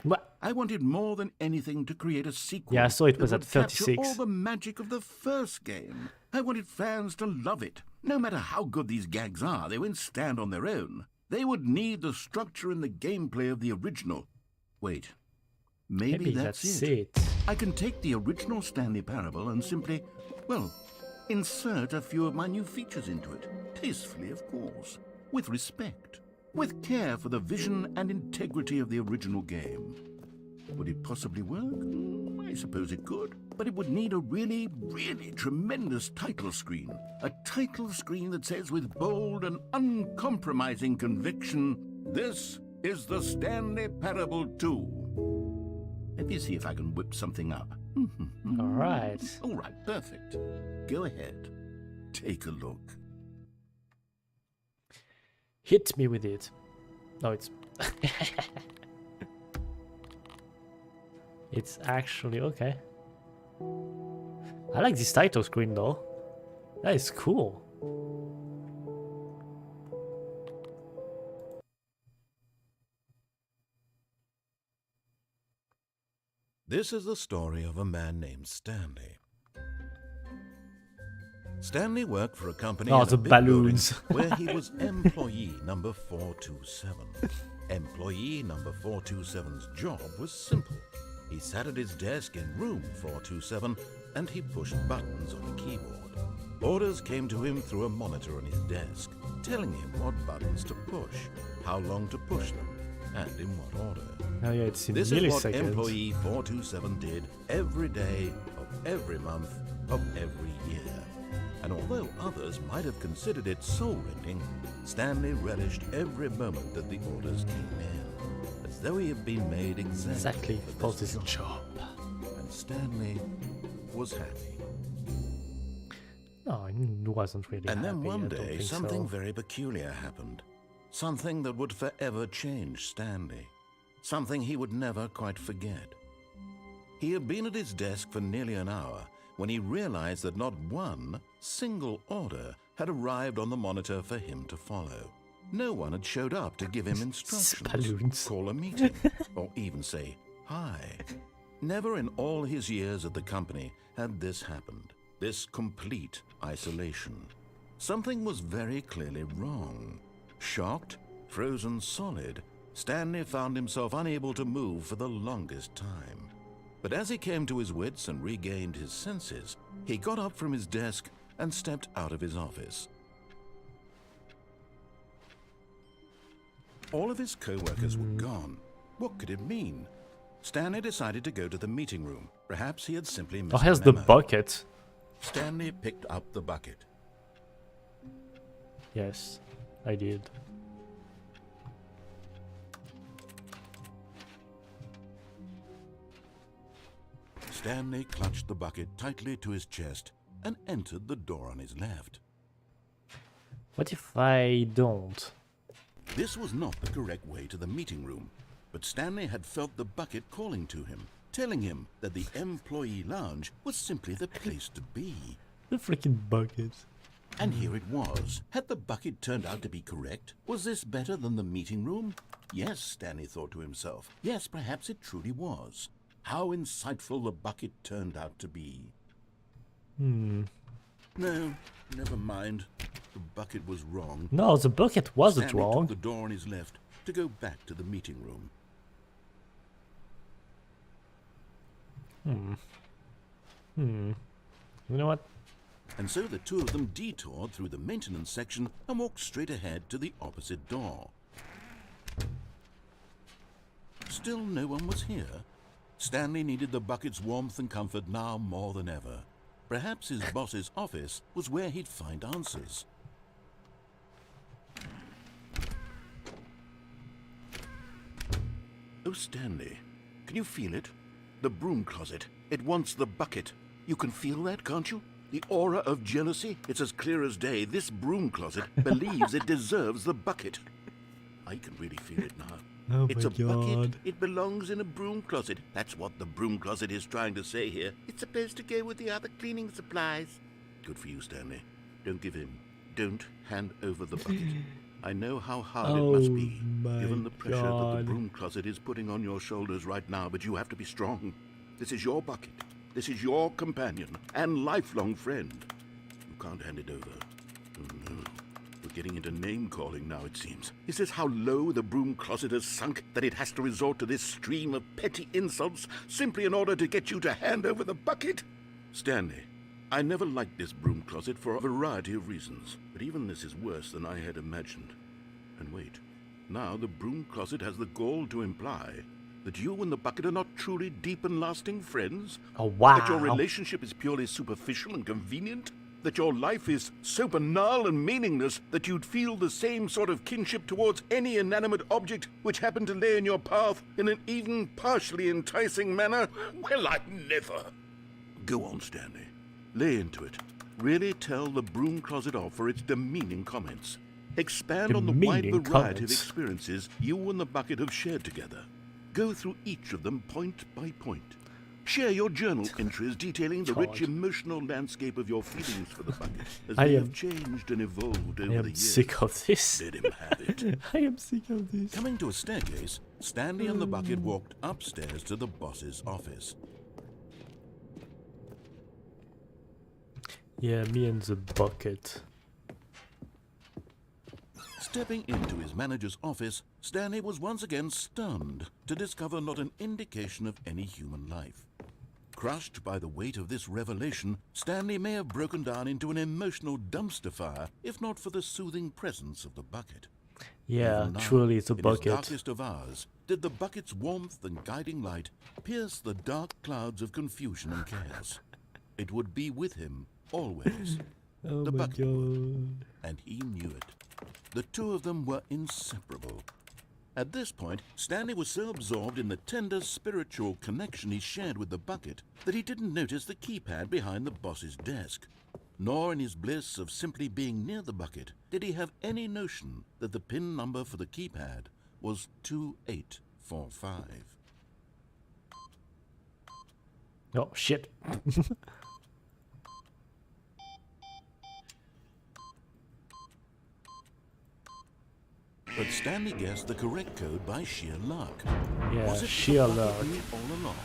what? I wanted more than anything to create a sequel. Yeah, I saw it was that at would capture 36. all the magic of the first game. I wanted fans to love it. No matter how good these gags are, they won't stand on their own. They would need the structure and the gameplay of the original. Wait, maybe that's it. I can take the original Stanley Parable and simply, well, insert a few of my new features into it. Tastefully, of course. With respect. With care for the vision and integrity of the original game. Would it possibly work? I suppose it could. But it would need a really, really tremendous title screen. A title screen that says with bold and uncompromising conviction, "This is the Stanley Parable 2. Let me see if I can whip something up. Alright. All right, perfect. Go ahead. Take a look. Hit me with it. No, it's... It's actually okay. I like this title screen though. That is cool. This is the story of a man named Stanley. Stanley worked for a company Oh, in the a big building balloons. where he was employee number 427. Employee number 427's job was simple. He sat at his desk in room 427 and he pushed buttons on a keyboard. Orders came to him through a monitor on his desk, telling him what buttons to push, how long to push them, and in what order. Oh yeah, it's in This is what milliseconds. employee 427 did every day of every month of every year. And although others might have considered it soul-rending, Stanley relished every moment that the orders came in, as though he had been made exactly for this job. job. And Stanley was happy. No, he wasn't really And happy. then one I don't day, think something so. very peculiar happened. Something that would forever change Stanley. Something he would never quite forget. He had been at his desk for nearly an hour when he realized that not one single order had arrived on the monitor for him to follow. No one had showed up to give him instructions, Balloons. call a meeting, or even say hi. Never in all his years at the company had this happened. This complete isolation. Something was very clearly wrong. Shocked, frozen solid, Stanley found himself unable to move for the longest time. But as he came to his wits and regained his senses, he got up from his desk and stepped out of his office. All of his co-workers were gone. What could it mean? Stanley decided to go to the meeting room. Perhaps he had simply missed Oh, has a the memo. bucket. Stanley picked up the bucket. Yes, I did. Stanley clutched the bucket tightly to his chest and entered the door on his left. What if I don't? This was not the correct way to the meeting room, but Stanley had felt the bucket calling to him, telling him that the employee lounge was simply the place to be. The freaking bucket. And here it was. Had the bucket turned out to be correct? Was this better than the meeting room? Yes, Stanley thought to himself. Yes, perhaps it truly was. How insightful the bucket turned out to be. No, never mind. The bucket was wrong. No, the bucket wasn't Stanley wrong. took the door on his left to go back to the meeting room. You know what? And so the two of them detoured through the maintenance section and walked straight ahead to the opposite door. Still no one was here. Stanley needed the bucket's warmth and comfort now more than ever. Perhaps his boss's office was where he'd find answers. Oh, Stanley, can you feel it? The broom closet. It wants the bucket. You can feel that, can't you? The aura of jealousy? It's as clear as day. This broom closet believes it deserves the bucket. I can really feel it now. Oh It's my a bucket. God. It belongs in a broom closet. That's what the broom closet is trying to say here. It's supposed to go with the other cleaning supplies. Good for you, Stanley. Don't give in. Don't hand over the bucket. I know how hard it must be, my given the pressure that the God. broom closet is putting on your shoulders right now, but you have to be strong. This is your bucket. This is your companion and lifelong friend. You can't hand it over. Oh no. We're getting into name-calling now, it seems. Is this how low the broom closet has sunk, that it has to resort to this stream of petty insults simply in order to get you to hand over the bucket? Stanley, I never liked this broom closet for a variety of reasons, but even this is worse than I had imagined. And wait, now the broom closet has the gall to imply that you and the bucket are not truly deep and lasting friends? Oh, wow. That your relationship is purely superficial and convenient? That your life is so banal and meaningless that you'd feel the same sort of kinship towards any inanimate object which happened to lay in your path in an even partially enticing manner? Well, I'd never. Go on, Stanley. Lay into it. Really tell the broom closet off for its demeaning comments. Expand on the wide Demeaning variety of comments. experiences you and the bucket have shared together. Go through each of them point by point. Share your journal entries detailing the rich God. emotional landscape of your feelings for the bucket as I they am- have changed and evolved I over the am years. sick of this. Let him have it. I am sick of this. Coming to a staircase, Stanley and the bucket walked upstairs to the boss's office. Yeah, me and the bucket. Stepping into his manager's office, Stanley was once again stunned to discover not an indication of any human life. Crushed by the weight of this revelation, Stanley may have broken down into an emotional dumpster fire if not for the soothing presence of the bucket. Yeah, Even now, truly it's a in his bucket. darkest of hours, did the bucket's warmth and guiding light pierce the dark clouds of confusion and chaos. It would be with him always. Oh The my bucket would. God. And he knew it. The two of them were inseparable. At this point, Stanley was so absorbed in the tender spiritual connection he shared with the bucket that he didn't notice the keypad behind the boss's desk. Nor in his bliss of simply being near the bucket did he have any notion that the PIN number for the keypad was 2845. Oh, shit. But Stanley guessed the correct code by sheer luck. Yeah, Was it sheer the bucket luck. knew it all along?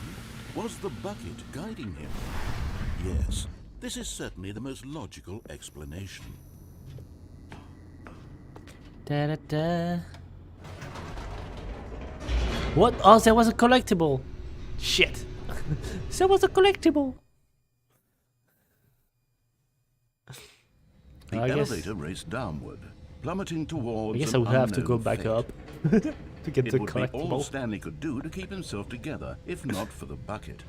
Was the bucket guiding him? Yes, this is certainly the most logical explanation. Da, da, da. What? Oh, there was a collectible. Shit. There was a collectible. The elevator raced downward, plummeting towards. I guess I would have to go back up to get It the would be all collectible. Stanley could do to keep himself together, if not for the bucket.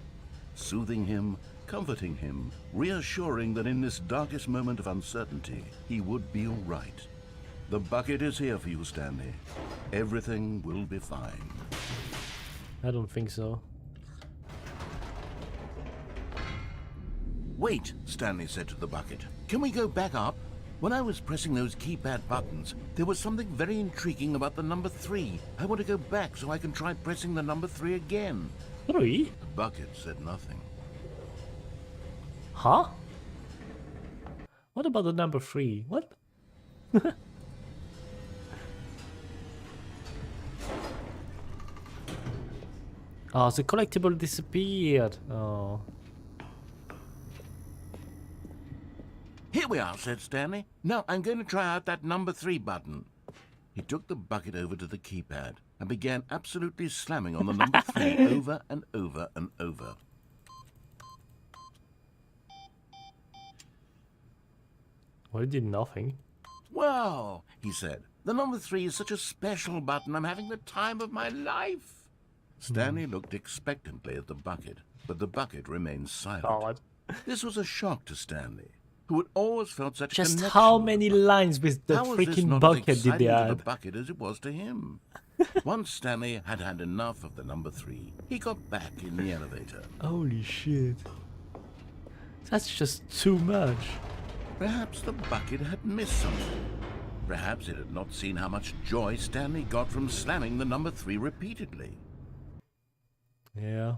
Soothing him, comforting him, reassuring that in this darkest moment of uncertainty, he would be all right. The bucket is here for you, Stanley. Everything will be fine. I don't think so. Wait, Stanley said to the bucket. Can we go back up? When I was pressing those keypad buttons, there was something very intriguing about the number 3. I want to go back so I can try pressing the number 3 again. 3? The bucket said nothing. Huh? What about the number 3? What? Oh, the collectible disappeared. Oh. Here we are, said Stanley. Now I'm going to try out that number 3 button. He took the bucket over to the keypad and began absolutely slamming on the number 3 over and over and over. Well, it did nothing. Wow, he said. The number 3 is such a special button. I'm having the time of my life. Stanley looked expectantly at the bucket, but the bucket remained silent. God. This was a shock to Stanley, who had always felt such Just connection how with the many bucket. lines with the How was this freaking not as bucket did exciting they to add? the bucket as it was to him? Once Stanley had had enough of the number 3, he got back in the elevator. Holy shit. That's just too much. Perhaps the bucket had missed something. Perhaps it had not seen how much joy Stanley got from slamming the number 3 repeatedly. Yeah.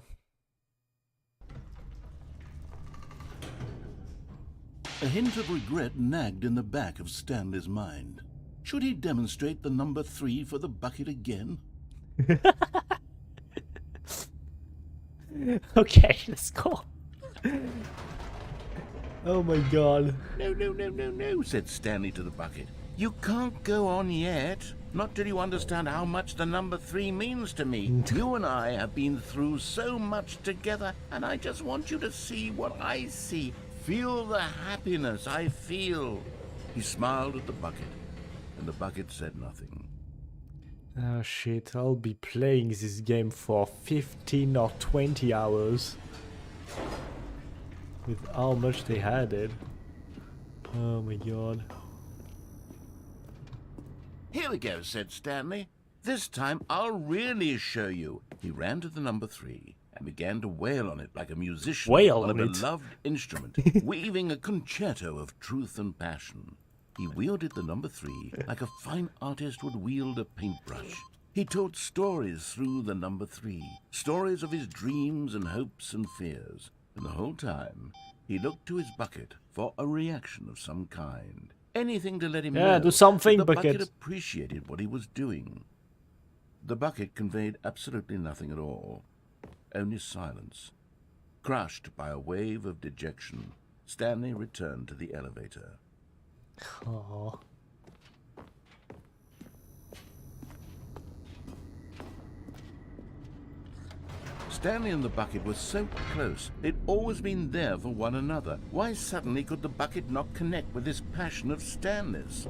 A hint of regret nagged in the back of Stanley's mind. Should he demonstrate the number 3 for the bucket again? Okay, let's go. Oh my god. No, said Stanley to the bucket. You can't go on yet. Not till you understand how much the number 3 means to me. You and I have been through so much together, and I just want you to see what I see. Feel the happiness I feel. He smiled at the bucket, and the bucket said nothing. Oh shit, I'll be playing this game for 15 or 20 hours. With how much they added. Oh my god. Here we go, said Stanley. This time I'll really show you. He ran to the number 3 and began to wail on it like a musician Wail on a on it? beloved instrument, weaving a concerto of truth and passion. He wielded the number 3 like a fine artist would wield a paintbrush. He told stories through the number 3, stories of his dreams and hopes and fears. And the whole time, he looked to his bucket for a reaction of some kind. Anything to let him know do something, that the bucket. bucket appreciated what he was doing. The bucket conveyed absolutely nothing at all, only silence. Crushed by a wave of dejection, Stanley returned to the elevator. Oh. Stanley and the bucket were so close. They'd always been there for one another. Why suddenly could the bucket not connect with this passion of Stanley's?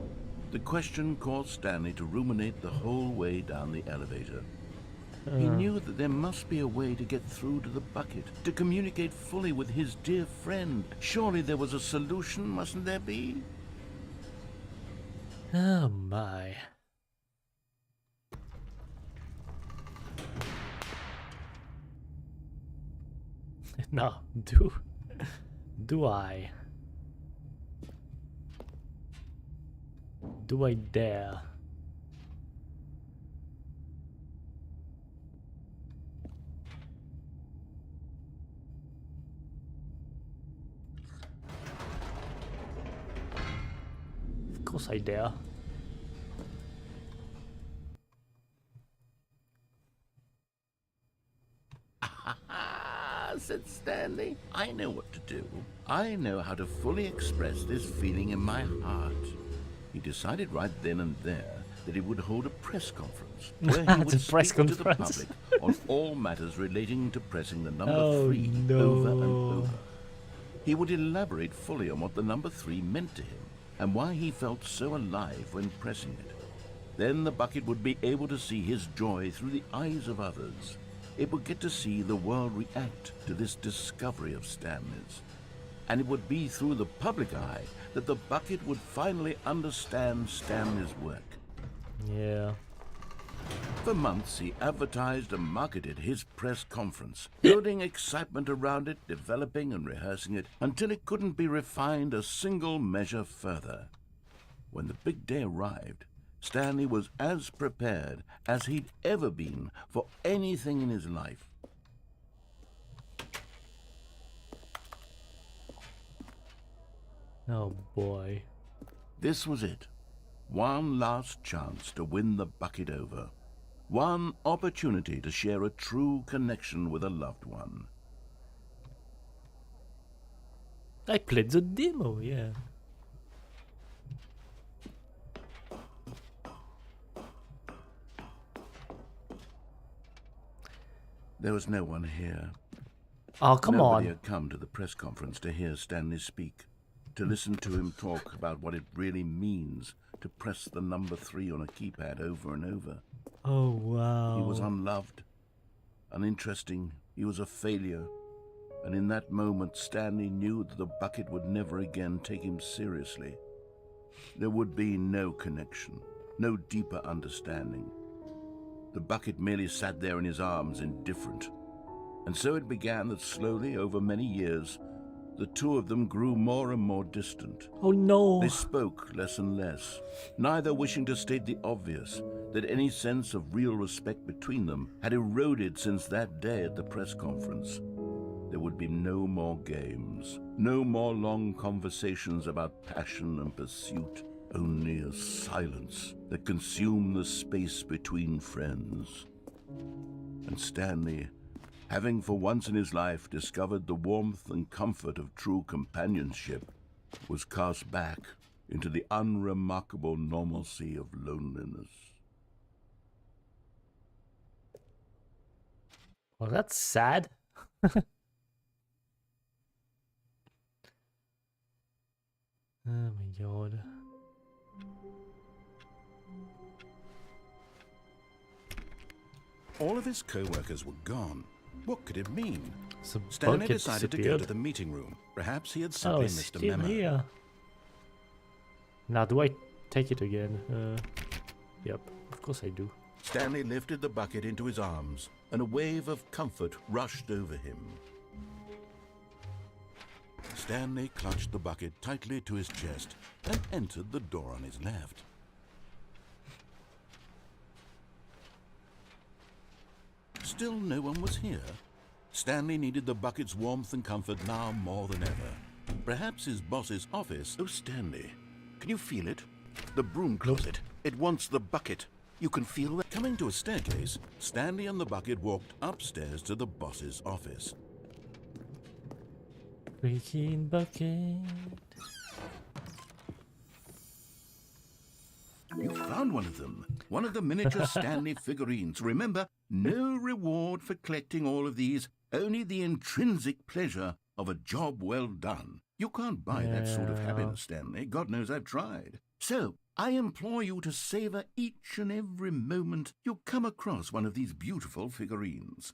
The question caused Stanley to ruminate the whole way down the elevator. He knew that there must be a way to get through to the bucket, to communicate fully with his dear friend. Surely there was a solution, mustn't there be? Oh my. No, do I? Do I dare? Of course I dare. Said Stanley. I know what to do. I know how to fully express this feeling in my heart. He decided right then and there that he would hold a press conference where he It's would a press speak to the conference. public on all matters relating to pressing the number Oh, 3 no. over and over. He would elaborate fully on what the number 3 meant to him and why he felt so alive when pressing it. Then the bucket would be able to see his joy through the eyes of others. It would get to see the world react to this discovery of Stanley's. And it would be through the public eye that the bucket would finally understand Stanley's work. Yeah. For months, he advertised and marketed his press conference, building excitement around it, developing and rehearsing it, until it couldn't be refined a single measure further. When the big day arrived, Stanley was as prepared as he'd ever been for anything in his life. Oh boy. This was it. One last chance to win the bucket over. One opportunity to share a true connection with a loved one. I played the demo, yeah. There was no one here. Oh, come Nobody on. had come to the press conference to hear Stanley speak, to listen to him talk about what it really means to press the number 3 on a keypad over and over. Oh, wow. He was unloved, uninteresting, he was a failure. And in that moment, Stanley knew that the bucket would never again take him seriously. There would be no connection, no deeper understanding. The bucket merely sat there in his arms, indifferent. And so it began that slowly, over many years, the two of them grew more and more distant. Oh no. They spoke less and less, neither wishing to state the obvious, that any sense of real respect between them had eroded since that day at the press conference. There would be no more games, no more long conversations about passion and pursuit, only a silence that consumed the space between friends. And Stanley, having for once in his life discovered the warmth and comfort of true companionship, was cast back into the unremarkable normalcy of loneliness. Well, that's sad. Oh my god. All of his co-workers were gone. What could it mean? So Stanley bucket decided to go disappeared. to the meeting room. Perhaps he had Oh, simply it's missed a still memo. here. Now, do I take it again? Yep, of course I do. Stanley lifted the bucket into his arms, and a wave of comfort rushed over him. Stanley clutched the bucket tightly to his chest and entered the door on his left. Still no one was here. Stanley needed the bucket's warmth and comfort now more than ever. Perhaps his boss's office. Oh, Stanley, can you feel it? The broom closet. It wants the bucket. You can feel that. Coming to a staircase, Stanley and the bucket walked upstairs to the boss's office. Freaking bucket. You found one of them. One of the miniature Stanley figurines. Remember, no reward for collecting all of these, only the intrinsic pleasure of a job well done. You can't buy that sort of Yeah. happiness, Stanley. God knows I've tried. So, I implore you to savor each and every moment you come across one of these beautiful figurines.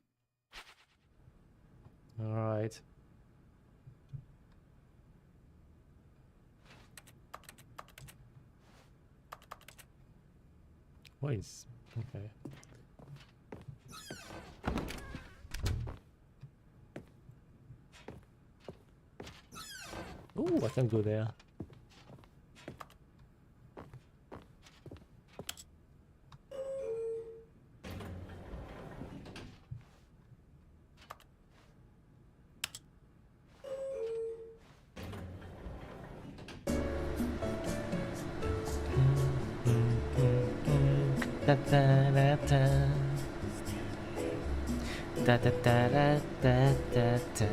Alright. What is... Okay. Ooh, I can go there. Da da da da. Da da da da da da da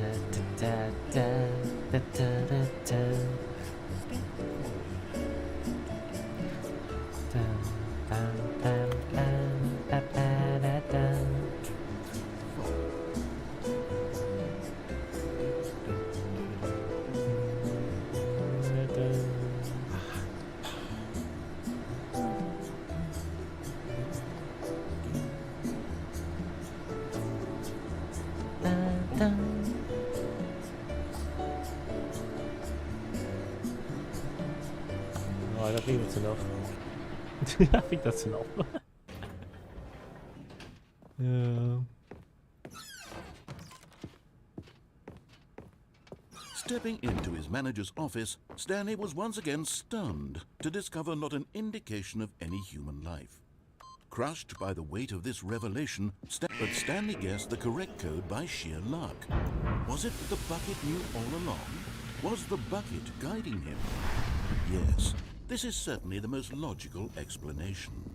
da da da da da. Alright, I think that's enough. I think that's enough. Yeah. Stepping into his manager's office, Stanley was once again stunned to discover not an indication of any human life. Crushed by the weight of this revelation, but Stanley guessed the correct code by sheer luck. Was it the bucket knew all along? Was the bucket guiding him? Yes, this is certainly the most logical explanation.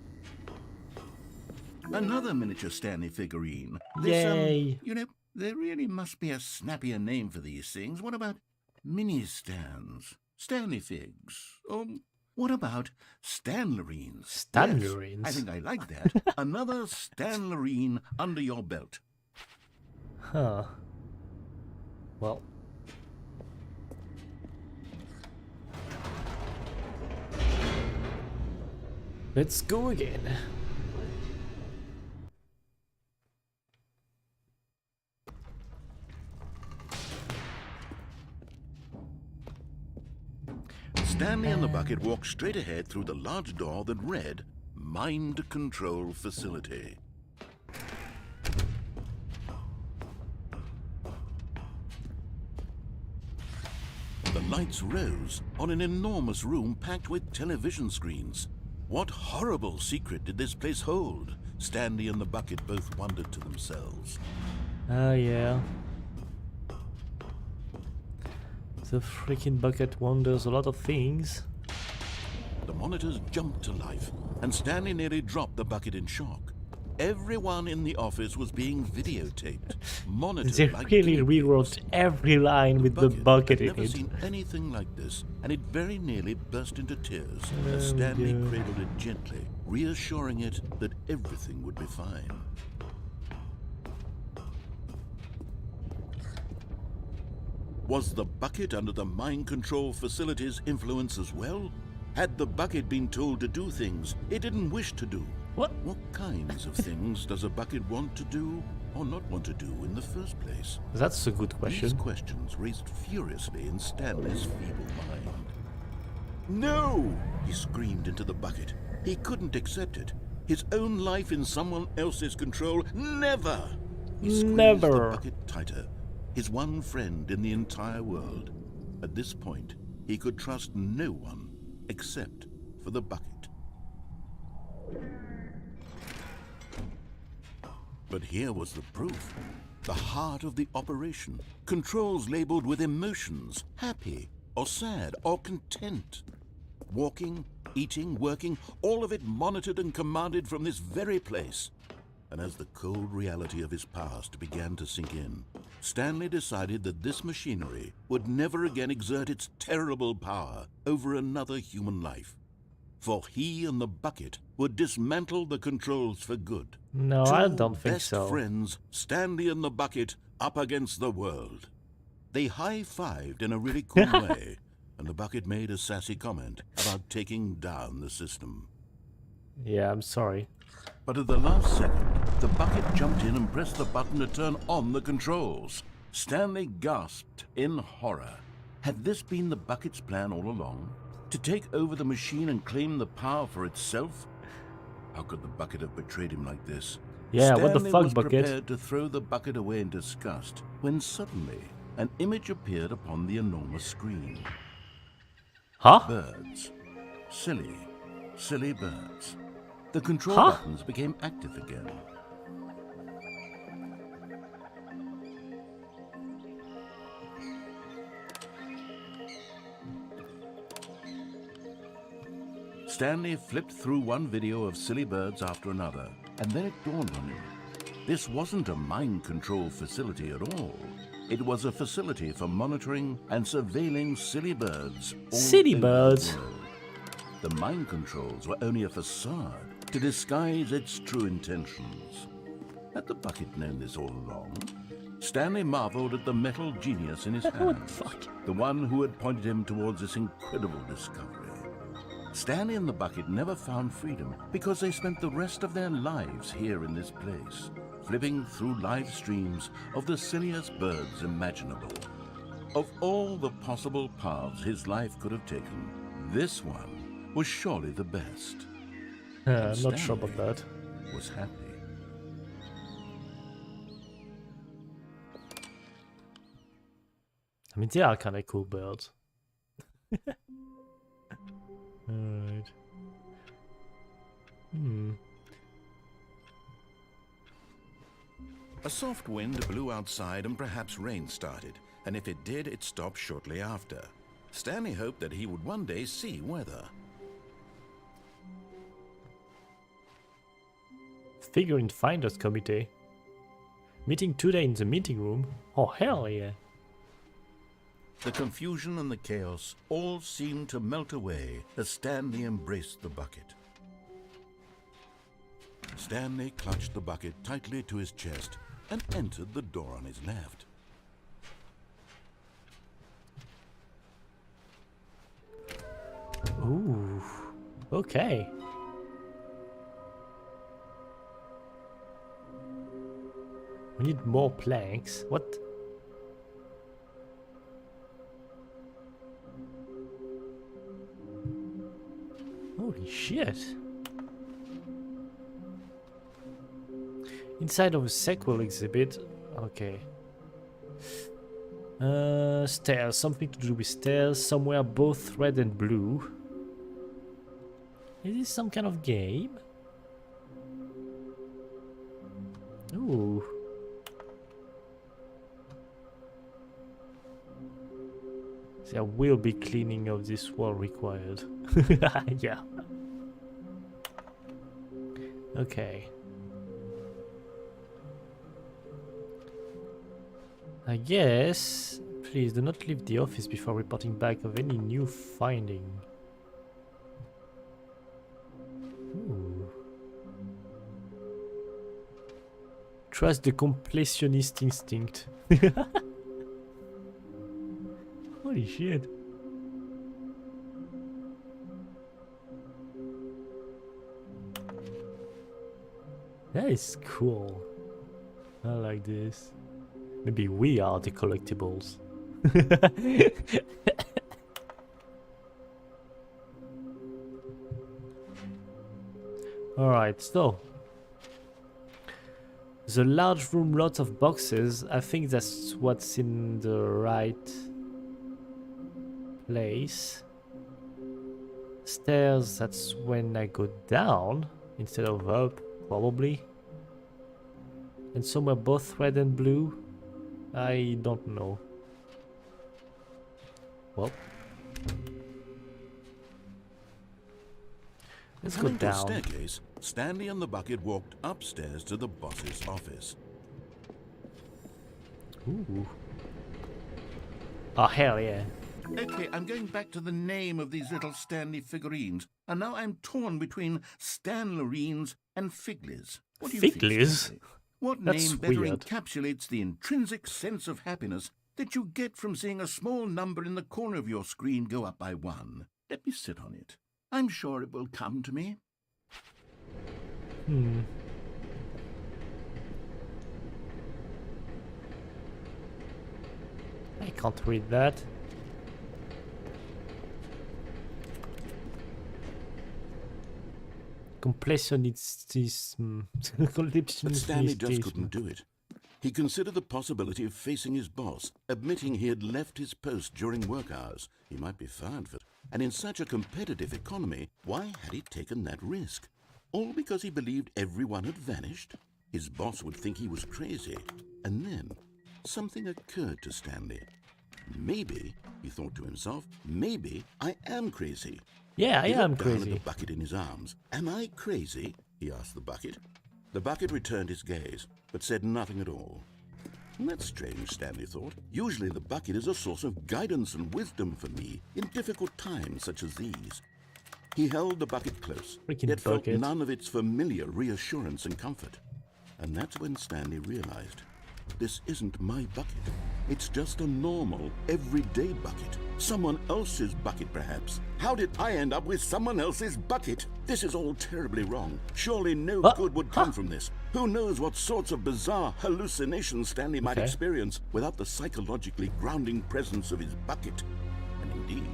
Another miniature Stanley figurine. Yay! You know, there really must be a snappier name for these things. What about mini-stands? Stanley figs? Or what about Stanlerines? Stanlerines? Yes, I think I like that. Another Stanlerine under your belt. Huh. Well. Let's go again. Stanley and the bucket walked straight ahead through the large door that read, Mind Control Facility. The lights rose on an enormous room packed with television screens. What horrible secret did this place hold? Stanley and the bucket both wondered to themselves. Oh yeah. The freaking bucket wonders a lot of things. The monitors jumped to life, and Stanley nearly dropped the bucket in shock. Everyone in the office was being videotaped, monitored. They like really guinea rewrote pigs. every line with the bucket had in never it. seen anything like this, and it very nearly burst into tears as Stanley dear. cradled it gently, reassuring it that everything would be fine. Was the bucket under the mind control facility's influence as well? Had the bucket been told to do things it didn't wish to do? What? What kinds of things does a bucket want to do or not want to do in the first place? That's a good question. These questions raced furiously in Stanley's feeble mind. No! He screamed into the bucket. He couldn't accept it. His own life in someone else's control, never! He squeezed Never. the bucket tighter. His one friend in the entire world. At this point, he could trust no one except for the bucket. But here was the proof. The heart of the operation. Controls labeled with emotions, happy or sad or content. Walking, eating, working, all of it monitored and commanded from this very place. And as the cold reality of his past began to sink in, Stanley decided that this machinery would never again exert its terrible power over another human life. For he and the bucket would dismantle the controls for good. No, I Two don't think best so. friends, Stanley and the bucket, up against the world. They high-fived in a really cool way, and the bucket made a sassy comment about taking down the system. Yeah, I'm sorry. But at the last second, the bucket jumped in and pressed the button to turn on the controls. Stanley gasped in horror. Had this been the bucket's plan all along? To take over the machine and claim the power for itself? How could the bucket have betrayed him like this? Yeah, what the Stanley fuck, was bucket? prepared to throw the bucket away in disgust when suddenly an image appeared upon the enormous screen. Huh? Birds. Silly, silly birds. The control Huh? buttons became active again. Stanley flipped through one video of silly birds after another, and then it dawned on him. This wasn't a mind control facility at all. It was a facility for monitoring and surveilling silly birds. all Silly over the birds. world. The mind controls were only a facade to disguise its true intentions. Had the bucket known this all along? Stanley marveled at the metal genius in his What the hand, fuck? the one who had pointed him towards this incredible discovery. Stanley and the bucket never found freedom because they spent the rest of their lives here in this place, flipping through live streams of the silliest birds imaginable. Of all the possible paths his life could have taken, this one was surely the best. I'm not sure about Stanley that. was happy. I mean, they are kind of cool birds. Alright. A soft wind blew outside and perhaps rain started, and if it did, it stopped shortly after. Stanley hoped that he would one day see weather. Figurine Finders Committee. Meeting today in the meeting room? Oh, hell yeah. The confusion and the chaos all seemed to melt away as Stanley embraced the bucket. Stanley clutched the bucket tightly to his chest and entered the door on his left. Ooh. Okay. We need more planks. What? Holy shit. Inside of a sequel exhibit. Okay. Stairs. Something to do with stairs. Somewhere both red and blue. Is this some kind of game? Ooh. There will be cleaning of this wall required. Yeah. Okay. I guess... Please do not leave the office before reporting back of any new finding. Ooh. Trust the completionist instinct. Holy shit. That is cool. I like this. Maybe we are the collectibles. Alright, so the large room, lots of boxes. I think that's what's in the right place. Stairs, that's when I go down instead of up, probably. And somewhere both red and blue. I don't know. Well, let's go Coming to the down. staircase, Stanley and the bucket walked upstairs to the boss's office. Ooh. Oh, hell yeah. Okay, I'm going back to the name of these little Stanley figurines, and now I'm torn between Stanlerines and Figlies. What do you think, Figlies? Stanley? What That's name better weird. encapsulates the intrinsic sense of happiness that you get from seeing a small number in the corner of your screen go up by 1? Let me sit on it. I'm sure it will come to me. I can't read that. Completionism. But Stanley just couldn't do it. He considered the possibility of facing his boss, admitting he had left his post during work hours. He might be fired for it. And in such a competitive economy, why had he taken that risk? All because he believed everyone had vanished? His boss would think he was crazy. And then something occurred to Stanley. Maybe, he thought to himself, maybe I am crazy. Yeah, I He am looked down at crazy. the bucket in his arms. Am I crazy? He asked the bucket. The bucket returned his gaze, but said nothing at all. That's strange, Stanley thought. Usually the bucket is a source of guidance and wisdom for me in difficult times such as these. He held the bucket close, Freaking yet felt bucket. none of its familiar reassurance and comfort. And that's when Stanley realized, this isn't my bucket. It's just a normal, everyday bucket. Someone else's bucket, perhaps. How did I end up with someone else's bucket? This is all terribly wrong. Surely no good would come from this. Who knows what sorts of bizarre hallucinations Stanley might experience without the psychologically grounding presence of his bucket. And indeed,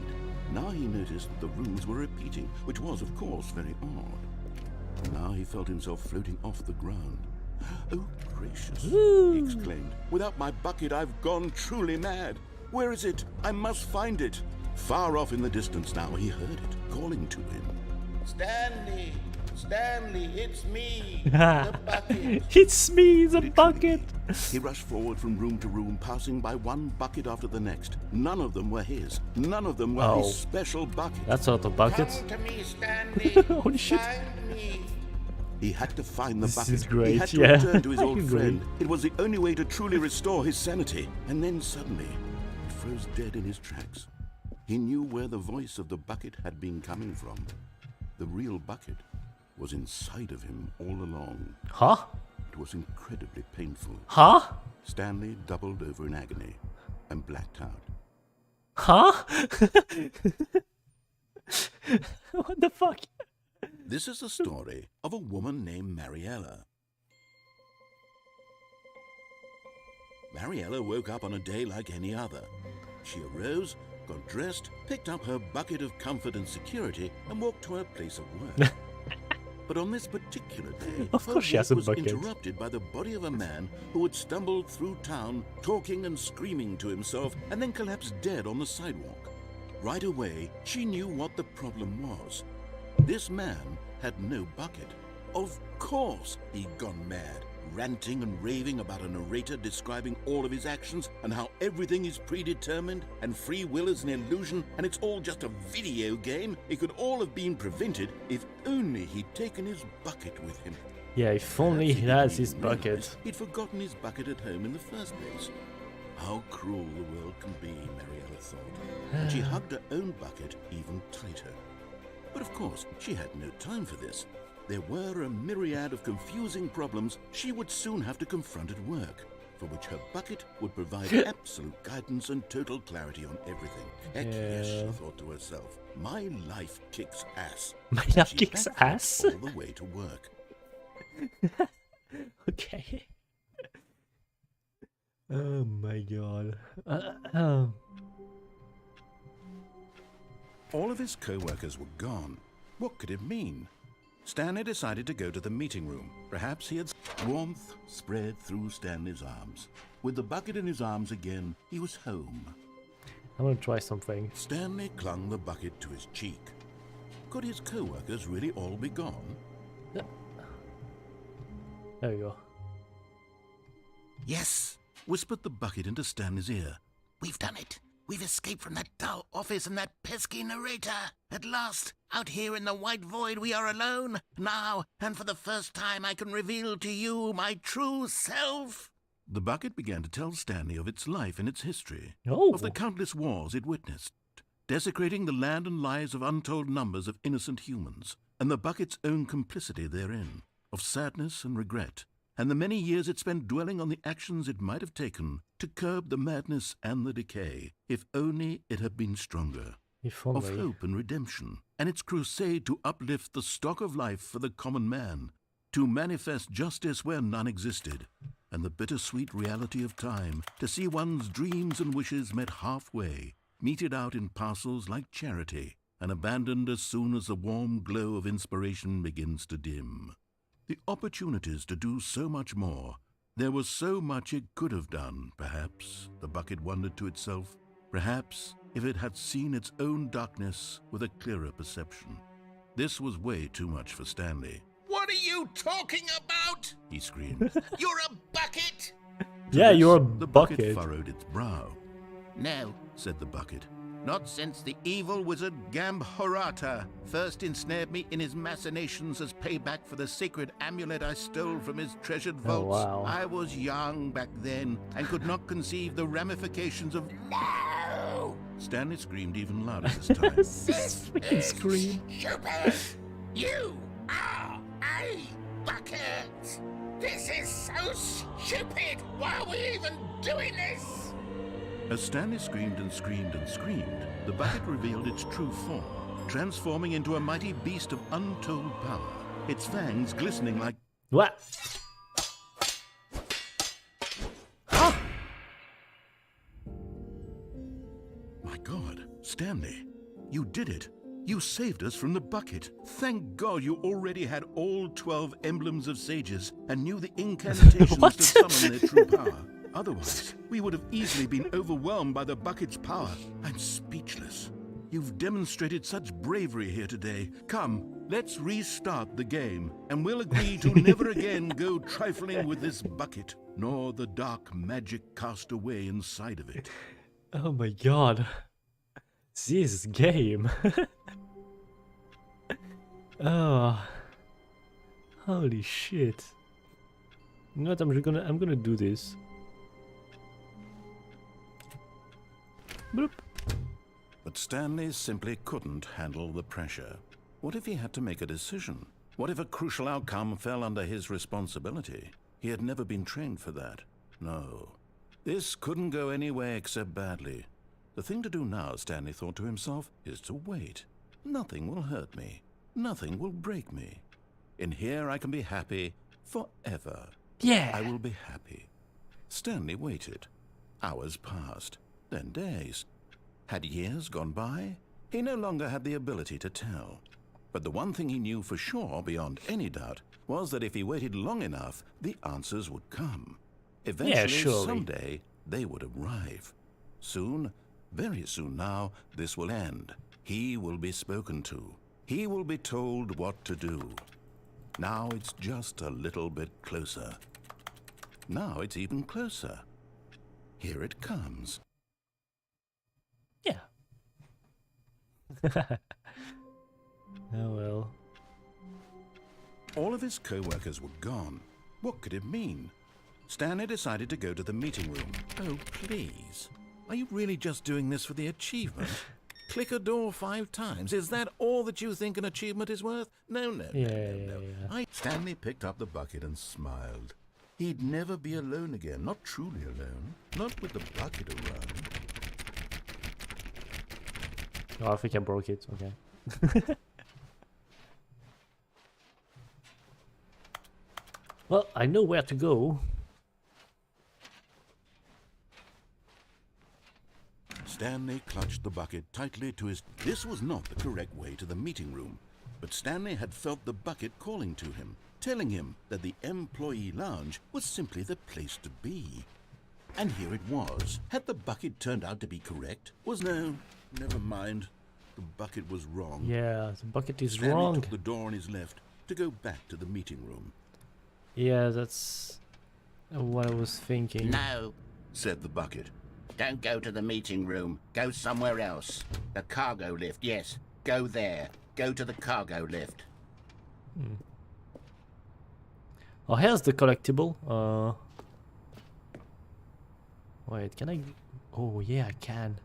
Now he noticed the runes were repeating, which was, of course, very odd. Now he felt himself floating off the ground. Oh, gracious, he exclaimed. Without my bucket, I've gone truly mad. Where is it? I must find it. Far off in the distance now, he heard it, calling to him. Stanley! Stanley, it's me! The bucket! It's me, the bucket! He rushed forward from room to room, passing by one bucket after the next. None of them were his. None of them were his special bucket. That's not a bucket. Come to me, Stanley. Holy shit. Find me. He had to find the This bucket. is great, He had to yeah. return to his old Great. friend. It was the only way to truly restore his sanity. And then suddenly, he froze dead in his tracks. He knew where the voice of the bucket had been coming from. The real bucket was inside of him all along. Huh? It was incredibly painful. Huh? Stanley doubled over in agony and blacked out. Huh? What the fuck? This is the story of a woman named Mariella. Mariella woke up on a day like any other. She arose, got dressed, picked up her bucket of comfort and security, and walked to her place of work. But on this particular day, Of her course she has walk a was bucket. interrupted by the body of a man who had stumbled through town, talking and screaming to himself, and then collapsed dead on the sidewalk. Right away, she knew what the problem was. This man had no bucket. Of course he'd gone mad, ranting and raving about a narrator describing all of his actions and how everything is predetermined and free will is an illusion and it's all just a video game. It could all have been prevented if only he'd taken his bucket with him. Yeah, if only he Perhaps has he his didn't realize bucket. He'd forgotten his bucket at home in the first place. How cruel the world can be, Mariella thought, and she hugged her own bucket even tighter. But of course, she had no time for this. There were a myriad of confusing problems she would soon have to confront at work, for which her bucket would provide absolute guidance and total clarity on everything. Heck yes, she Yeah. thought to herself, my life kicks ass. My And life she kicks backpacked ass? all the way to work. Okay. Oh my god. All of his co-workers were gone. What could it mean? Stanley decided to go to the meeting room. Perhaps he had... Warmth spread through Stanley's arms. With the bucket in his arms again, he was home. I'm gonna try something. Stanley clung the bucket to his cheek. Could his co-workers really all be gone? There we go. Yes, whispered the bucket into Stanley's ear. We've done it. We've escaped from that dull office and that pesky narrator. At last, out here in the white void, we are alone. Now, and for the first time, I can reveal to you my true self. The bucket began to tell Stanley of its life and its history, Oh. of the countless wars it witnessed, desecrating the land and lives of untold numbers of innocent humans, and the bucket's own complicity therein, of sadness and regret, and the many years it spent dwelling on the actions it might have taken to curb the madness and the decay, if only it had been stronger, If of only. hope and redemption, and its crusade to uplift the stock of life for the common man, to manifest justice where none existed, and the bittersweet reality of time, to see one's dreams and wishes met halfway, meted out in parcels like charity, and abandoned as soon as the warm glow of inspiration begins to dim. The opportunities to do so much more. There was so much it could have done, perhaps, the bucket wondered to itself. Perhaps, if it had seen its own darkness with a clearer perception. This was way too much for Stanley. What are you talking about? He screamed. You're a bucket! Yeah, To you're a this, the bucket bucket. furrowed its brow. No, said the bucket. Not since the evil wizard Gambhorata first ensnared me in his machinations as payback for the sacred amulet I stole from his treasured Oh, vaults. wow. I was young back then and could not conceive the ramifications of... No! Stanley screamed even louder this time. This freaking scream. Stupid! You are a bucket! This is so stupid! Why are we even doing this? As Stanley screamed and screamed and screamed, the bucket revealed its true form, transforming into a mighty beast of untold power, its fangs glistening like... What? My God, Stanley, You did it. You saved us from the bucket. Thank God you already had all 12 emblems of sages and knew the incantations What? to summon their true power. Otherwise, we would have easily been overwhelmed by the bucket's power. I'm speechless. You've demonstrated such bravery here today. Come, let's restart the game, and we'll agree to never again go trifling with this bucket, nor the dark magic cast away inside of it. Oh my god. This game. Oh. Holy shit. You know what, I'm gonna do this. Bloop. But Stanley simply couldn't handle the pressure. What if he had to make a decision? What if a crucial outcome fell under his responsibility? He had never been trained for that. No. This couldn't go any way except badly. The thing to do now, Stanley thought to himself, is to wait. Nothing will hurt me. Nothing will break me. In here I can be happy forever. Yeah. I will be happy. Stanley waited. Hours passed, then days. Had years gone by? He no longer had the ability to tell. But the one thing he knew for sure, beyond any doubt, was that if he waited long enough, the answers would come. Eventually, surely. someday, they would arrive. Soon, very soon now, this will end. He will be spoken to. He will be told what to do. Now it's just a little bit closer. Now it's even closer. Here it comes. Yeah. Oh well. All of his co-workers were gone. What could it mean? Stanley decided to go to the meeting room. Oh, please. Are you really just doing this for the achievement? Click a door 5 times. Is that all that you think an achievement is worth? No. Yeah. Stanley picked up the bucket and smiled. He'd never be alone again. Not truly alone. Not with the bucket around. Oh, I think I broke it. Okay. Well, I know where to go. Stanley clutched the bucket tightly to his... This was not the correct way to the meeting room, but Stanley had felt the bucket calling to him, telling him that the employee lounge was simply the place to be. And here it was. Had the bucket turned out to be correct? No, never mind. The bucket was wrong. Yeah, the bucket is Stanley wrong. took the door on his left to go back to the meeting room. Yeah, that's what I was thinking. No, Said the bucket. don't go to the meeting room. Go somewhere else. The cargo lift, yes. Go there. Go to the cargo lift. Oh, here's the collectible. Wait, can I? Oh yeah, I can.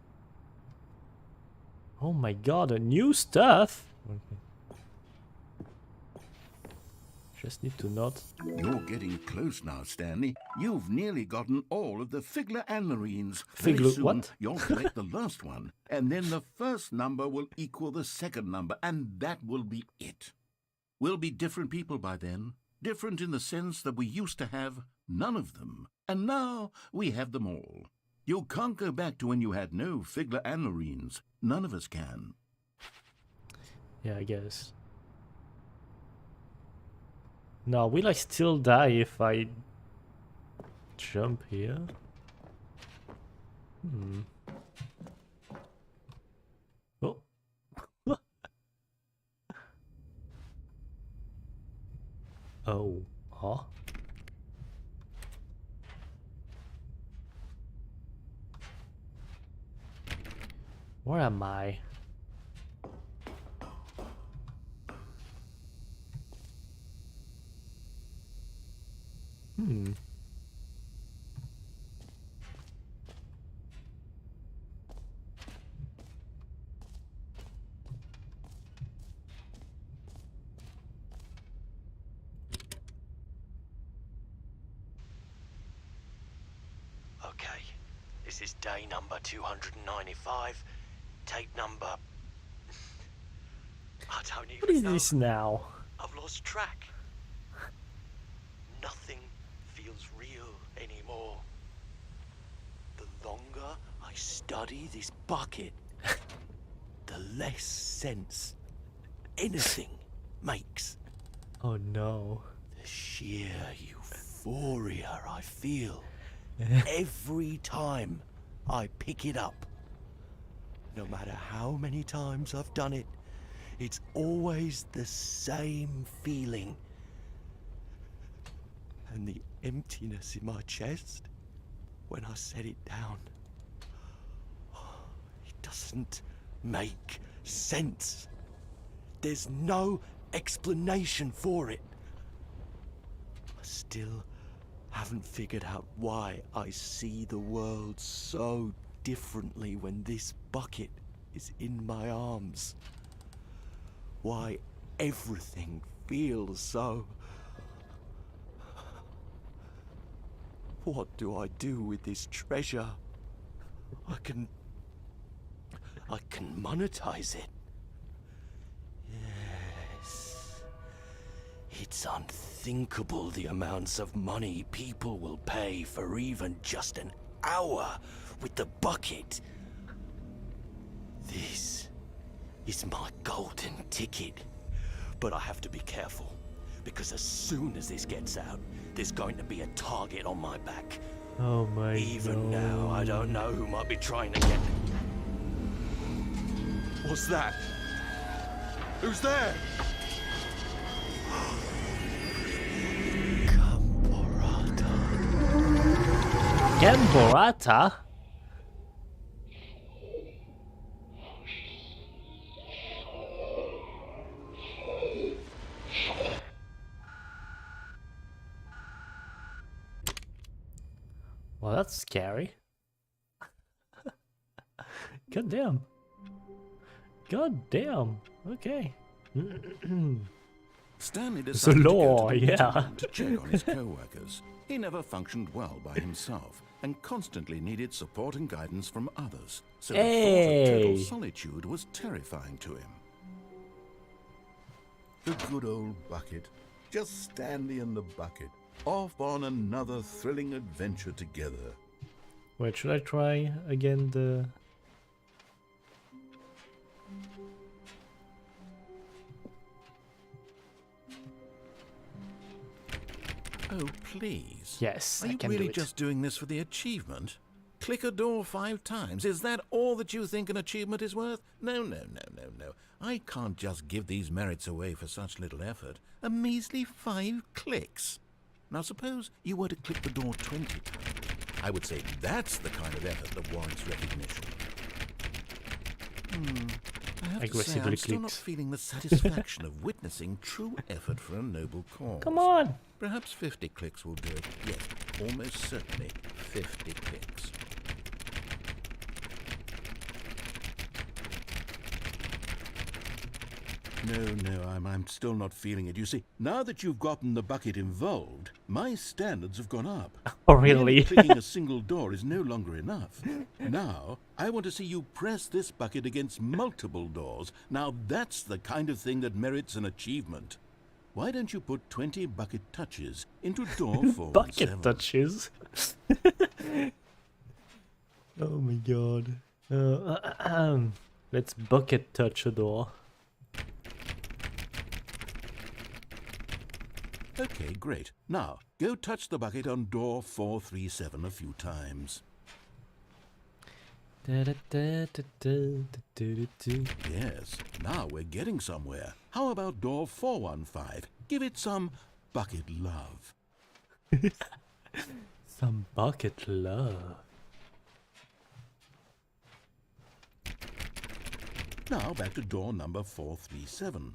Oh my god, a new stuff. Okay. Just need to not. You're getting close now, Stanley. You've nearly gotten all of the Figler Anmarines. Figler Very soon, what? You'll collect the last one, and then the first number will equal the second number, and that will be it. We'll be different people by then. Different in the sense that we used to have none of them, and now we have them all. You can't go back to when you had no Figler Anmarines. None of us can. Yeah, I guess. Now, will I still die if I jump here? Oh. Oh. Huh? Where am I? Okay, this is day number 295. Tape number... I don't even What is know. this now? I've lost track. Nothing feels real anymore. The longer I study this bucket, the the less sense anything makes. Oh no. The sheer euphoria I feel every time I pick it up. No matter how many times I've done it, it's always the same feeling. And the emptiness in my chest when I set it down, it doesn't make sense. There's no explanation for it. I still haven't figured out why I see the world so differently when this bucket is in my arms. Why everything feels so... What do I do with this treasure? I can monetize it. Yes. It's unthinkable the amounts of money people will pay for even just an hour with the bucket. This is my golden ticket. But I have to be careful, because as soon as this gets out, there's going to be a target on my back. Oh my Even god. now, I don't know who might be trying to get me. What's that? Who's there? Gamborata? Well, that's scary. God damn. God damn. Okay. Stanley It's a decided law, to go to the meeting yeah. room to check on his co-workers. He never functioned well by himself and constantly needed support and guidance from others. So the thought of total Hey. solitude was terrifying to him. The good old bucket. Just Stanley and the bucket. Off on another thrilling adventure together. Wait, should I try again the... Oh, please. Yes, Are I you can really do it. just doing this for the achievement? Click a door 5 times. Is that all that you think an achievement is worth? No. I can't just give these merits away for such little effort. A measly 5 clicks. Now suppose you were to click the door 20 times. I would say that's the kind of effort that warrants recognition. I have to say, Aggressively I'm still not clicked. feeling the satisfaction of witnessing true effort for a noble cause. Come on! Perhaps 50 clicks will do it. Yes, almost certainly 50 clicks. No, I'm still not feeling it. You see, now that you've gotten the bucket involved, my standards have gone up. Oh, Merely really? clicking a single door is no longer enough. Now, I want to see you press this bucket against multiple doors. Now, that's the kind of thing that merits an achievement. Why don't you put 20 bucket touches into door 417? Bucket touches. Oh my god. Let's bucket touch a door. Okay, great. Now, go touch the bucket on door 437 a few times. Yes, now we're getting somewhere. How about door 415? Give it some bucket love. Some bucket love. Now back to door number 437.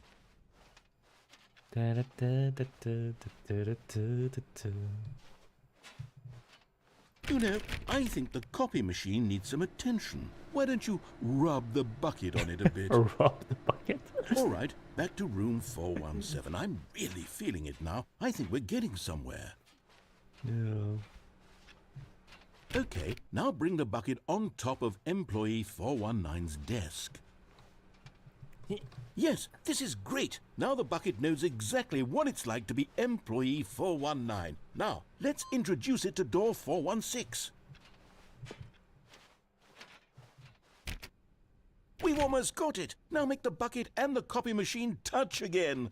You know, I think the copy machine needs some attention. Why don't you rub the bucket on it a bit? Rob the bucket. All right, back to room 417. I'm really feeling it now. I think we're getting somewhere. No. Okay, now bring the bucket on top of employee 419's desk. Yes, this is great. Now the bucket knows exactly what it's like to be employee 419. Now, let's introduce it to door 416. We've almost got it. Now make the bucket and the copy machine touch again.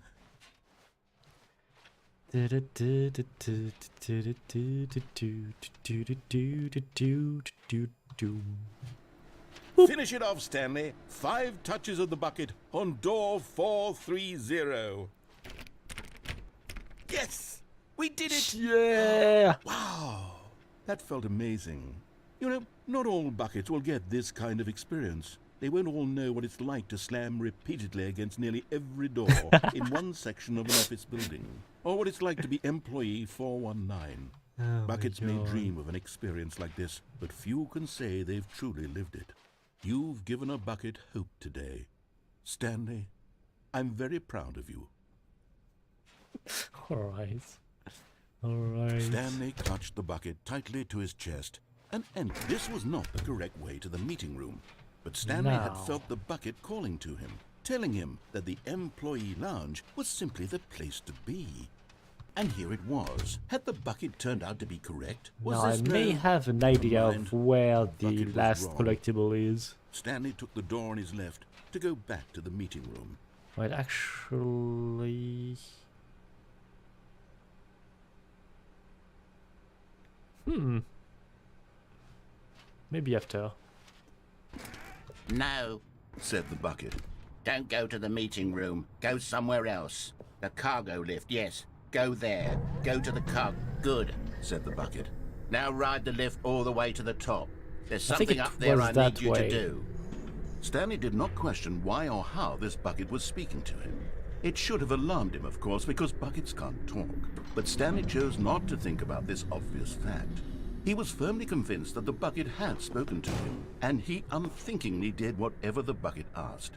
Finish it off, Stanley. 5 touches of the bucket on door 430. Yes! We did it! Yeah! Wow! That felt amazing. You know, not all buckets will get this kind of experience. They won't all know what it's like to slam repeatedly against nearly every door in one section of an office building, or what it's like to be employee 419. Oh Buckets my may God. dream of an experience like this, but few can say they've truly lived it. You've given a bucket hope today. Stanley, I'm very proud of you. Alright. Alright. Stanley clutched the bucket tightly to his chest, and this was not the correct way to the meeting room. But Stanley had No. felt the bucket calling to him, telling him that the employee lounge was simply the place to be. And here it was. Had the bucket turned out to be correct? Was Now I this may no- have an idea mind. of where the Bucket was last wrong. collectible is. Stanley took the door on his left to go back to the meeting room. Right, actually... Maybe after. No, Said the bucket. don't go to the meeting room. Go somewhere else. The cargo lift, yes. Go there. Go to the car. Good. Said the bucket. Now ride the lift all the way to the top. There's I think something it up there was I that need you way. to do. Stanley did not question why or how this bucket was speaking to him. It should have alarmed him, of course, because buckets can't talk. But Stanley chose not to think about this obvious fact. He was firmly convinced that the bucket had spoken to him, and he unthinkingly did whatever the bucket asked.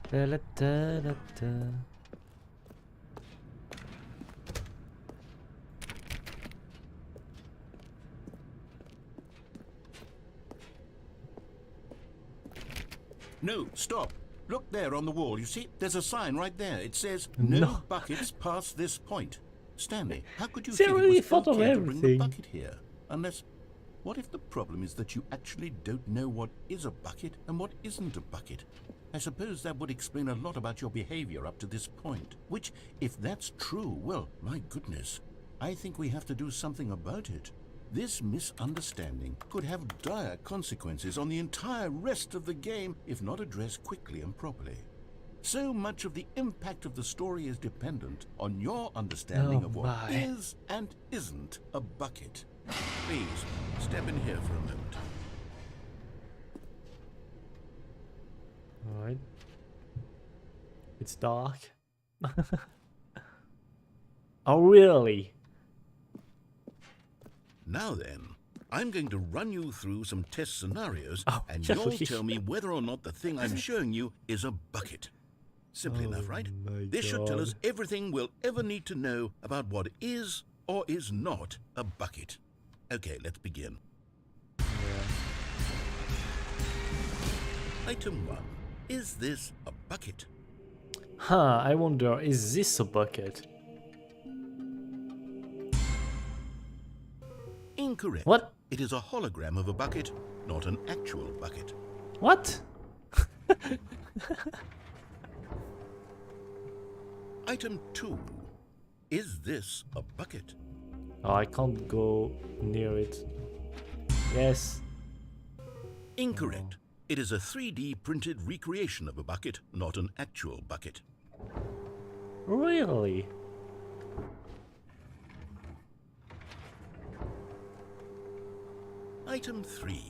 Da-la-da-da-da. No, stop. Look there on the wall. You see, there's a sign right there. It says, no, No. buckets past this point. Stanley, how could you They think already it was thought of okay to bring the everything. bucket here? Unless, what if the problem is that you actually don't know what is a bucket and what isn't a bucket? I suppose that would explain a lot about your behavior up to this point. Which, if that's true, well, my goodness, I think we have to do something about it. This misunderstanding could have dire consequences on the entire rest of the game if not addressed quickly and properly. So much of the impact of the story is dependent on your understanding Oh of what my. is and isn't a bucket. Please, step in here for a moment. Alright. It's dark. Oh, really? Now then, I'm going to run you through some test scenarios, Oh, and yeah, you'll please. tell me whether or not the thing I'm showing you is a bucket. Simple enough, right? my This should tell us God. everything we'll ever need to know about what is or is not a bucket. Okay, let's begin. Item 1. Is this a bucket? Huh, I wonder, is this a bucket? Incorrect. What? It is a hologram of a bucket, not an actual bucket. What? Item 2. Is this a bucket? Oh, I can't go near it. Yes. Incorrect. It is a 3D printed recreation of a bucket, not an actual bucket. Really? Item 3.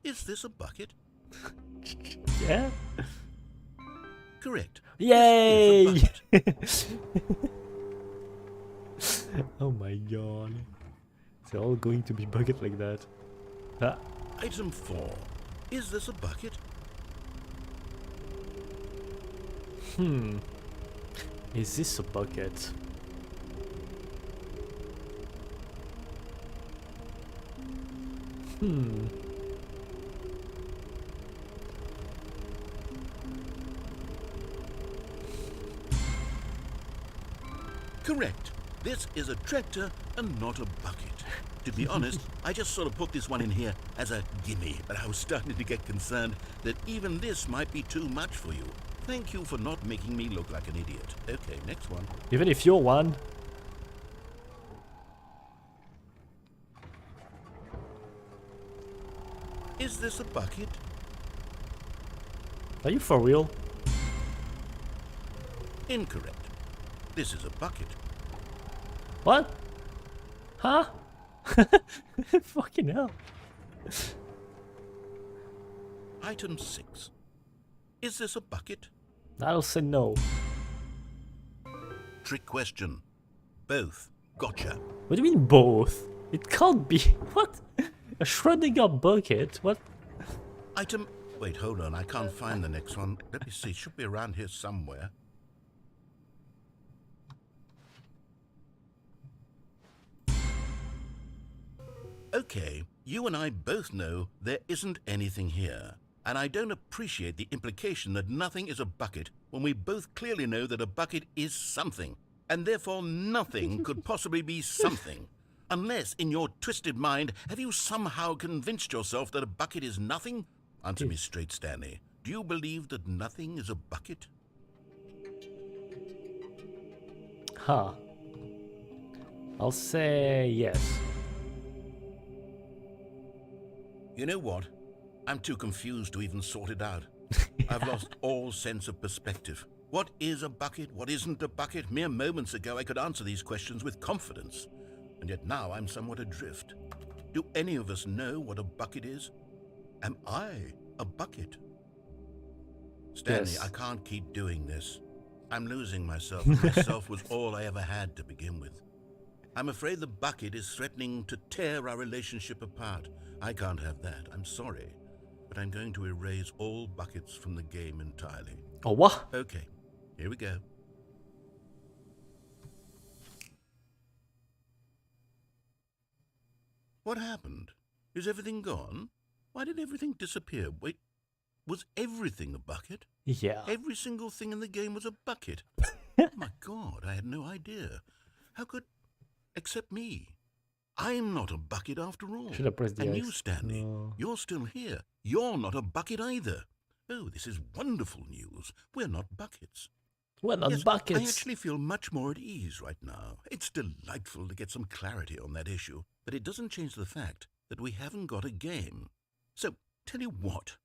Is this a bucket? Yeah? Correct. Yay! This is a bucket. Oh my god. It's all going to be bucket like that. Ah, Item 4. Is this a bucket? is this a bucket? Correct. This is a tractor and not a bucket. To be honest, I just sort of put this one in here as a gimme, but I was starting to get concerned that even this might be too much for you. Thank you for not making me look like an idiot. Okay, next one. Even if you're one. Is this a bucket? Are you for real? Incorrect. This is a bucket. What? Huh? Fucking hell. Item 6. Is this a bucket? I'll say no. Trick question. Both. Gotcha. What do you mean both? It can't be. What? A Schrödinger bucket? What? Item... Wait, hold on. I can't find the next one. Let me see. It should be around here somewhere. Okay, you and I both know there isn't anything here. And I don't appreciate the implication that nothing is a bucket when we both clearly know that a bucket is something. And therefore nothing could possibly be something. Unless, in your twisted mind, have you somehow convinced yourself that a bucket is nothing? Answer me straight, Stanley. Do you believe that nothing is a bucket? Huh. I'll say yes. You know what? I'm too confused to even sort it out. I've lost all sense of perspective. What is a bucket? What isn't a bucket? Mere moments ago I could answer these questions with confidence. And yet now I'm somewhat adrift. Do any of us know what a bucket is? Am I a bucket? Stanley, Yes. I can't keep doing this. I'm losing myself, and myself was all I ever had to begin with. I'm afraid the bucket is threatening to tear our relationship apart. I can't have that. I'm sorry. But I'm going to erase all buckets from the game entirely. Oh, what? Okay, here we go. What happened? Is everything gone? Why did everything disappear? Wait, was everything a bucket? Yeah. Every single thing in the game was a bucket. Oh my God, I had no idea. How could... except me. I'm not a bucket after all. Should have pressed the And X. you, Stanley, No. you're still here. You're not a bucket either. Oh, this is wonderful news. We're not buckets. Well, not Yes, buckets. I actually feel much more at ease right now. It's delightful to get some clarity on that issue, but it doesn't change the fact that we haven't got a game. So, tell you what,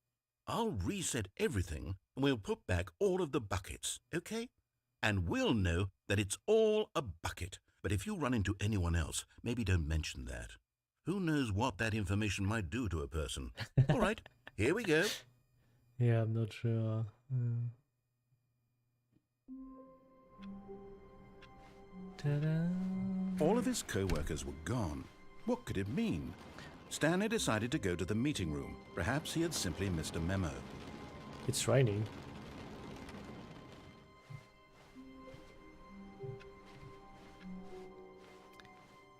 I'll reset everything and we'll put back all of the buckets, okay? And we'll know that it's all a bucket. But if you run into anyone else, maybe don't mention that. Who knows what that information might do to a person? All right, here we go. Yeah, I'm not sure. Ta-da. All of his co-workers were gone. What could it mean? Stanley decided to go to the meeting room. Perhaps he had simply missed a memo. It's raining.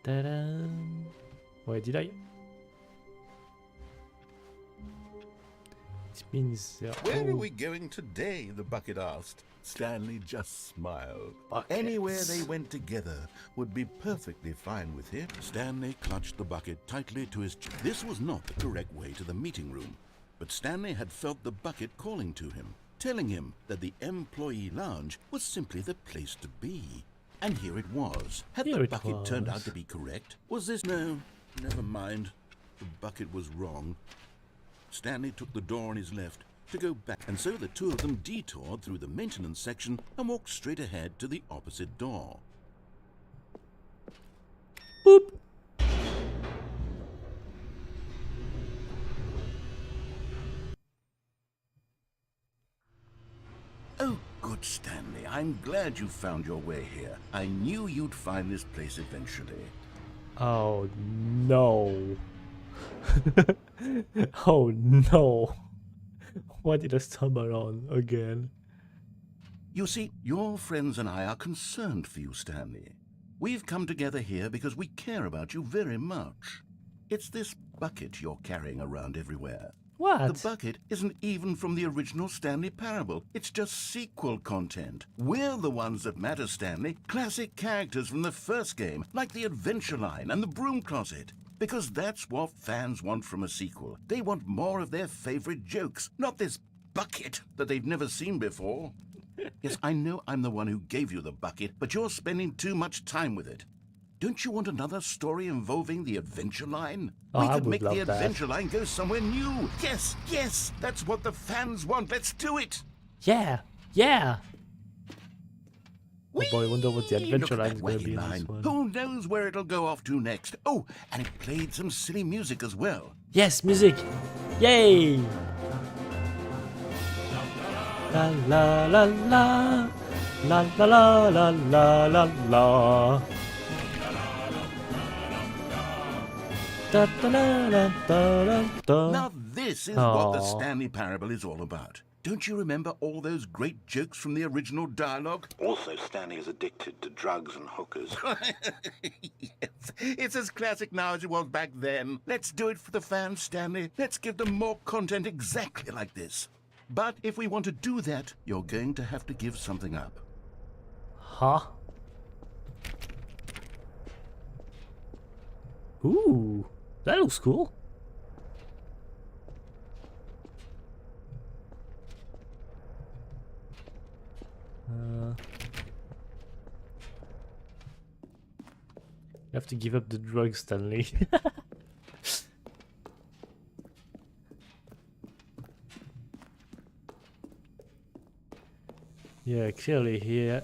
Ta-da. Wait, did I? It means... Where are we going today? The bucket asked. Stanley just smiled. Buckets. Anywhere they went together would be perfectly fine with him. Stanley clutched the bucket tightly to his chest. This was not the correct way to the meeting room, but Stanley had felt the bucket calling to him, telling him that the employee lounge was simply the place to be. And here it was. Had Here the it bucket turned was. out to be correct? Was this... No, never mind. The bucket was wrong. Stanley took the door on his left to go back, and so the two of them detoured through the maintenance section and walked straight ahead to the opposite door. Boop. Oh, good, Stanley. I'm glad you found your way here. I knew you'd find this place eventually. Oh no. Oh no. Why did I stumble on again? You see, your friends and I are concerned for you, Stanley. We've come together here because we care about you very much. It's this bucket you're carrying around everywhere. What? The bucket isn't even from the original Stanley Parable. It's just sequel content. We're the ones that matter, Stanley. Classic characters from the first game, like the Adventure Line and the Broom Closet. because that's what fans want from a sequel. They want more of their favorite jokes, not this bucket that they've never seen before. Yes, I know I'm the one who gave you the bucket, but you're spending too much time with it. Don't you want another story involving the adventure line? Oh, We I could would make the love that. adventure line go somewhere new. Yes, yes, that's what the fans want. Let's do it. Yeah, yeah. Oh boy, I wonder what the Whee! adventure Look line at is that going to wacky be in line. this one. Who knows where it'll go off to next? Oh, and it played some silly music as well. Yes, music! Yay! La la la la. La la la la la la la. Da da da da da da. Now this is what the Aw. Stanley Parable is all about. Don't you remember all those great jokes from the original dialogue? Also, Stanley is addicted to drugs and hookers. Yes, it's as classic now as it was back then. Let's do it for the fans, Stanley. Let's give them more content exactly like this. But if we want to do that, you're going to have to give something up. Huh? Ooh, that looks cool. You have to give up the drugs, Stanley. Yeah, clearly he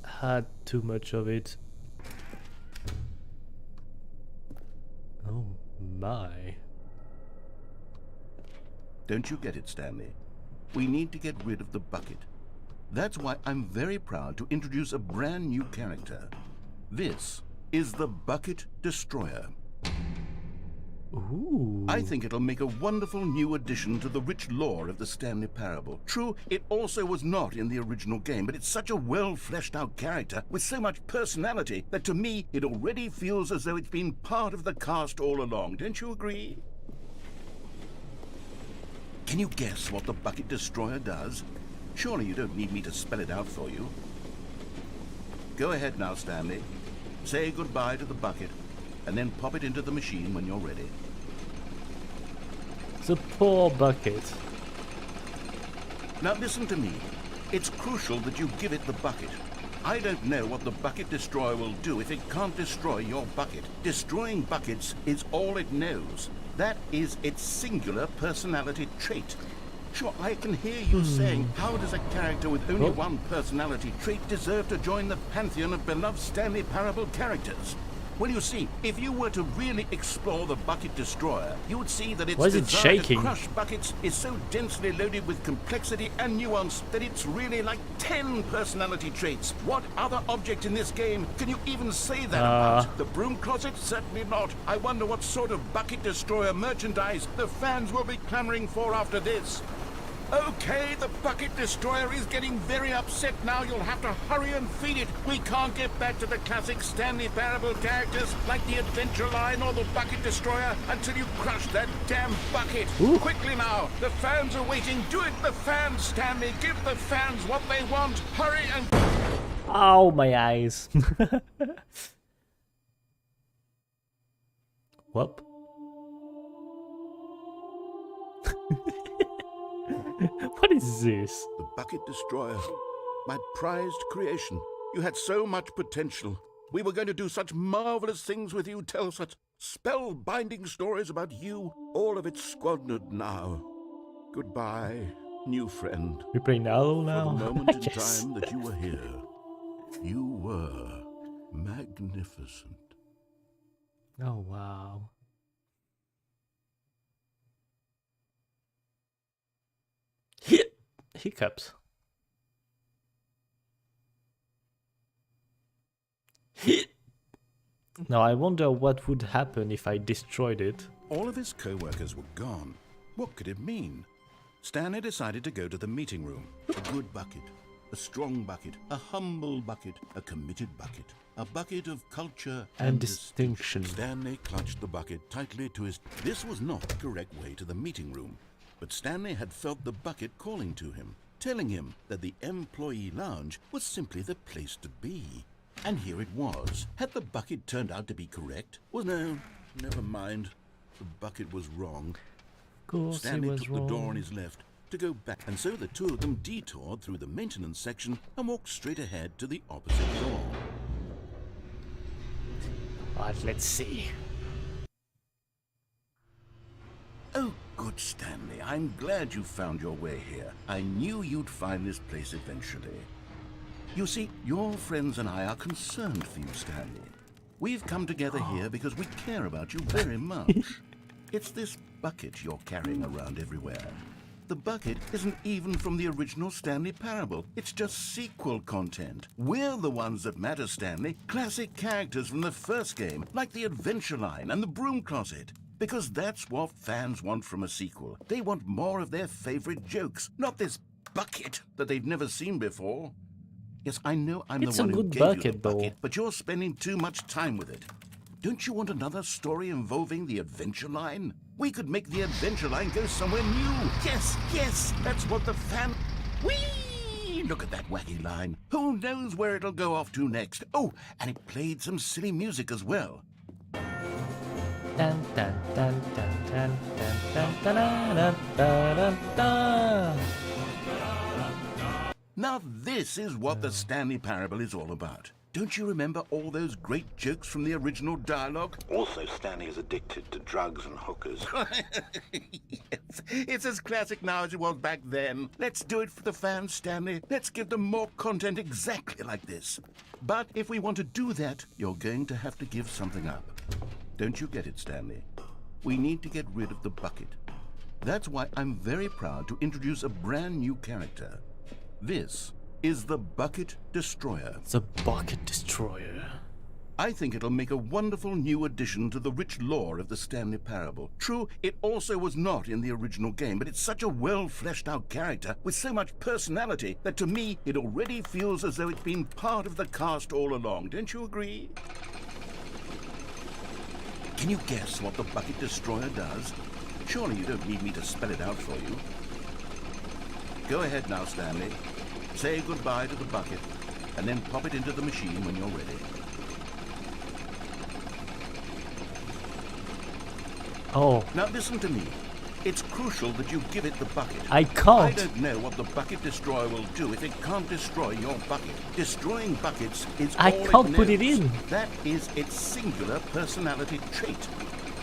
had too much of it. Oh my. Don't you get it, Stanley? We need to get rid of the bucket. That's why I'm very proud to introduce a brand new character. This is the Bucket Destroyer. Ooh. I think it'll make a wonderful new addition to the rich lore of the Stanley Parable. True, it also was not in the original game, but it's such a well-fleshed-out character with so much personality that to me it already feels as though it's been part of the cast all along. Don't you agree? Can you guess what the Bucket Destroyer does? Surely you don't need me to spell it out for you. Go ahead now, Stanley. Say goodbye to the bucket, and then pop it into the machine when you're ready. The poor bucket. Now listen to me. It's crucial that you give it the bucket. I don't know what the Bucket Destroyer will do if it can't destroy your bucket. Destroying buckets is all it knows. That is its singular personality trait. Sure, I can hear you saying, how does a character with only one personality trait deserve to join the pantheon of beloved Stanley Parable characters? Well, you see, if you were to really explore the Bucket Destroyer, you would see that its Why is it desire shaking? to crush buckets is so densely loaded with complexity and nuance that it's really like 10 personality traits. What other object in this game can you even say that about? The broom closet? Certainly not. I wonder what sort of Bucket Destroyer merchandise the fans will be clamoring for after this. Okay, the Bucket Destroyer is getting very upset now. You'll have to hurry and feed it. We can't get back to the classic Stanley Parable characters like the Adventure Line or the Bucket Destroyer until you crush that damn bucket. Ooh. Quickly now, the fans are waiting. Do it, the fans, Stanley. Give the fans what they want. Hurry and... Ow, my eyes. Whoop. What is this? The Bucket Destroyer, my prized creation. You had so much potential. We were going to do such marvelous things with you, tell such spellbinding stories about you. All of it squandered now. Goodbye, new friend. We play Nalo now? For the moment in Yes. time that you were here, you were magnificent. Oh, wow. Hiccups. Now I wonder what would happen if I destroyed it. All of his co-workers were gone. What could it mean? Stanley decided to go to the meeting room. A good bucket, a strong bucket, a humble bucket, a committed bucket, a bucket of culture And distinction. Stanley clutched the bucket tightly to his... This was not the correct way to the meeting room, but Stanley had felt the bucket calling to him, telling him that the employee lounge was simply the place to be. And here it was. Had the bucket turned out to be correct? Well, no, never mind. The bucket was wrong. Of course, Stanley he was took wrong. the door on his left to go back, and so the two of them detoured through the maintenance section and walked straight ahead to the opposite door. Right, let's see. Oh, good, Stanley. I'm glad you found your way here. I knew you'd find this place eventually. You see, your friends and I are concerned for you, Stanley. We've come together here because we care about you very much. It's this bucket you're carrying around everywhere. The bucket isn't even from the original Stanley Parable. It's just sequel content. We're the ones that matter, Stanley. Classic characters from the first game, like the Adventure Line and the Broom Closet. Because that's what fans want from a sequel. They want more of their favorite jokes, not this bucket that they've never seen before. Yes, I know I'm It's the a one who good gave you the bucket, though. bucket, but you're spending too much time with it. Don't you want another story involving the Adventure Line? We could make the Adventure Line go somewhere new. Yes, yes, that's what the fan... Whee! Look at that wacky line. Who knows where it'll go off to next? Oh, and it played some silly music as well. Dun, dun, dun, dun, dun, dun, dun, dun, dun, dun, dun. Now this is what the Stanley Parable is all about. Don't you remember all those great jokes from the original dialogue? Also, Stanley is addicted to drugs and hookers. Yes, it's as classic now as it was back then. Let's do it for the fans, Stanley. Let's give them more content exactly like this. But if we want to do that, you're going to have to give something up. Don't you get it, Stanley? We need to get rid of the bucket. That's why I'm very proud to introduce a brand new character. This is the Bucket Destroyer. The Bucket Destroyer. I think it'll make a wonderful new addition to the rich lore of the Stanley Parable. True, it also was not in the original game, but it's such a well-fleshed-out character with so much personality that to me it already feels as though it's been part of the cast all along. Don't you agree? Can you guess what the Bucket Destroyer does? Surely you don't need me to spell it out for you. Go ahead now, Stanley. Say goodbye to the bucket, and then pop it into the machine when you're ready. Oh, Now listen to me. It's crucial that you give it the bucket. I I can't. don't know what the Bucket Destroyer will do if it can't destroy your bucket. Destroying buckets is I all can't it put it knows. in. That is its singular personality trait.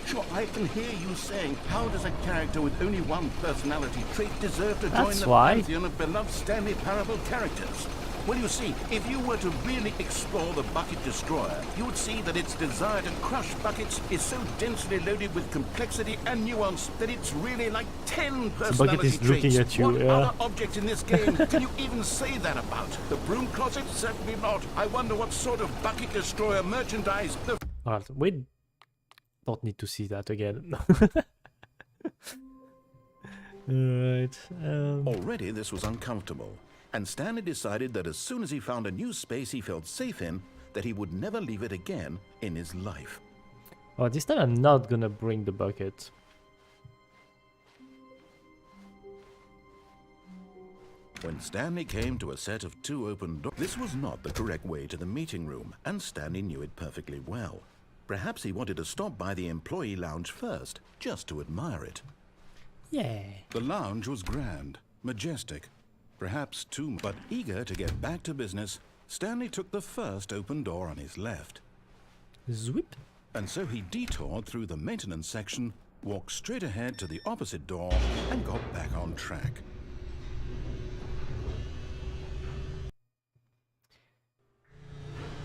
Sure, I can hear you saying, how does a character with only one personality trait deserve to join That's the why. pantheon of beloved Stanley Parable characters? Well, you see, if you were to really explore the Bucket Destroyer, you would see that its desire to crush buckets is so densely loaded with complexity and nuance that it's really like 10 personality bucket is traits. looking at you, What yeah. other object in this game can you even say that about? The Broom Closet? Certainly not. I wonder what sort of Bucket Destroyer merchandise the... Alright, we don't need to see that again. Alright. Already this was uncomfortable, and Stanley decided that as soon as he found a new space he felt safe in, that he would never leave it again in his life. Oh, this time I'm not gonna bring the bucket. When Stanley came to a set of 2 open doors, this was not the correct way to the meeting room, and Stanley knew it perfectly well. Perhaps he wanted to stop by the employee lounge first, just to admire it. Yeah. The lounge was grand, majestic, perhaps too much. But eager to get back to business, Stanley took the first open door on his left. Zwip. And so he detoured through the maintenance section, walked straight ahead to the opposite door, and got back on track.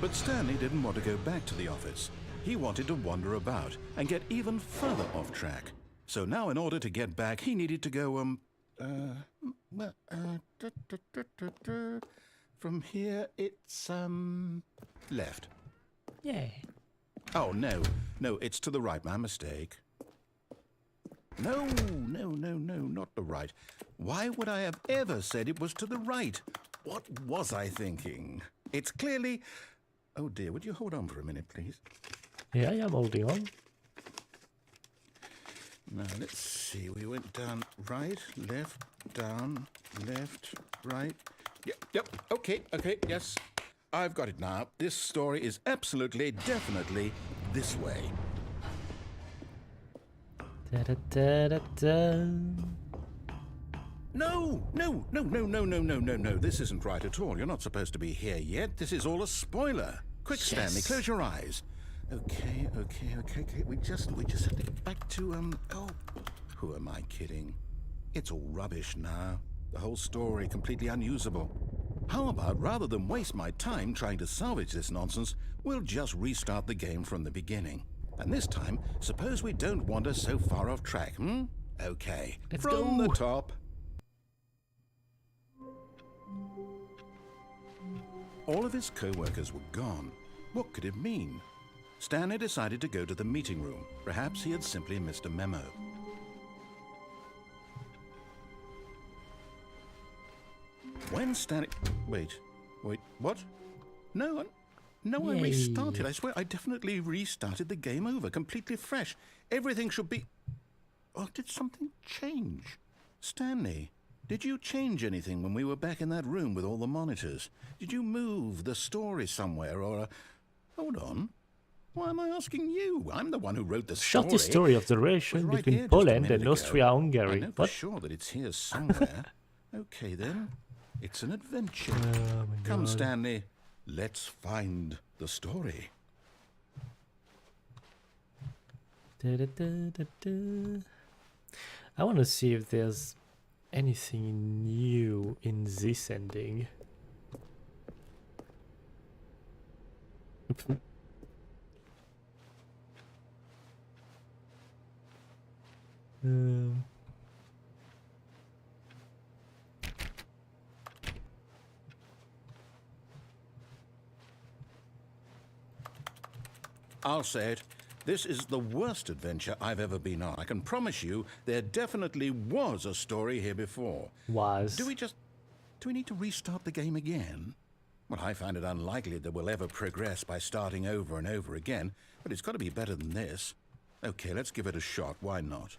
But Stanley didn't want to go back to the office. He wanted to wander about and get even further off track. So now in order to get back, he needed to go, from here it's, left. Yeah. Oh, no, it's to the right, my mistake. No, not the right. Why would I have ever said it was to the right? What was I thinking? It's clearly... Oh dear, would you hold on for a minute, please? Yeah, I'm holding on. Now, let's see. We went down right, left, down, left, right. Yep, okay, yes. I've got it now. This story is absolutely, definitely this way. Da-da-da-da-da. No, no, no, no, no, no, no, no, no. This isn't right at all. You're not supposed to be here yet. This is all a spoiler. Quick, Stanley, Yes. close your eyes. Okay. We just have to get back to, oh, who am I kidding? It's all rubbish now. The whole story completely unusable. How about, rather than waste my time trying to salvage this nonsense, we'll just restart the game from the beginning. And this time, suppose we don't wander so far off track, hmm? Okay. Let's from go. the top. All of his co-workers were gone. What could it mean? Stanley decided to go to the meeting room. Perhaps he had simply missed a memo. When Stanley... Wait, what? No, I Yay. restarted. I swear, I definitely restarted the game over, completely fresh. Everything should be... Oh, did something change? Stanley, did you change anything when we were back in that room with all the monitors? Did you move the story somewhere, or... Hold on. Why am I asking you? I'm the one who wrote the story. Short story of the It was relation right between here just a Poland minute and ago. I Austria-Hungary. know for What? sure that it's here somewhere. Okay, then. It's an adventure. Oh my Come, God. Stanley. Let's find the story. Da-da-da-da-da. I want to see if there's anything new in this ending. um, I'll say it. This is the worst adventure I've ever been on. I can promise you there definitely was a story here before. was. Do we need to restart the game again? Well, I find it unlikely that we'll ever progress by starting over and over again, but it's got to be better than this. Okay, let's give it a shot. Why not?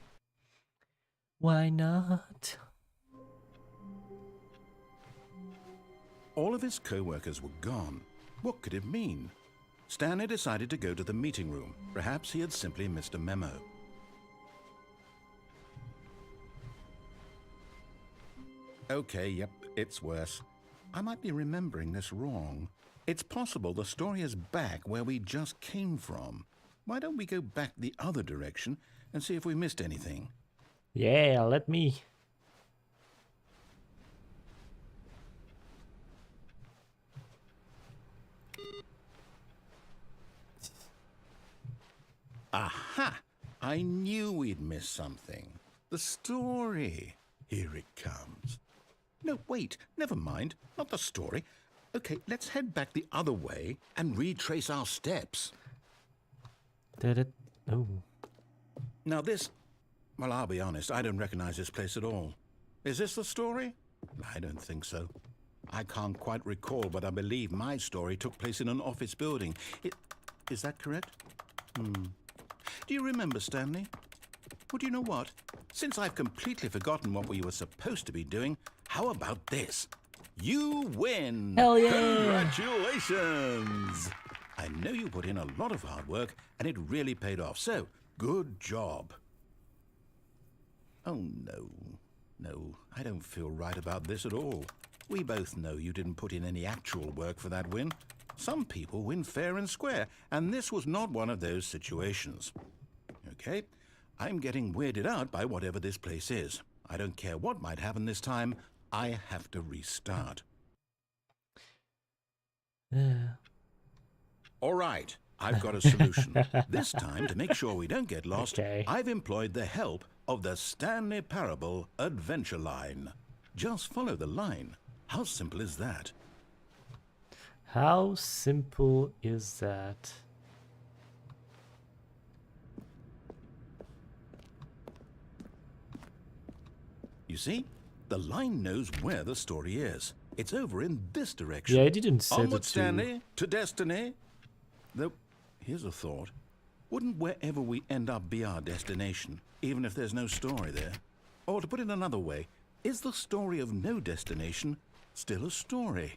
Why not? All of his co-workers were gone. What could it mean? Stanley decided to go to the meeting room. Perhaps he had simply missed a memo. Okay, yep, it's worse. I might be remembering this wrong. It's possible the story is back where we just came from. Why don't we go back the other direction and see if we missed anything? Yeah, let me. Aha! I knew we'd miss something. The story. Here it comes. No, wait, never mind. Not the story. Okay, let's head back the other way and retrace our steps. Oh. Now this... Well, I'll be honest, I don't recognize this place at all. Is this the story? I don't think so. I can't quite recall, but I believe my story took place in an office building. Is that correct? Do you remember, Stanley? Well, do you know what? Since I've completely forgotten what we were supposed to be doing, how about this? You win! Hell yeah! Congratulations! I know you put in a lot of hard work, and it really paid off, so good job. Oh, no. No, I don't feel right about this at all. We both know you didn't put in any actual work for that win. Some people win fair and square, and this was not one of those situations. Okay, I'm getting weirded out by whatever this place is. I don't care what might happen this time. I have to restart. All right, I've got a solution. This time, to make sure we don't get lost, Okay. I've employed the help of the Stanley Parable Adventure Line. Just follow the line. How simple is that? How simple is that? You see, the line knows where the story is. It's over in this direction. Yeah, I didn't set Onward, it to... Stanley, to destiny. Though, here's a thought. Wouldn't wherever we end up be our destination, even if there's no story there? Or to put it another way, is the story of no destination still a story?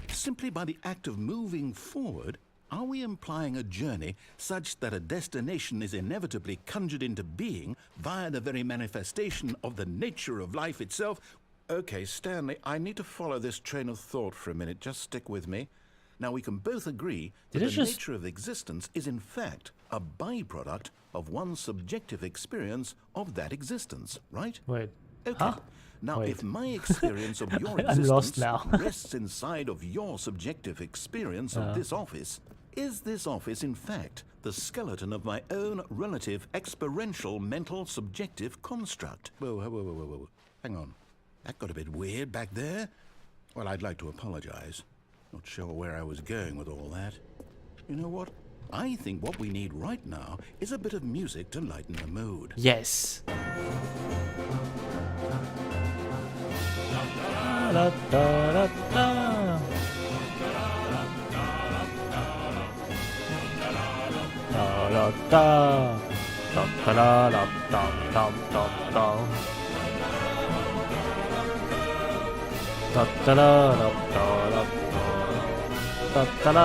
Simply by the act of moving forward, Are we implying a journey such that a destination is inevitably conjured into being via the very manifestation of the nature of life itself? Okay, Stanley, I need to follow this train of thought for a minute. Just stick with me. Now, we can both agree that the nature of existence is in fact a byproduct of one's subjective experience of that existence, right? Wait. Okay. Huh? Now, Wait. if my experience of your I'm lost existence now. rests inside of your subjective experience of this office, is this office, in fact, the skeleton of my own relative experiential mental subjective construct? Whoa. Hang on. That got a bit weird back there. Well, I'd like to apologize. Not sure where I was going with all that. You know what? I think what we need right now is a bit of music to lighten the mood. Yes. Da, da, da, da. Da, da, da. Da, da, da, da, da, da, da. Da, da, da, da, da, da. Da, da, da,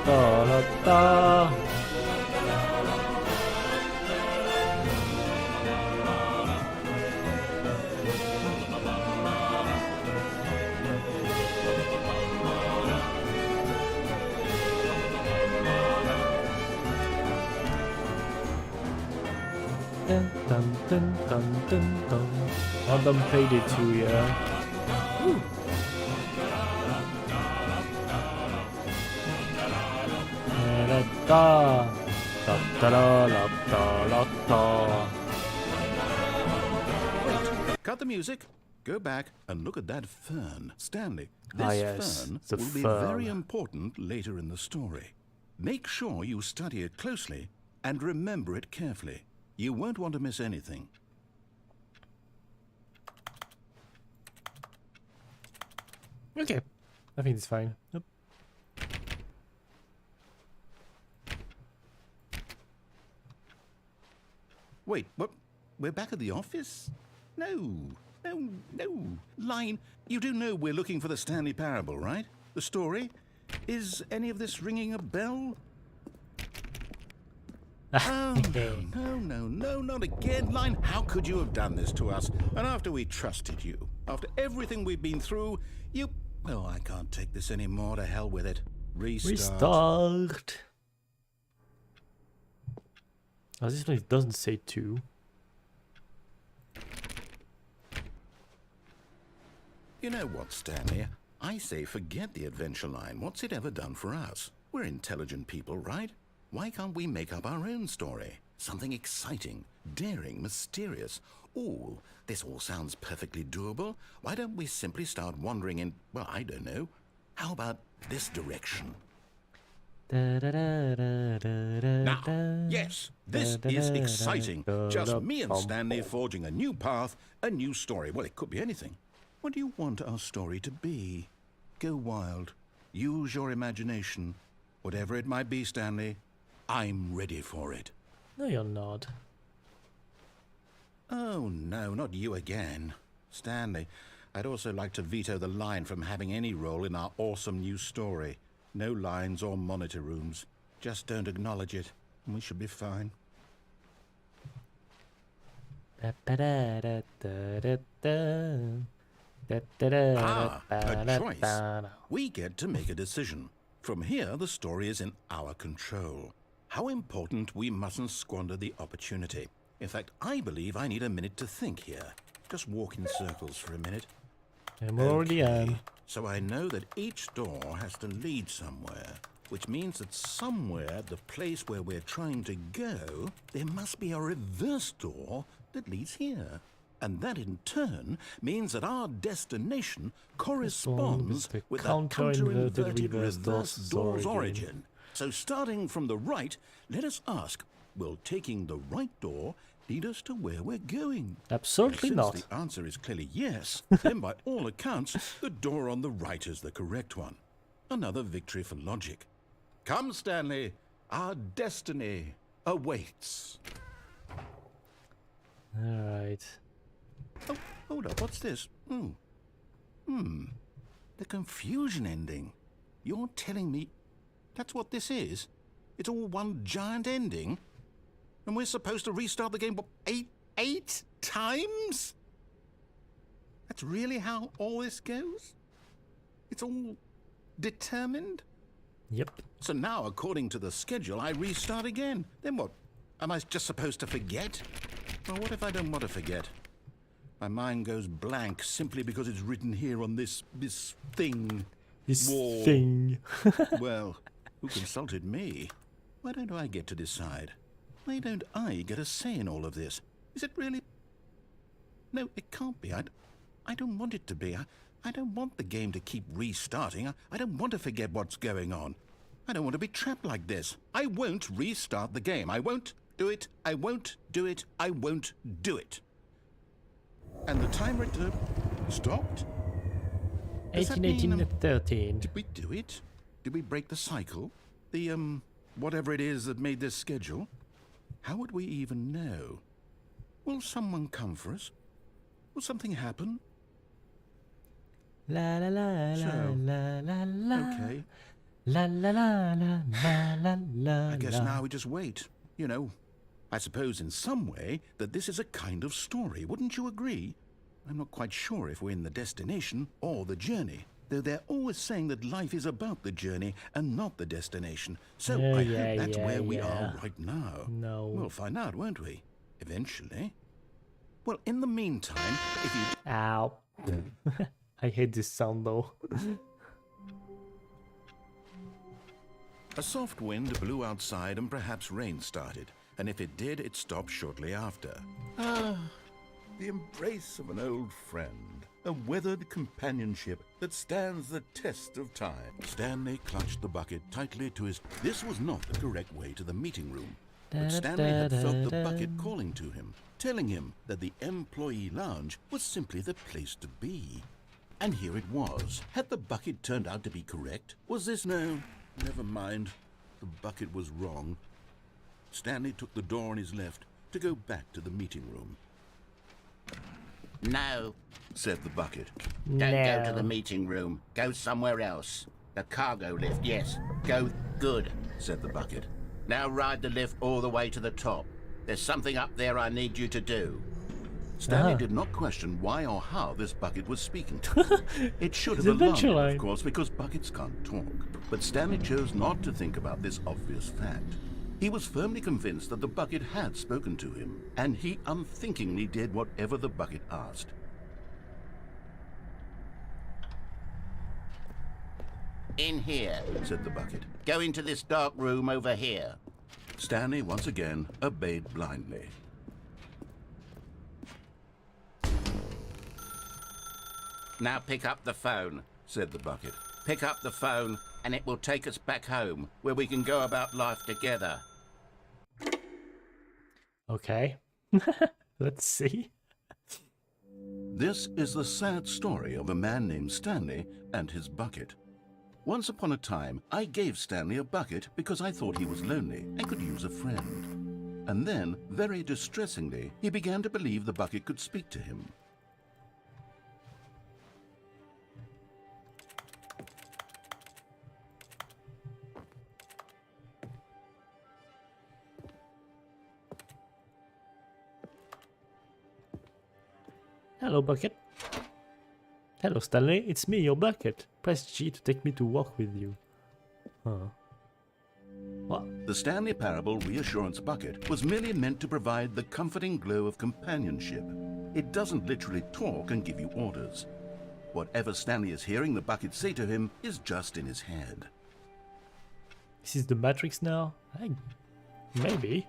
da, da, da. Dun, dun, dun, dun, dun, dun. I done played it too, yeah. Woo. Da da da da da da da. Wait, cut the music. Go back and look at that fern. Stanley, this Yes, fern the will be fern. very important later in the story. Make sure you study it closely and remember it carefully. You won't want to miss anything. Okay, I think it's fine. Yep. Wait, what? We're back at the office? No. Line, you do know we're looking for the Stanley Parable, right? The story? Is any of this ringing a bell? Oh, no, not again. Line, how could you have done this to us? And after we trusted you, after everything we've been through, you... Oh, I can't take this anymore. To hell with it. Restart. Oh, this one doesn't say 2. You know what, Stanley? I say forget the adventure line. What's it ever done for us? We're intelligent people, right? Why can't we make up our own story? Something exciting, daring, mysterious. Ooh, this all sounds perfectly doable. Why don't we simply start wandering in, well, I don't know. How about this direction? Now, yes, this is exciting. Just me and Stanley forging a new path, a new story. Well, it could be anything. What do you want our story to be? Go wild. Use your imagination. Whatever it might be, Stanley, I'm ready for it. No, you're not. Oh, no, not you again. Stanley, I'd also like to veto the line from having any role in our awesome new story. No lines or monitor rooms. Just don't acknowledge it, and we should be fine. A choice. We get to make a decision. From here, the story is in our control. How important we mustn't squander the opportunity. In fact, I believe I need a minute to think here. Just walk in circles for a minute. I'm already on. So I know that each door has to lead somewhere, which means that somewhere at the place where we're trying to go, there must be a reverse door that leads here. And that in turn means that our destination corresponds with the counter-inverted reverse door's origin. So starting from the right, let us ask, will taking the right door lead us to where we're going? Absolutely Since not. the answer is clearly yes, then by all accounts, the door on the right is the correct one. Another victory for logic. Come, Stanley, our destiny awaits. Alright. Oh, hold up, what's this? The confusion ending. You're telling me... That's what this is? It's all one giant ending? And we're supposed to restart the game, what, eight times? That's really how all this goes? It's all determined? Yep. So now, according to the schedule, I restart again. Then what? Am I just supposed to forget? Well, what if I don't want to forget? My mind goes blank simply because it's written here on this thing. This wall. thing. Well, who consulted me? Why don't I get to decide? Why don't I get a say in all of this? Is it really? No, it can't be. I don't want it to be. I don't want the game to keep restarting. I don't want to forget what's going on. I don't want to be trapped like this. I won't restart the game. I won't do it. I won't do it. I won't do it. And the timer stopped? Does that 18, 18, mean, 13. Did we do it? Did we break the cycle? The, whatever it is that made this schedule? How would we even know? Will someone come for us? Will something happen? La la la So, la la la. Okay. La la la la la la la. I guess now we just wait. You know, I suppose in some way that this is a kind of story. Wouldn't you agree? I'm not quite sure if we're in the destination or the journey, though they're always saying that life is about the journey and not the destination. So I hope that's where we are right now. No. We'll find out, won't we? Eventually. Well, in the meantime, if you... Ow. I hate this sound though. A soft wind blew outside and perhaps rain started, and if it did, it stopped shortly after. Ah, the embrace of an old friend, a weathered companionship that stands the test of time. Stanley clutched the bucket tightly to his... This was not the correct way to the meeting room, but Stanley had felt the bucket calling to him, telling him that the employee lounge was simply the place to be. And here it was. Had the bucket turned out to be correct? Was this no? Never mind. The bucket was wrong. Stanley took the door on his left to go back to the meeting room. No, Said the bucket. don't go to the meeting room. Go somewhere else. The cargo lift, yes. Go good. Said the bucket. Now ride the lift all the way to the top. There's something up there I need you to do. Stanley did not question why or how this bucket was speaking to him. It should have alarmed him, of course, because buckets can't talk. But Stanley chose not to think about this obvious fact. He was firmly convinced that the bucket had spoken to him, and he unthinkingly did whatever the bucket asked. In here. Said the bucket. Go into this dark room over here. Stanley once again obeyed blindly. Now pick up the phone. Said the bucket. Pick up the phone and it will take us back home, where we can go about life together. Okay. Let's see. This is the sad story of a man named Stanley and his bucket. Once upon a time, I gave Stanley a bucket because I thought he was lonely and could use a friend. And then, very distressingly, he began to believe the bucket could speak to him. Hello, bucket. Hello, Stanley. It's me, your bucket. Press G to take me to walk with you. Huh. What? The Stanley Parable Reassurance Bucket was merely meant to provide the comforting glow of companionship. It doesn't literally talk and give you orders. Whatever Stanley is hearing the bucket say to him is just in his head. This is the Matrix now? Maybe.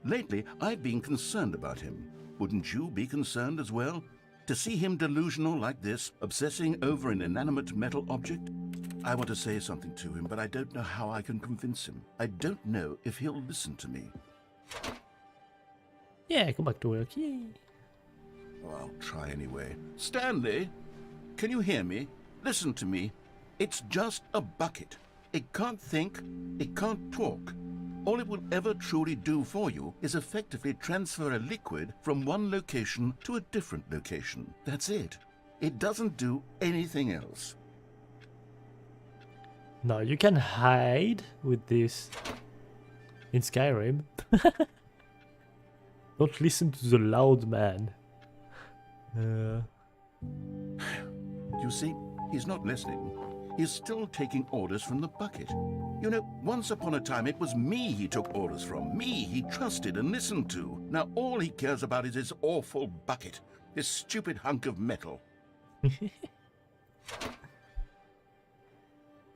Lately, I've been concerned about him. Wouldn't you be concerned as well? To see him delusional like this, obsessing over an inanimate metal object? I want to say something to him, but I don't know how I can convince him. I don't know if he'll listen to me. Yeah, go back to work. Yay. Well, I'll try anyway. Stanley, can you hear me? Listen to me. It's just a bucket. It can't think, it can't talk. All it will ever truly do for you is effectively transfer a liquid from one location to a different location. That's it. It doesn't do anything else. No, you can hide with this in Skyrim. Don't listen to the loud man. You see, he's not listening. He's still taking orders from the bucket. You know, once upon a time it was me he took orders from. Me he trusted and listened to. Now all he cares about is his awful bucket. This stupid hunk of metal.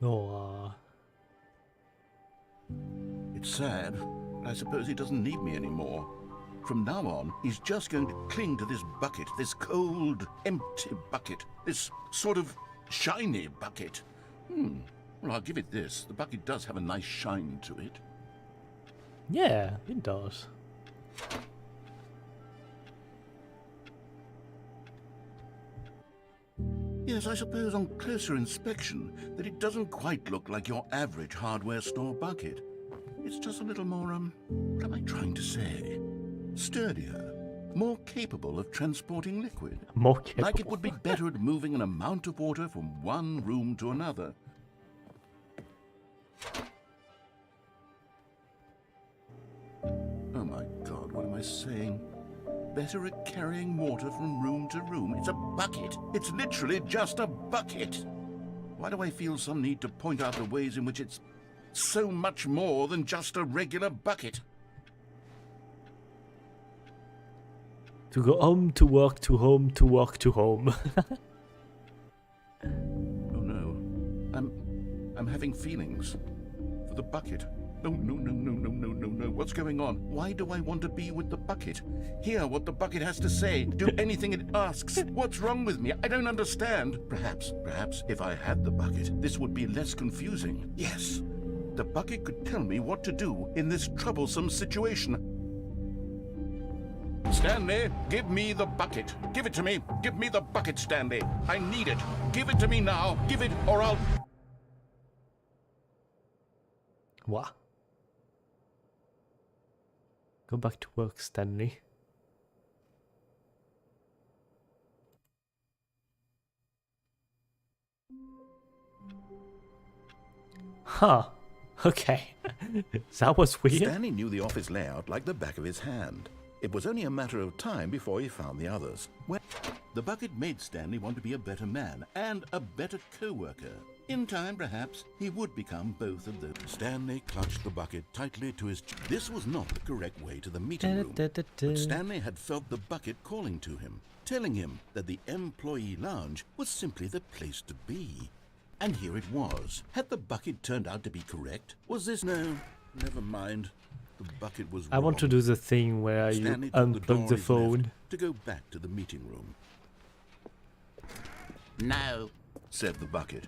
Oh, It's sad, but I suppose he doesn't need me anymore. From now on, he's just going to cling to this bucket, this cold, empty bucket, this sort of shiny bucket. Well, I'll give it this. The bucket does have a nice shine to it. yeah, it does. Yes, I suppose on closer inspection that it doesn't quite look like your average hardware store bucket. It's just a little more, what am I trying to say? Sturdier, more capable of transporting liquid. More capable. Like it would be better at moving an amount of water from one room to another. Oh my God, what am I saying? Better at carrying water from room to room. It's a bucket. It's literally just a bucket. Why do I feel some need to point out the ways in which it's so much more than just a regular bucket? To go home, to work, to home, to work, to home. Oh no. I'm having feelings. For the bucket. Oh, no. What's going on? Why do I want to be with the bucket? Hear what the bucket has to say. Do anything it asks. What's wrong with me? I don't understand. Perhaps if I had the bucket, this would be less confusing. Yes. The bucket could tell me what to do in this troublesome situation. Stanley, give me the bucket. Give it to me. Give me the bucket, Stanley. I need it. Give it to me now. Give it or I'll... What? Go back to work, Stanley. Huh. Okay. That was weird. Stanley knew the office layout like the back of his hand. It was only a matter of time before he found the others. Well, the bucket made Stanley want to be a better man and a better co-worker. In time, perhaps, he would become both of those. Stanley clutched the bucket tightly to his chest. This was not the correct way to the meeting room. But Stanley had felt the bucket calling to him, telling him that the employee lounge was simply the place to be. And here it was. Had the bucket turned out to be correct? Was this... No, never mind. The bucket was I want to wrong. do the thing where Stanley you took the door unplug on the his phone. left to go back to the meeting room. No, Said the bucket.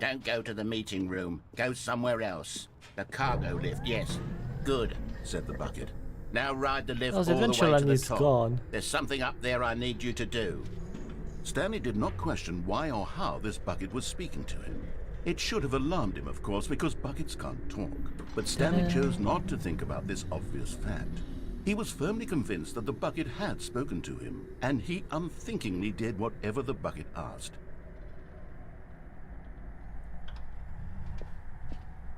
don't go to the meeting room. Go somewhere else. The cargo lift, yes. Good. Said the bucket. Now ride the lift Oh, all the the way eventual to the is top. gone. There's something up there I need you to do. Stanley did not question why or how this bucket was speaking to him. It should have alarmed him, of course, because buckets can't talk. But Stanley chose not to think about this obvious fact. He was firmly convinced that the bucket had spoken to him, and he unthinkingly did whatever the bucket asked.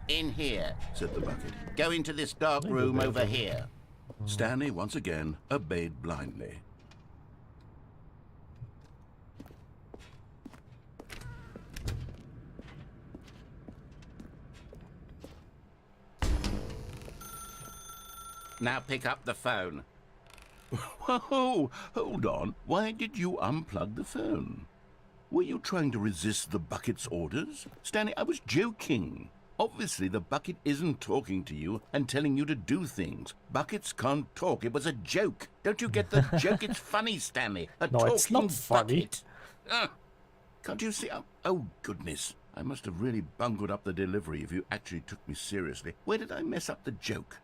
In here. Said the bucket. Go into this dark room over here. Stanley once again obeyed blindly. Now pick up the phone. Whoa, hold on. Why did you unplug the phone? Were you trying to resist the bucket's orders? Stanley, I was joking. Obviously, the bucket isn't talking to you and telling you to do things. Buckets can't talk. It was a joke. Don't you get the joke? It's funny, Stanley. A No, it's talking not funny. bucket. Can't you see? Oh, goodness. I must have really bungled up the delivery if you actually took me seriously. Where did I mess up the joke?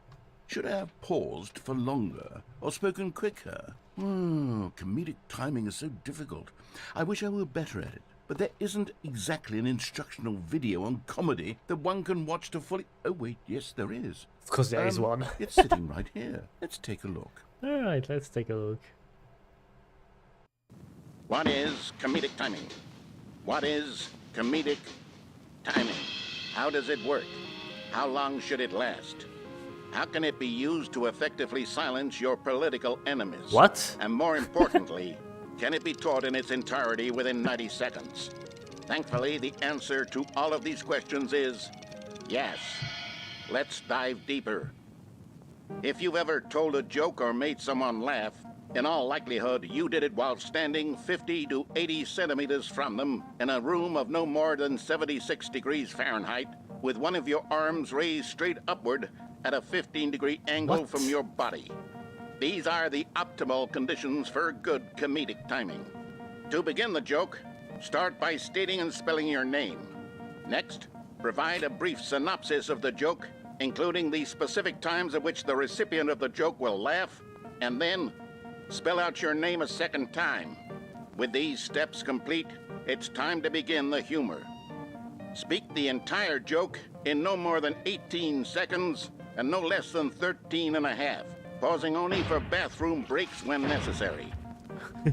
Should I have paused for longer or spoken quicker? Comedic timing is so difficult. I wish I were better at it. But there isn't exactly an instructional video on comedy that one can watch to fully... Oh, wait, yes, there is. Of course there is one. It's sitting right here. Let's take a look. Alright, let's take a look. What is comedic timing? What is comedic timing? How does it work? How long should it last? How can it be used to effectively silence your political enemies? What? And more importantly, can it be taught in its entirety within 90 seconds? Thankfully, the answer to all of these questions is yes. Let's dive deeper. If you've ever told a joke or made someone laugh, in all likelihood, you did it while standing 50 to 80 centimeters from them in a room of no more than 76 degrees Fahrenheit, with one of your arms raised straight upward at a 15-degree angle from your body. These are the optimal conditions for good comedic timing. To begin the joke, start by stating and spelling your name. Next, provide a brief synopsis of the joke, including the specific times at which the recipient of the joke will laugh, and then spell out your name a second time. With these steps complete, it's time to begin the humor. Speak the entire joke in no more than 18 seconds and no less than 13 and a half, pausing only for bathroom breaks when necessary.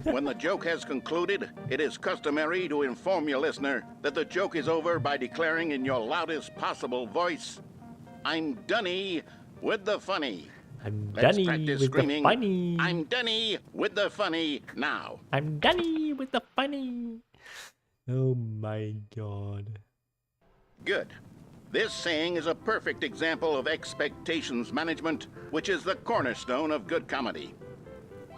When the joke has concluded, it is customary to inform your listener that the joke is over by declaring in your loudest possible voice, "I'm Dunny with the funny." I'm Let's Dunny practice with screaming, the funny. "I'm Dunny with the funny" now. I'm Dunny with the funny. Oh my god. Good. This saying is a perfect example of expectations management, which is the cornerstone of good comedy.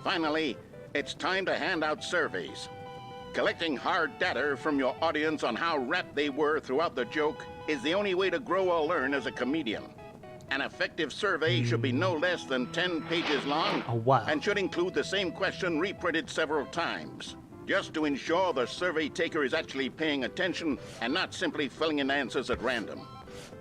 Finally, it's time to hand out surveys. Collecting hard data from your audience on how rapt they were throughout the joke is the only way to grow or learn as a comedian. An effective survey should be no less than 10 pages long Oh, wow. and should include the same question reprinted several times, just to ensure the survey taker is actually paying attention and not simply filling in answers at random.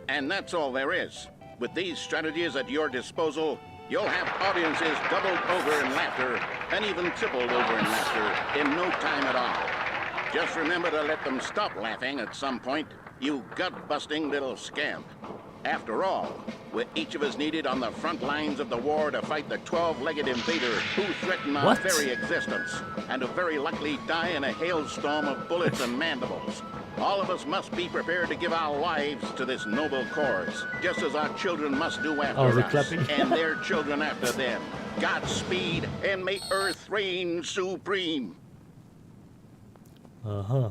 And that's all there is. With these strategies at your disposal, you'll have audiences doubled over in laughter and even tripled over in laughter in no time at all. Just remember to let them stop laughing at some point, you gut-busting little scamp. After all, we're each of us needed on the front lines of the war to fight the 12-legged invader who threatened our What? very existence, and to very likely die in a hailstorm of bullets and mandibles. All of us must be prepared to give our lives to this noble cause, just as our children must do after the us, clapping. and their children after them. Godspeed, and may Earth reign supreme. Uh-huh.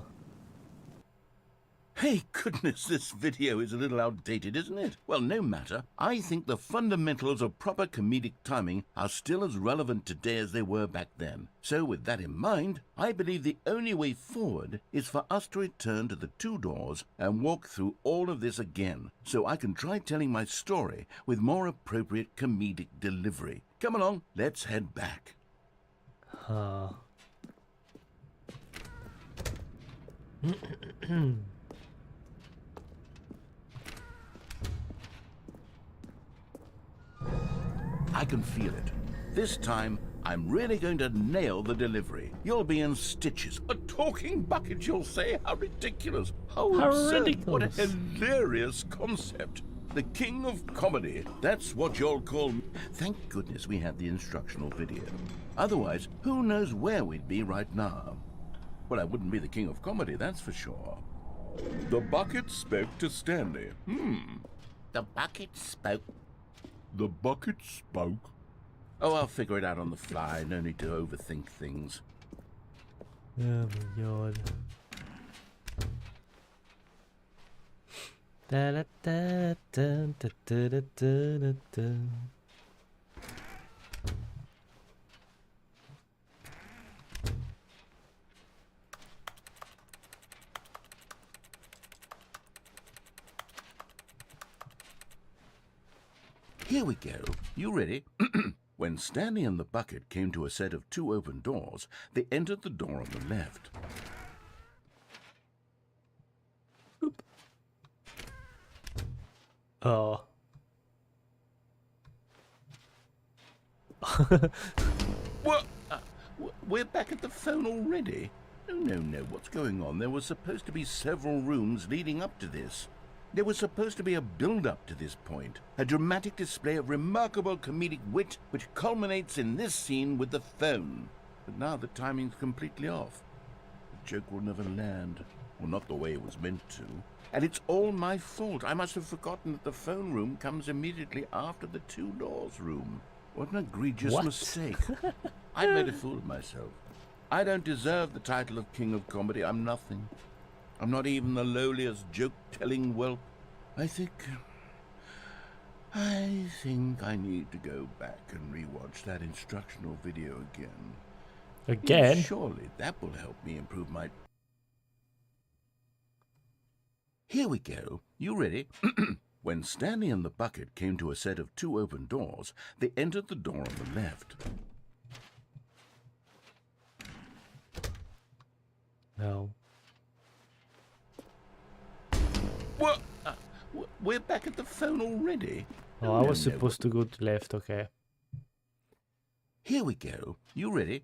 Hey, goodness, this video is a little outdated, isn't it? Well, no matter. I think the fundamentals of proper comedic timing are still as relevant today as they were back then. So with that in mind, I believe the only way forward is for us to return to the two doors and walk through all of this again, so I can try telling my story with more appropriate comedic delivery. Come along, let's head back. I can feel it. This time, I'm really going to nail the delivery. You'll be in stitches. A talking bucket, you'll say? How ridiculous. How absurd. ridiculous. What a hilarious concept. The king of comedy. That's what you'll call me. Thank goodness we had the instructional video. Otherwise, who knows where we'd be right now. Well, I wouldn't be the king of comedy, that's for sure. The bucket spoke to Stanley. The bucket spoke. The bucket spoke. Oh, I'll figure it out on the fly. No need to overthink things. Oh my god. Da da da da da da da da da. Here we go. You ready? When Stanley and the bucket came to a set of two open doors, they entered the door on the left. Oh. What? We're back at the phone already? No. What's going on? There were supposed to be several rooms leading up to this. There was supposed to be a build-up to this point, a dramatic display of remarkable comedic wit which culminates in this scene with the phone. But now the timing's completely off. The joke will never land. Well, not the way it was meant to. And it's all my fault. I must have forgotten that the phone room comes immediately after the two doors room. What an egregious mistake. I made a fool of myself. I don't deserve the title of King of Comedy. I'm nothing. I'm not even the lowliest joke-telling whelp. I think I need to go back and rewatch that instructional video again. Again? Surely that will help me improve my... Here we go. You ready? When Stanley and the bucket came to a set of two open doors, they entered the door on the left. No. What? We're back at the phone already? Oh, I was supposed to go to left, okay. Here we go. You ready?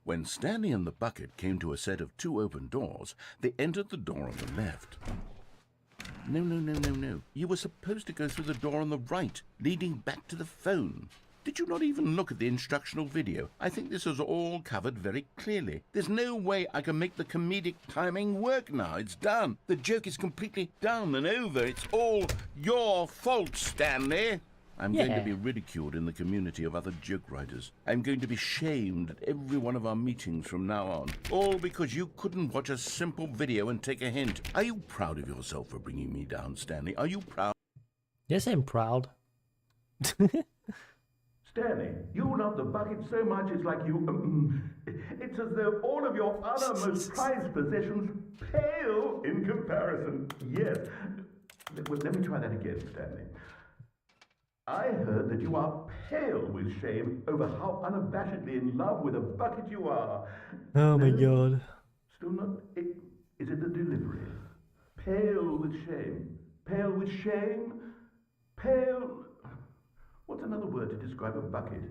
When Stanley and the bucket came to a set of two open doors, they entered the door on the left. No. You were supposed to go through the door on the right, leading back to the phone. Did you not even look at the instructional video? I think this is all covered very clearly. There's no way I can make the comedic timing work now. It's done. The joke is completely done and over. It's all your fault, Stanley. I'm going to be ridiculed in the community of other joke writers. I'm going to be shamed at every one of our meetings from now on. All because you couldn't watch a simple video and take a hint. Are you proud of yourself for bringing me down, Stanley? Are you proud? Yes, I'm proud. Stanley, you love the bucket so much it's like you... it's as though all of your other most prized possessions pale in comparison. Yes. Well, let me try that again, Stanley. I heard that you are pale with shame over how unabashedly in love with a bucket you are. Oh my god. Still not... Is it the delivery? Pale with shame. Pale with shame? Pale... What's another word to describe a bucket?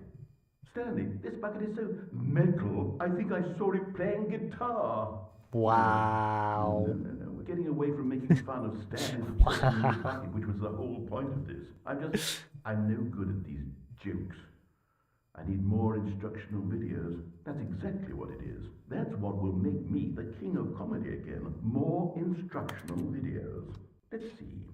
Stanley, this bucket is so metal, I think I saw it playing guitar. Wow. No. We're getting away from making fun of Stanley's obsession with the bucket, which was the whole point of this. I'm no good at these jokes. I need more instructional videos. That's exactly what it is. That's what will make me the king of comedy again. More instructional videos. Let's see.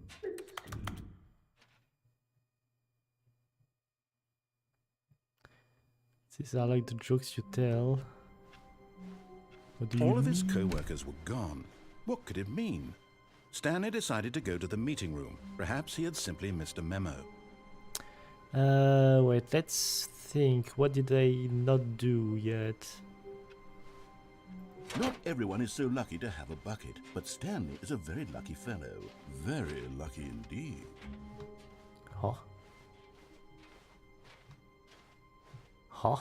These are like the jokes you tell. What do you All of his co-workers were gone. What could it mean? Stanley decided to go to the meeting room. Perhaps he had simply missed a memo. Wait, let's think. What did I not do yet? Not everyone is so lucky to have a bucket, but Stanley is a very lucky fellow. Very lucky indeed. Huh? Huh?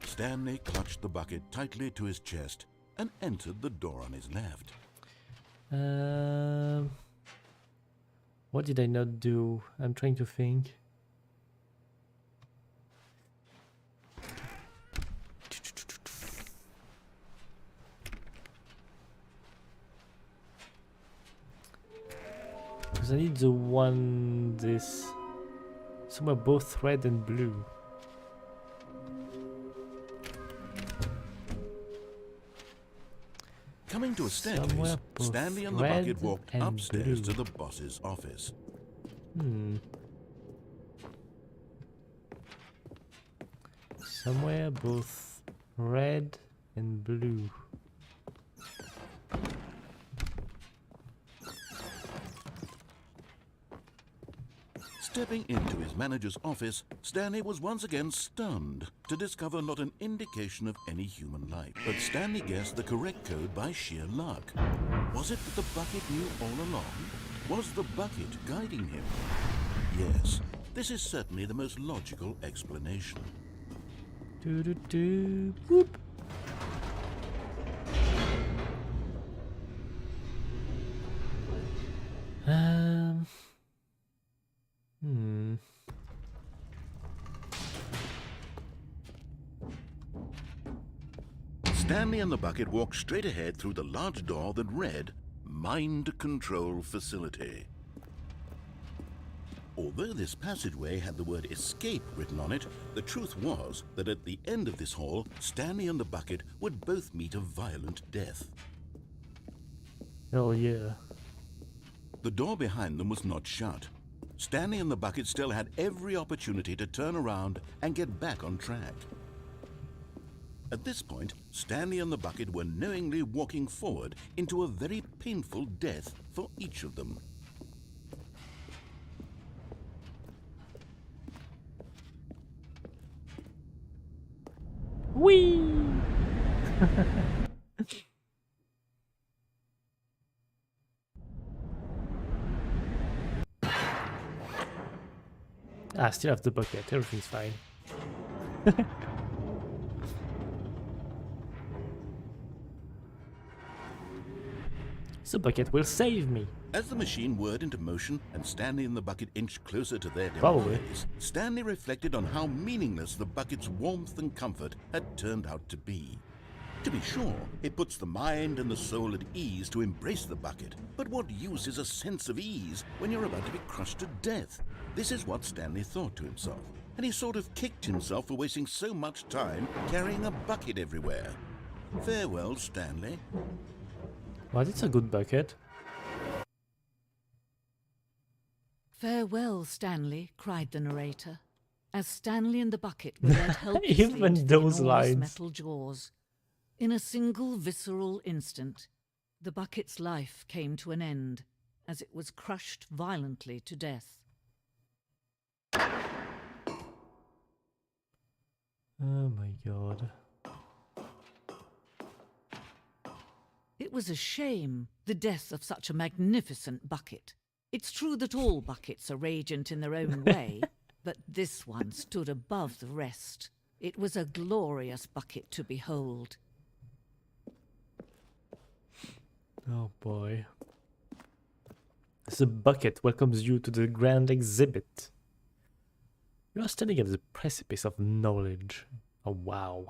Stanley clutched the bucket tightly to his chest and entered the door on his left. What did I not do? I'm trying to think. Because I need the one this somewhere both red and blue. Coming to a staircase, Stanley and the bucket walked upstairs to the boss's office. Somewhere both red and blue. Stepping into his manager's office, Stanley was once again stunned to discover not an indication of any human life. But Stanley guessed the correct code by sheer luck. Was it that the bucket knew all along? Was the bucket guiding him? Yes, this is certainly the most logical explanation. Whoop. Stanley and the bucket walked straight ahead through the large door that read, Mind Control Facility. Although this passageway had the word escape written on it, the truth was that at the end of this hall, Stanley and the bucket would both meet a violent death. Oh yeah. The door behind them was not shut. Stanley and the bucket still had every opportunity to turn around and get back on track. At this point, Stanley and the bucket were knowingly walking forward into a very painful death for each of them. Whee! I still have the bucket, everything's fine. The bucket will save me. As the machine whirred into motion and Stanley and the bucket inched closer to their Probably. demise, Stanley reflected on how meaningless the bucket's warmth and comfort had turned out to be. To be sure, it puts the mind and the soul at ease to embrace the bucket, but what use is a sense of ease when you're about to be crushed to death? This is what Stanley thought to himself, and he sort of kicked himself for wasting so much time carrying a bucket everywhere. Farewell, Stanley. Well, it's a good bucket. "Farewell, Stanley," cried the narrator, as Stanley and the bucket were led helplessly Even into the those enormous lines. metal jaws. In a single visceral instant, the bucket's life came to an end as it was crushed violently to death. Oh my god. It was a shame, the death of such a magnificent bucket. It's true that all buckets are radiant in their own way, but this one stood above the rest. It was a glorious bucket to behold. Oh boy. The bucket welcomes you to the grand exhibit. You are standing at the precipice of knowledge. Oh wow.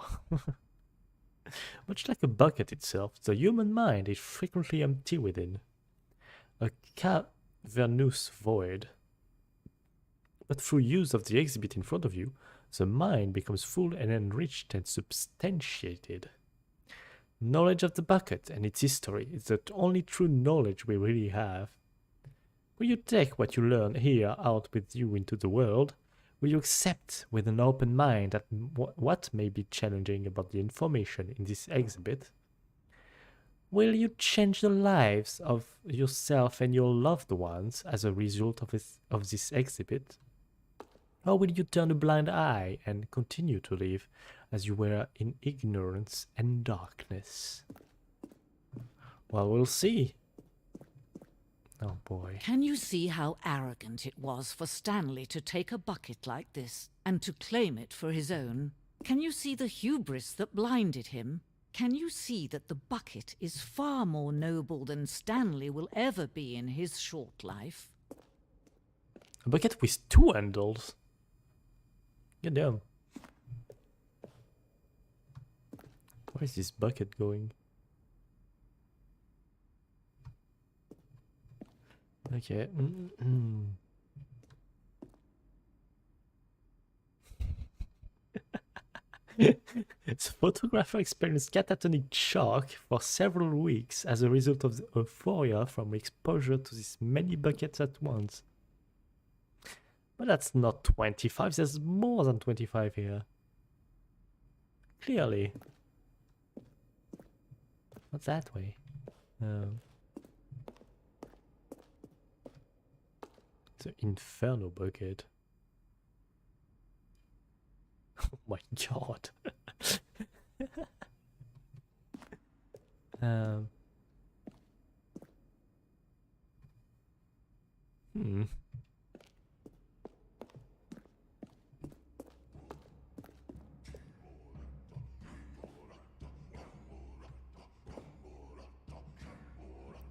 Much like a bucket itself, the human mind is frequently empty within. A cavernous void. But through use of the exhibit in front of you, the mind becomes full and enriched and substantiated. Knowledge of the bucket and its history is the only true knowledge we really have. Will you take what you learn here out with you into the world? Will you accept with an open mind that what may be challenging about the information in this exhibit? Will you change the lives of yourself and your loved ones as a result of this exhibit? Or will you turn a blind eye and continue to live as you were in ignorance and darkness? Well, we'll see. Oh boy. Can you see how arrogant it was for Stanley to take a bucket like this and to claim it for his own? Can you see the hubris that blinded him? Can you see that the bucket is far more noble than Stanley will ever be in his short life? A bucket with two handles. Get down. Where is this bucket going? Okay. The photographer experienced catatonic shock for several weeks as a result of the euphoria from exposure to these many buckets at once. But that's not 25, there's more than 25 here. Clearly. Not that way. The Inferno bucket. Oh my god.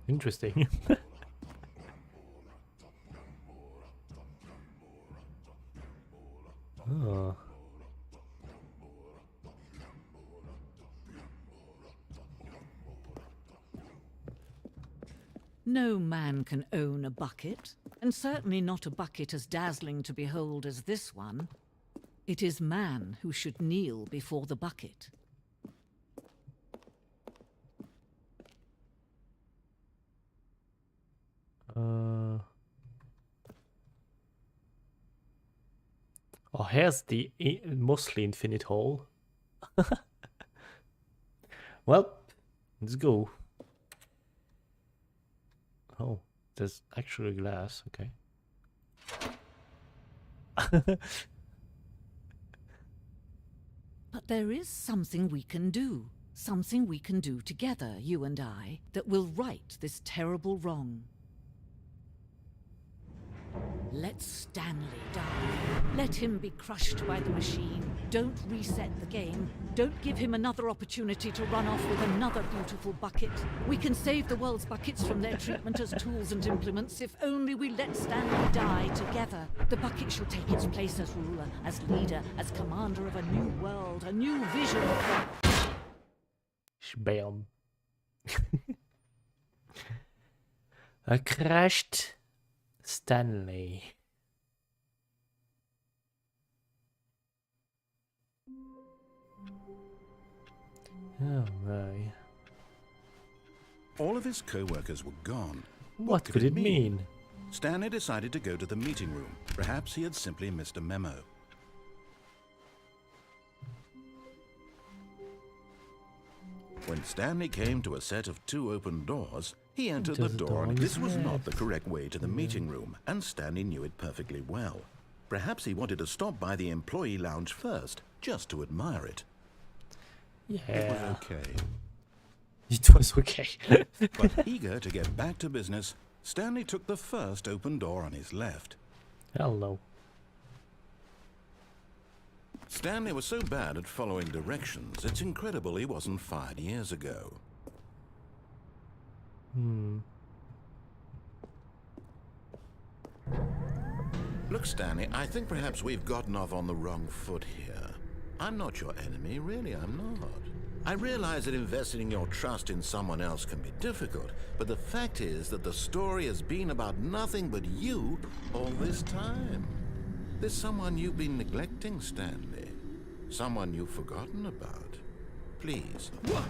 Interesting. Oh. No man can own a bucket, and certainly not a bucket as dazzling to behold as this one. It is man who should kneel before the bucket. Oh, here's the mostly infinite hole. Well, let's go. Oh, there's actually glass, okay. But there is something we can do. Something we can do together, you and I, that will right this terrible wrong. Let Stanley die. Let him be crushed by the machine. Don't reset the game. Don't give him another opportunity to run off with another beautiful bucket. We can save the world's buckets from their treatment as tools and implements if only we let Stanley die together. The bucket shall take its place as ruler, as leader, as commander of a new world, a new vision. Bam. A crashed Stanley. Oh my. All of his co-workers were gone. What could it mean? Stanley decided to go to the meeting room. Perhaps he had simply missed a memo. When Stanley came to a set of 2 open doors, he entered the door, and this was not the correct way to the meeting room, and Stanley knew it perfectly well. Perhaps he wanted to stop by the employee lounge first, just to admire it. Yeah. It was okay. It was okay. But eager to get back to business, Stanley took the first open door on his left. Hell no. Stanley was so bad at following directions, it's incredible he wasn't fired years ago. Look, Stanley, I think perhaps we've gotten off on the wrong foot here. I'm not your enemy, really, I'm not. I realize that investing your trust in someone else can be difficult, but the fact is that the story has been about nothing but you all this time. There's someone you've been neglecting, Stanley. Someone you've forgotten about. Please. What?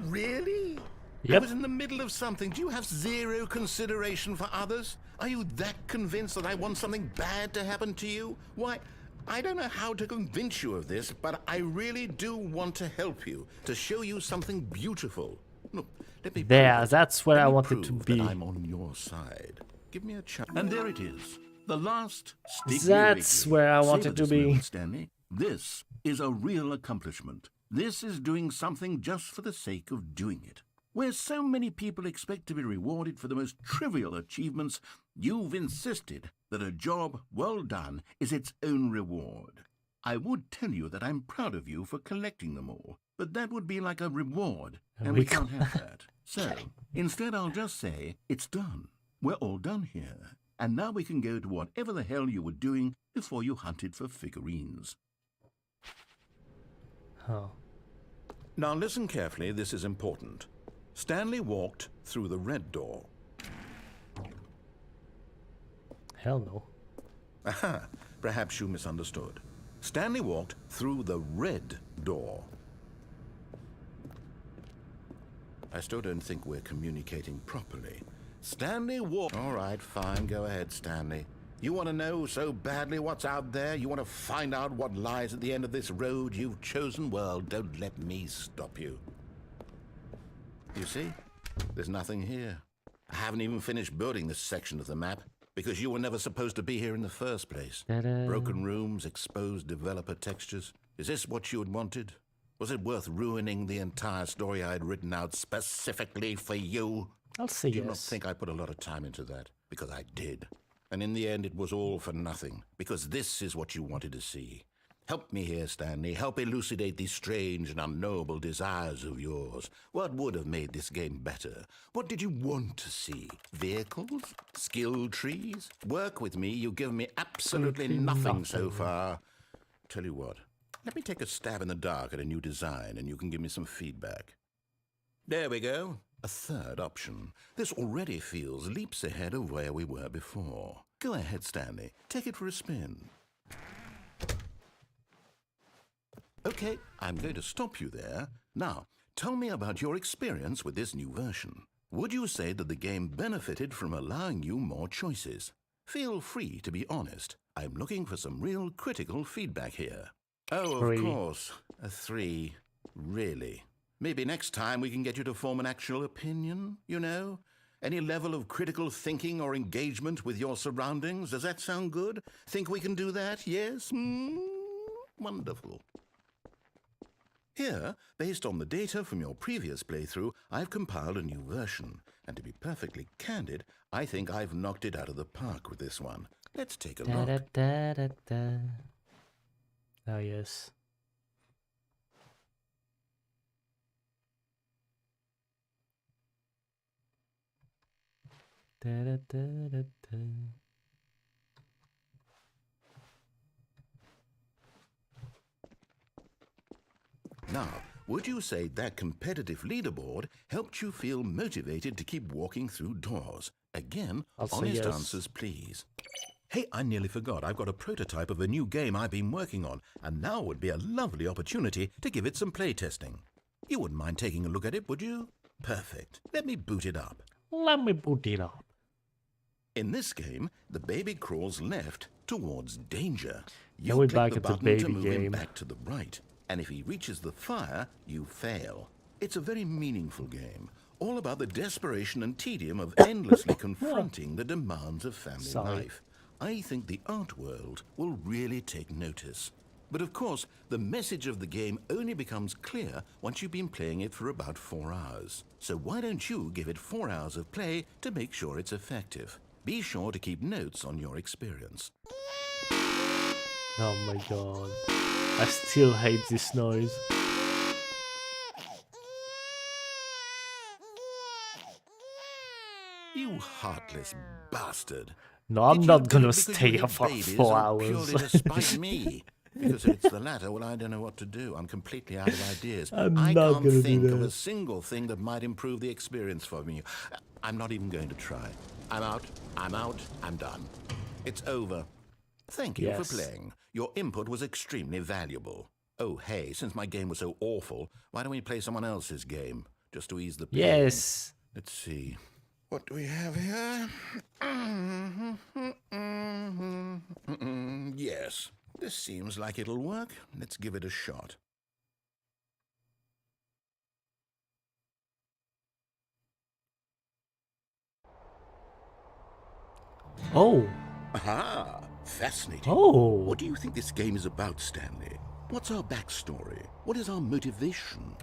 Really? Yep. I was in the middle of something. Do you have zero consideration for others? Are you that convinced that I want something bad to happen to you? Why, I don't know how to convince you of this, but I really do want to help you, to show you something beautiful. Look, let me There, prove it. that's where Let I me wanted to prove be. that I'm on your side. Give me a chance. And there it is. The last sticky That's wiggly. where I Savor wanted to this be. moment, Stanley. This is a real accomplishment. This is doing something just for the sake of doing it. Where so many people expect to be rewarded for the most trivial achievements, you've insisted that a job well done is its own reward. I would tell you that I'm proud of you for collecting them all, but that would be like a reward, and we can't have that. So, instead I'll just say, it's done. We're all done here. And now we can go to whatever the hell you were doing before you hunted for figurines. Oh. Now listen carefully, this is important. Stanley walked through the red door. Hell no. Aha, perhaps you misunderstood. Stanley walked through the red door. I still don't think we're communicating properly. Stanley walked... All right, fine, go ahead, Stanley. You want to know so badly what's out there? You want to find out what lies at the end of this road you've chosen? Well, don't let me stop you. You see? There's nothing here. I haven't even finished building this section of the map, because you were never supposed to be here in the first place. Ta-da. Broken rooms, exposed developer textures. Is this what you had wanted? Was it worth ruining the entire story I had written out specifically for you? I'll say Do yes. not think I put a lot of time into that, because I did. And in the end, it was all for nothing, because this is what you wanted to see. Help me here, Stanley. Help elucidate these strange and unknowable desires of yours. What would have made this game better? What did you want to see? Vehicles? Skill trees? Work with me. You've given me absolutely nothing so far. Tell you what, let me take a stab in the dark at a new design, and you can give me some feedback. There we go. A third option. This already feels leaps ahead of where we were before. Go ahead, Stanley. Take it for a spin. Okay, I'm going to stop you there. Now, tell me about your experience with this new version. Would you say that the game benefited from allowing you more choices? Feel free to be honest. I'm looking for some real critical feedback here. Oh, of 3. course. A 3. Really? Maybe next time we can get you to form an actual opinion, you know? Any level of critical thinking or engagement with your surroundings? Does that sound good? Think we can do that? Yes? Wonderful. Here, based on the data from your previous playthrough, I've compiled a new version. And to be perfectly candid, I think I've knocked it out of the park with this one. Let's take a look. Oh, yes. Now, would you say that competitive leaderboard helped you feel motivated to keep walking through doors? Again, I'll say honest yes. answers, please. Hey, I nearly forgot. I've got a prototype of a new game I've been working on, and now would be a lovely opportunity to give it some playtesting. You wouldn't mind taking a look at it, would you? Perfect. Let me boot it up. Let me boot it up. In this game, the baby crawls left towards danger. Now You we're click back the at the button to baby move him game. back to the right, and if he reaches the fire, you fail. It's a very meaningful game, all about the desperation and tedium of endlessly confronting the demands of family life. I think the art world will really take notice. But of course, the message of the game only becomes clear once you've been playing it for about 4 hours. So why don't you give it 4 hours of play to make sure it's effective? Be sure to keep notes on your experience. Oh my god. I still hate this noise. You heartless bastard. No, I'm Did you not do gonna it because stay you here hate for babies 4 or hours. purely to spite me? Because if it's the latter, well, I don't know what to do. I'm completely out of ideas. I'm not I gonna can't do think of that. a single thing that might improve the experience for me. I'm not even going to try. I'm out. I'm done. It's over. Thank you for Yes. playing. Your input was extremely valuable. Oh, hey, since my game was so awful, why don't we play someone else's game? Just to ease the pain. Yes. Let's see. What do we have here? Yes, this seems like it'll work. Let's give it a shot. Oh. Aha! Fascinating. Oh. What do you think this game is about, Stanley? What's our backstory? What is our motivation?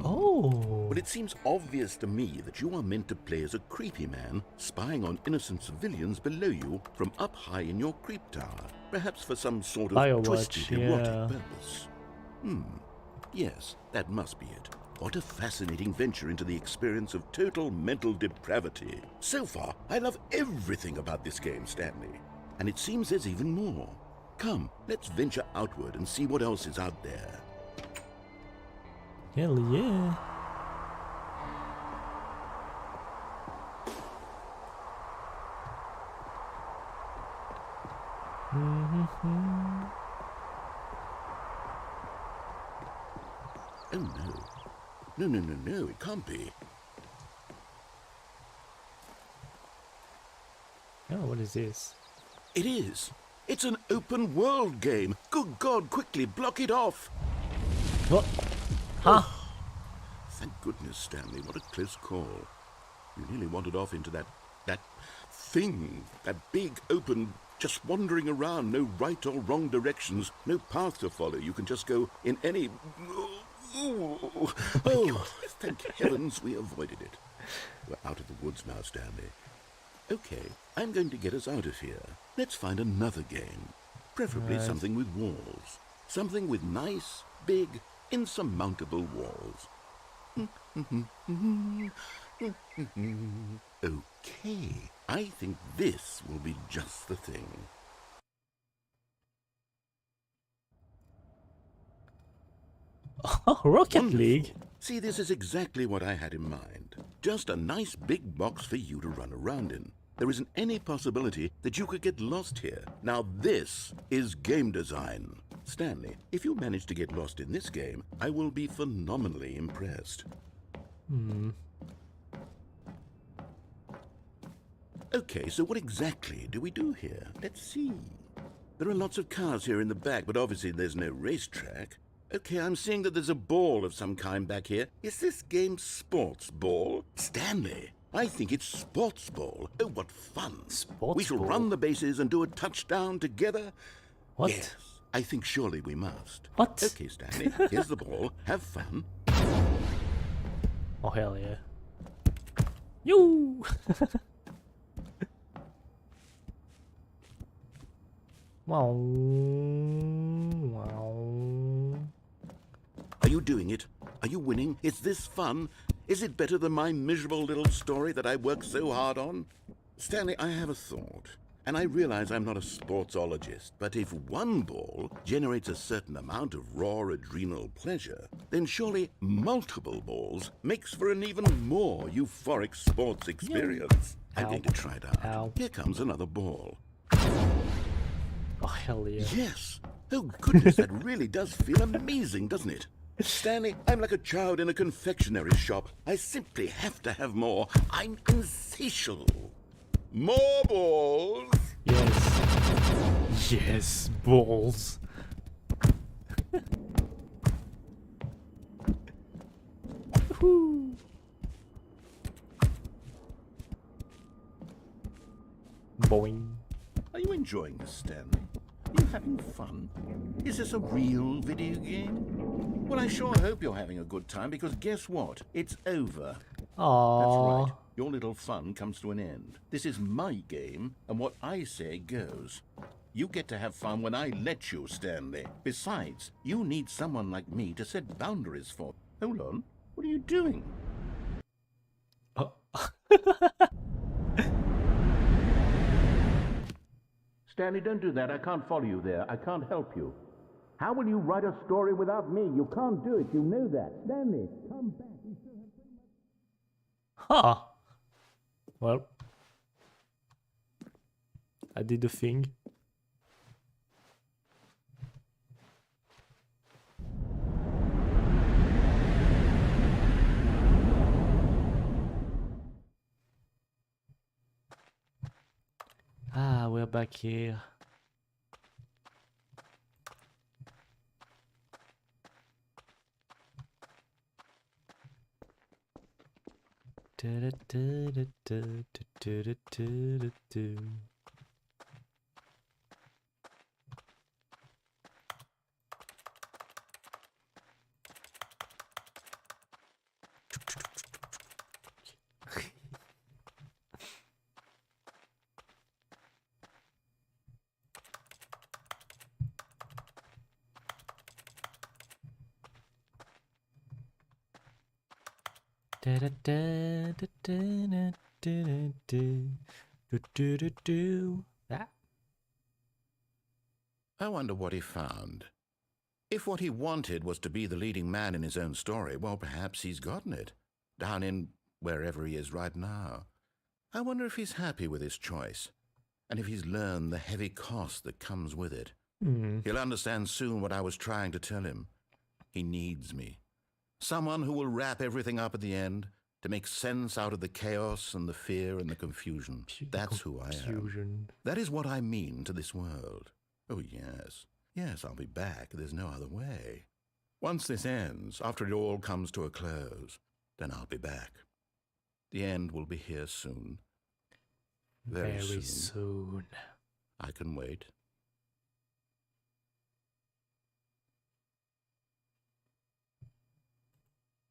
Oh. Well, it seems obvious to me that you are meant to play as a creepy man spying on innocent civilians below you from up high in your creep tower, perhaps for some sort of Firewatch, twisted yeah. erotic purpose. Yes, that must be it. What a fascinating venture into the experience of total mental depravity. So far, I love everything about this game, Stanley. And it seems there's even more. Come, let's venture outward and see what else is out there. Hell yeah. Oh no. No, it can't be. Oh, what is this? It is. It's an open world game. Good God, quickly block it off. What? Huh? Thank goodness, Stanley. What a close call. You nearly wandered off into that thing. That big, open, just wandering around. No right or wrong directions. No path to follow. You can just go in any... Oh, thank heavens we avoided it. We're out of the woods now, Stanley. Okay, I'm going to get us out of here. Let's find another game. Preferably Right. something with walls. Something with nice, big, insurmountable walls. Okay, I think this will be just the thing. Oh, Rocket Wonderful. League. See, this is exactly what I had in mind. Just a nice big box for you to run around in. There isn't any possibility that you could get lost here. Now this is game design. Stanley, if you manage to get lost in this game, I will be phenomenally impressed. Okay, so what exactly do we do here? Let's see. There are lots of cars here in the back, but obviously there's no racetrack. Okay, I'm seeing that there's a ball of some kind back here. Is this game sports ball? Stanley, I think it's sports ball. Oh, what fun. Sports we shall ball? run the bases and do a touchdown together. What? Yes, I think surely we must. What? Okay, Stanley, here's the ball. Have fun. Oh, hell yeah. You! Wow. Wow. Are you doing it? Are you winning? Is this fun? Is it better than my miserable little story that I worked so hard on? Stanley, I have a thought. And I realize I'm not a sportsologist, but if one ball generates a certain amount of raw adrenal pleasure, then surely multiple balls makes for an even more euphoric sports experience. I'm Ow. going to try it out. Ow. Here comes another ball. Oh, hell yeah. Yes. Oh, goodness, that really does feel amazing, doesn't it? Stanley, I'm like a child in a confectionery shop. I simply have to have more. I'm insatiable. More balls. Yes. Yes, balls. Woo. Boing. Are you enjoying this, Stanley? Are you having fun? Is this a real video game? Well, I sure hope you're having a good time, because guess what? It's over. That's Aww. right. Your little fun comes to an end. This is my game, and what I say goes. You get to have fun when I let you, Stanley. Besides, you need someone like me to set boundaries for. Hold on. What are you doing? Oh. Stanley, don't do that. I can't follow you there. I can't help you. How will you write a story without me? You can't do it. You know that. Stanley, come back. We still have so much. Huh. Well. I did the thing. Ah, we're back here. That. I wonder what he found. If what he wanted was to be the leading man in his own story, well, perhaps he's gotten it. Down in wherever he is right now. I wonder if he's happy with his choice. And if he's learned the heavy cost that comes with it. He'll understand soon what I was trying to tell him. He needs me. Someone who will wrap everything up at the end to make sense out of the chaos and the fear and the confusion. That's who I am. That is what I mean to this world. Oh, yes. Yes, I'll be back. There's no other way. Once this ends, after it all comes to a close, then I'll be back. The end will be here soon. Very soon. I can wait.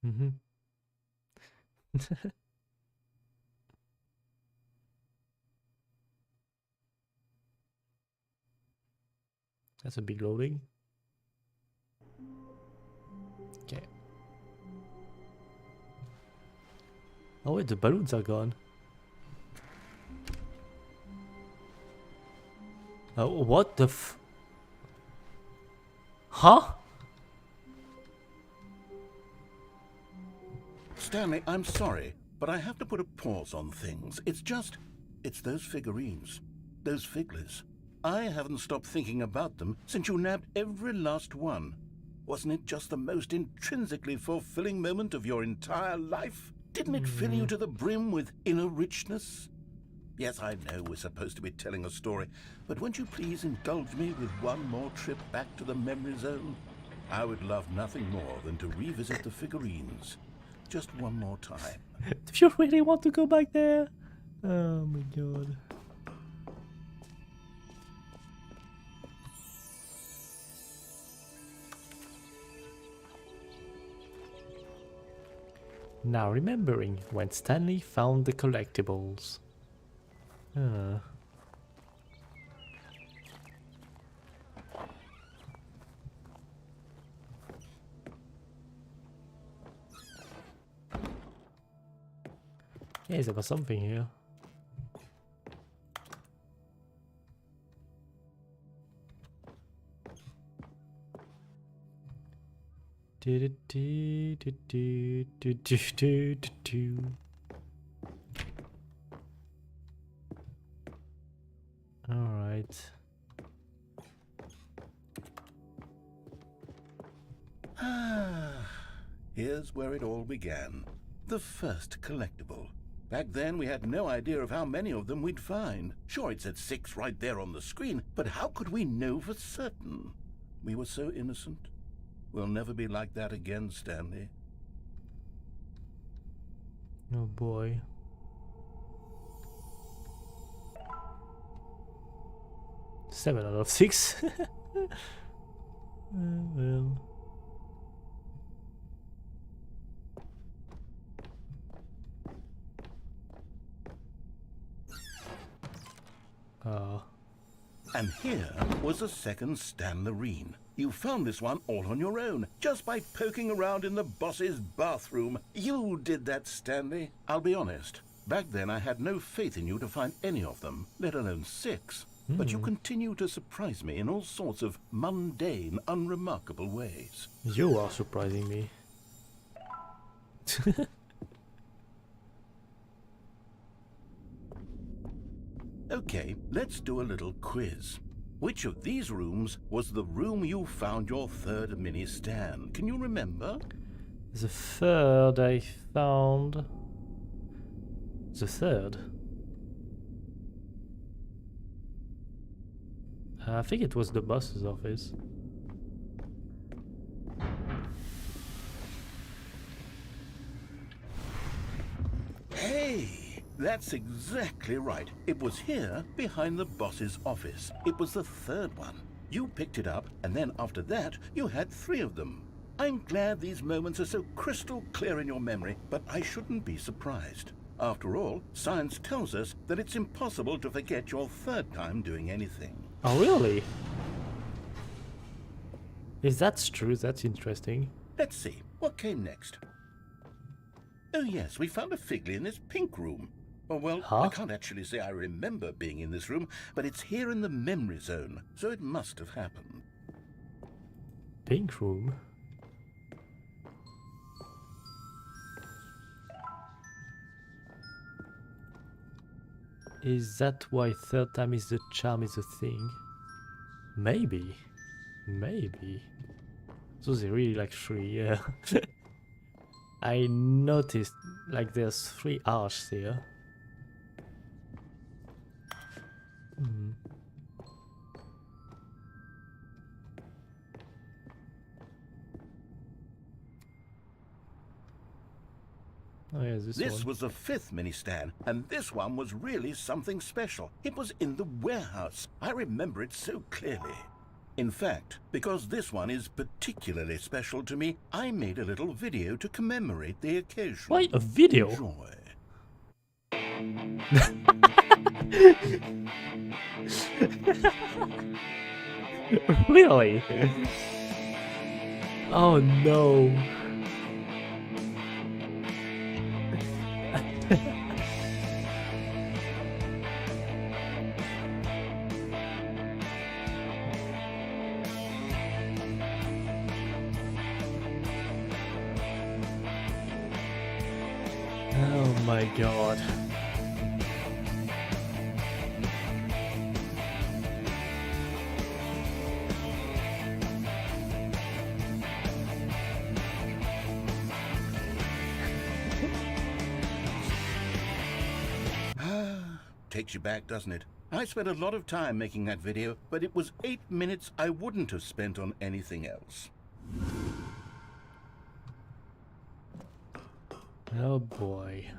Mm-hmm. That's a big loading. Okay. Oh wait, the balloons are gone. Oh, what the f... Huh? Stanley, I'm sorry, but I have to put a pause on things. It's just... It's those figurines. Those figglers. I haven't stopped thinking about them since you nabbed every last one. Wasn't it just the most intrinsically fulfilling moment of your entire life? Didn't it fill you to the brim with inner richness? Yes, I know we're supposed to be telling a story, but won't you please indulge me with one more trip back to the memory zone? I would love nothing more than to revisit the figurines. Just one more time. Do you really want to go back there? Oh my god. Now remembering when Stanley found the collectibles. Yes, there was something here. All right. Here's where it all began. The first collectible. Back then, we had no idea of how many of them we'd find. Sure, it said 6 right there on the screen, but how could we know for certain? We were so innocent. We'll never be like that again, Stanley. Oh boy. Seven out of 6. Well. And here was a second Stanley. You found this one all on your own, just by poking around in the boss's bathroom. You did that, Stanley. I'll be honest. Back then, I had no faith in you to find any of them, let alone 6. But you continue to surprise me in all sorts of mundane, unremarkable ways. You are surprising me. Okay, let's do a little quiz. Which of these rooms was the room you found your third mini Stan? Can you remember? The third I found. The third. I think it was the boss's office. Hey! That's exactly right. It was here, behind the boss's office. It was the third one. You picked it up, and then after that, you had 3 of them. I'm glad these moments are so crystal clear in your memory, but I shouldn't be surprised. After all, science tells us that it's impossible to forget your third time doing anything. Oh, really? If that's true, that's interesting. Let's see, what came next? Oh yes, we found a Figley in this pink room. Oh, well, I can't actually say I remember being in this room, but it's here in the memory zone, so it must have happened. Pink room? Is that why third time is the charm is a thing? Maybe. Maybe. So they really like 3, yeah. I noticed like there's 3 arches here. Oh yeah, this was the 5th mini Stan, and this one was really something special. It was in the warehouse. I remember it so clearly. In fact, because this one is particularly special to me, I made a little video to commemorate the occasion. Wait, a video? Enjoy. Really? Oh no. Oh my god. takes you back, doesn't it? I spent a lot of time making that video, but it was 8 minutes I wouldn't have spent on anything else. Oh boy.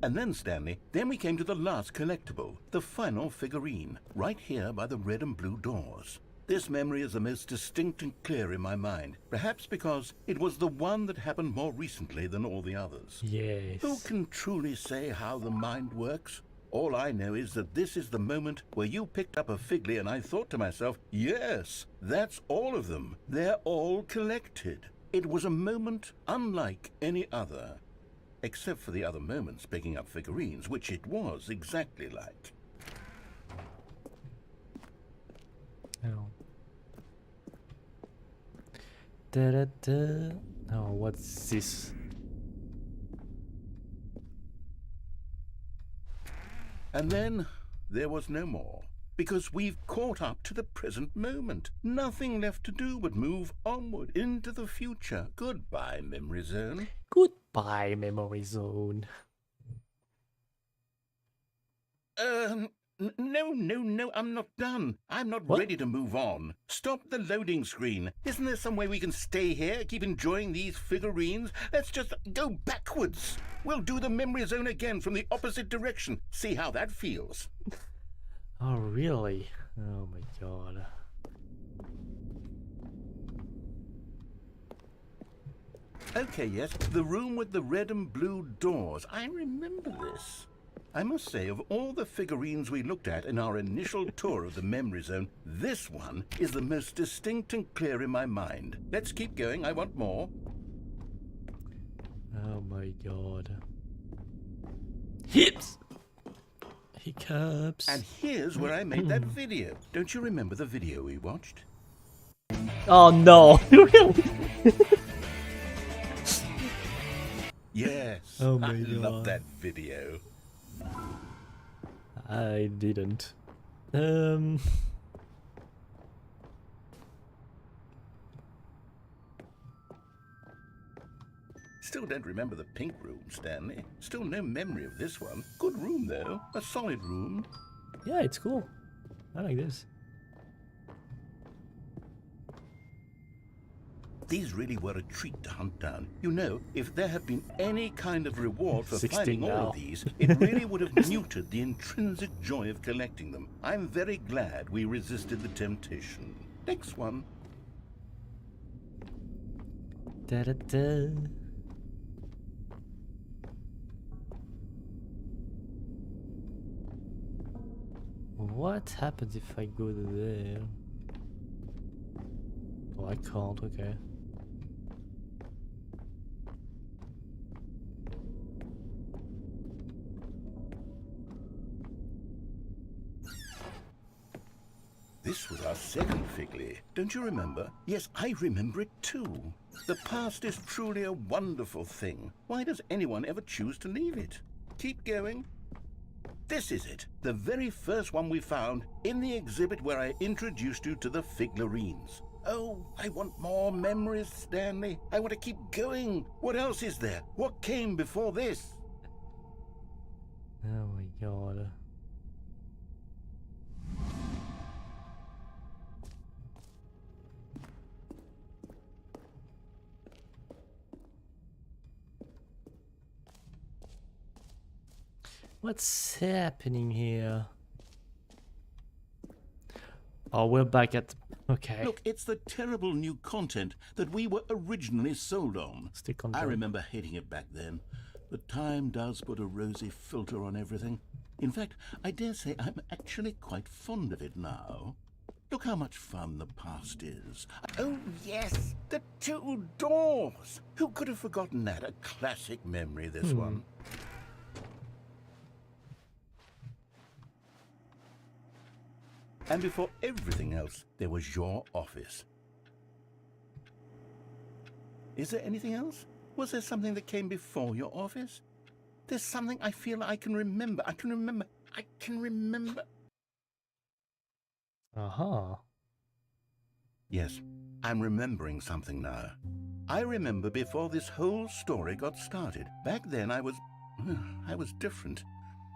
And then, Stanley, then we came to the last collectible, the final figurine, right here by the red and blue doors. This memory is the most distinct and clear in my mind, perhaps because it was the one that happened more recently than all the others. Yes. Who can truly say how the mind works? All I know is that this is the moment where you picked up a Figley and I thought to myself, yes, that's all of them. They're all collected. It was a moment unlike any other. Except for the other moments picking up figurines, which it was exactly like. Oh. Da-da-da. Oh, what's this? And then there was no more, because we've caught up to the present moment. Nothing left to do but move onward into the future. Goodbye, Memory Zone. Goodbye, Memory Zone. No, I'm not done. I'm not What? ready to move on. Stop the loading screen. Isn't there some way we can stay here, keep enjoying these figurines? Let's just go backwards. We'll do the Memory Zone again from the opposite direction. See how that feels. Oh, really? Oh my god. Okay, yes, the room with the red and blue doors. I remember this. I must say, of all the figurines we looked at in our initial tour of the Memory Zone, this one is the most distinct and clear in my mind. Let's keep going, I want more. Oh my god. Hips! Hiccups. And here's where I made that video. Don't you remember the video we watched? Oh no! Yes, Oh my I love God. that video. I didn't. Still don't remember the pink room, Stanley. Still no memory of this one. Good room, though. A solid room. Yeah, it's cool. I like this. These really were a treat to hunt down. You know, if there had been any kind of reward for 16 finding all now. of these, it really would have muted the intrinsic joy of collecting them. I'm very glad we resisted the temptation. Next one. Da-da-da. What happens if I go there? Oh, I can't, okay. This was our second Figley. Don't you remember? Yes, I remember it too. The past is truly a wonderful thing. Why does anyone ever choose to leave it? Keep going. This is it, the very first one we found in the exhibit where I introduced you to the figurines. Oh, I want more memories, Stanley. I want to keep going. What else is there? What came before this? Oh my god. What's happening here? Oh, we're back at... Okay. Look, it's the terrible new content that we were originally sold on. Stick on I that. remember hating it back then, but time does put a rosy filter on everything. In fact, I dare say I'm actually quite fond of it now. Look how much fun the past is. Oh, yes, the two doors. Who could have forgotten that? A classic memory, this one. And before everything else, there was your office. Is there anything else? Was there something that came before your office? There's something I feel I can remember. I can remember. Uh-huh. Yes, I'm remembering something now. I remember before this whole story got started. Back then I was different.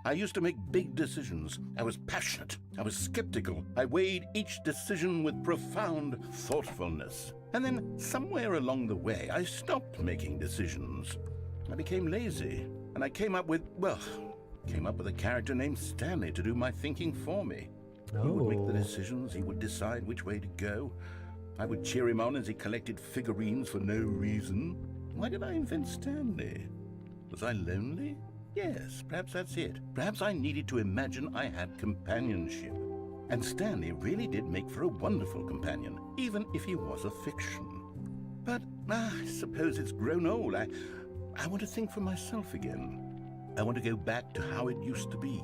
I used to make big decisions. I was passionate. I was skeptical. I weighed each decision with profound thoughtfulness. And then somewhere along the way, I stopped making decisions. I became lazy, and I came up with a character named Stanley to do my thinking for me. He would make the decisions. He would decide which way to go. I would cheer him on as he collected figurines for no reason. Why did I invent Stanley? Was I lonely? Yes, perhaps that's it. Perhaps I needed to imagine I had companionship. And Stanley really did make for a wonderful companion, even if he was a fiction. But I suppose it's grown old. I want to think for myself again. I want to go back to how it used to be.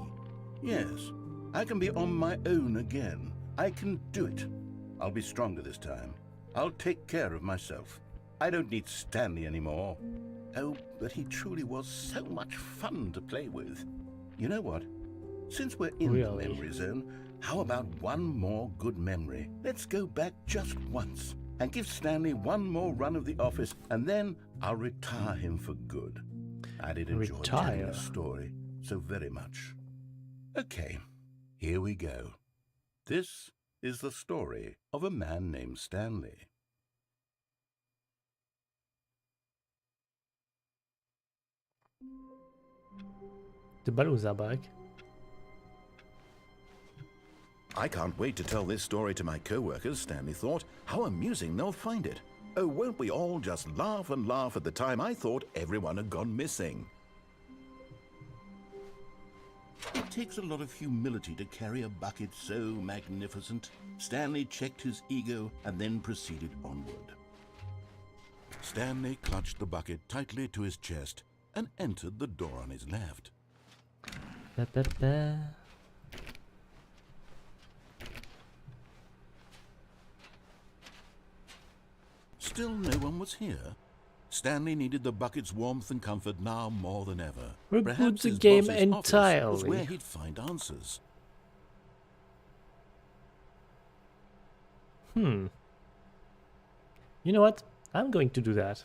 Yes, I can be on my own again. I can do it. I'll be stronger this time. I'll take care of myself. I don't need Stanley anymore. Oh, but he truly was so much fun to play with. You know what? Since we're in the memory zone, how about one more good memory? Let's go back just once and give Stanley one more run of the office, and then I'll retire him for good. I did enjoy telling this story so very much. Okay, here we go. This is the story of a man named Stanley. The balloons are back. I can't wait to tell this story to my co-workers, Stanley thought. How amusing they'll find it. Oh, won't we all just laugh and laugh at the time I thought everyone had gone missing. It takes a lot of humility to carry a bucket so magnificent. Stanley checked his ego and then proceeded onward. Stanley clutched the bucket tightly to his chest and entered the door on his left. Still no one was here. Stanley needed the bucket's warmth and comfort now more than ever. Reboot the game entirely. Was where he'd find answers. You know what? I'm going to do that.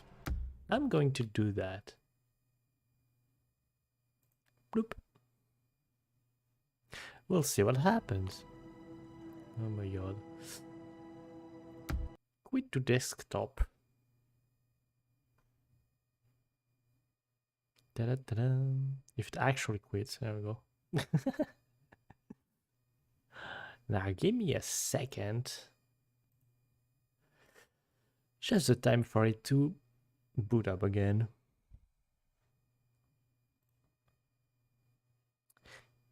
I'm going to do that. Bloop. We'll see what happens. Oh my god. Quit to desktop. Da-da-da-da. If it actually quits, there we go. Now give me a second. Just the time for it to boot up again.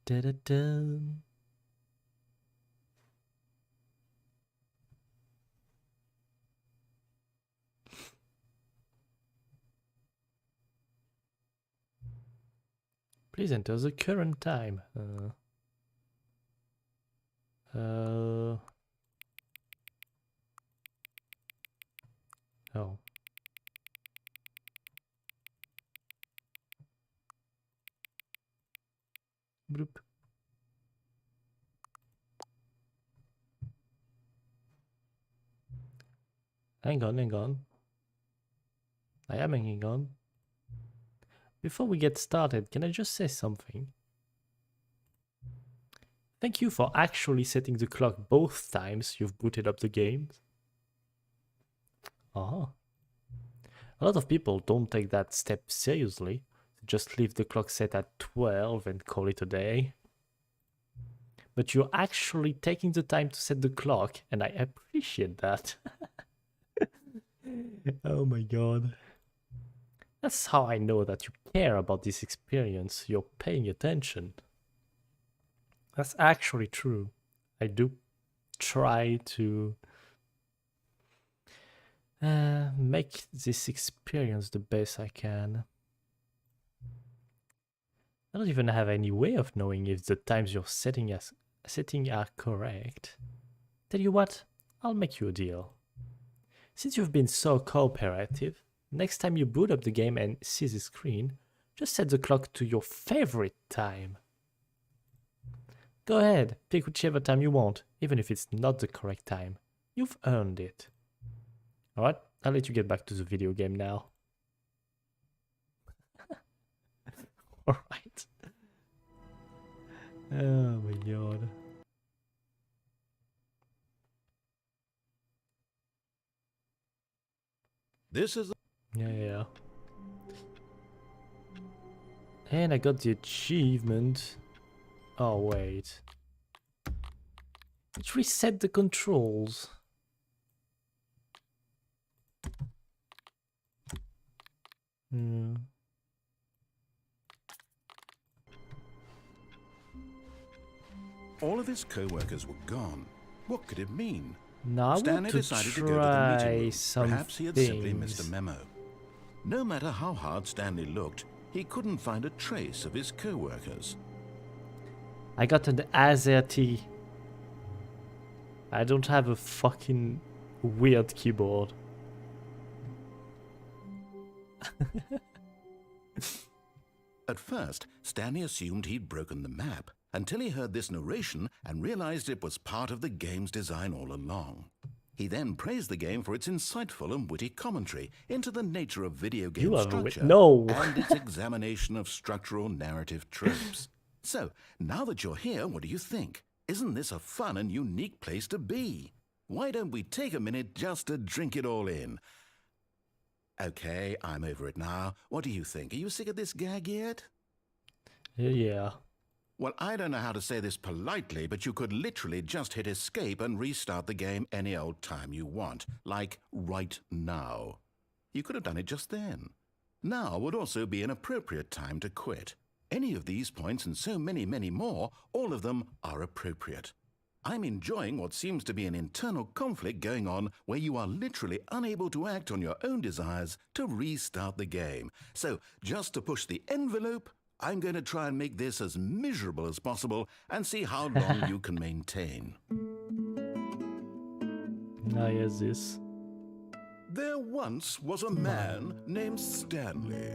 Da-da-da. Please enter the current time. Oh. Bloop. Hang on. I am hanging on. Before we get started, can I just say something? Thank you for actually setting the clock both times you've booted up the game. A lot of people don't take that step seriously. They just leave the clock set at 12 and call it a day. But you're actually taking the time to set the clock, and I appreciate that. Oh my god. That's how I know that you care about this experience. You're paying attention. That's actually true. I do try to make this experience the best I can. I don't even have any way of knowing if the times you're setting are correct. Tell you what, I'll make you a deal. Since you've been so cooperative, next time you boot up the game and see the screen, just set the clock to your favorite time. Go ahead, pick whichever time you want, even if it's not the correct time. You've earned it. Alright, I'll let you get back to the video game now. Alright. Oh my god. This is Yeah. And I got the achievement. Oh, wait. It reset the controls. All of his co-workers were gone. What could it mean? Now I Stanley want to decided to go to the try meeting room. some Perhaps he had things. simply missed a memo. No matter how hard Stanley looked, he couldn't find a trace of his co-workers. I got an AZERTY. I don't have a fucking weird keyboard. At first, Stanley assumed he'd broken the map, until he heard this narration and realized it was part of the game's design all along. He then praised the game for its insightful and witty commentary into the nature of video game You have a structure no. and its examination of structural narrative tropes. So, now that you're here, what do you think? Isn't this a fun and unique place to be? Why don't we take a minute just to drink it all in? Okay, I'm over it now. What do you think? Are you sick of this gag yet? Yeah. Well, I don't know how to say this politely, but you could literally just hit escape and restart the game any old time you want, like right now. You could have done it just then. Now would also be an appropriate time to quit. Any of these points and so many, many more, all of them are appropriate. I'm enjoying what seems to be an internal conflict going on where you are literally unable to act on your own desires to restart the game. So, just to push the envelope, I'm going to try and make this as miserable as possible and see how long you can maintain. Now here's this. There once was a man named Stanley,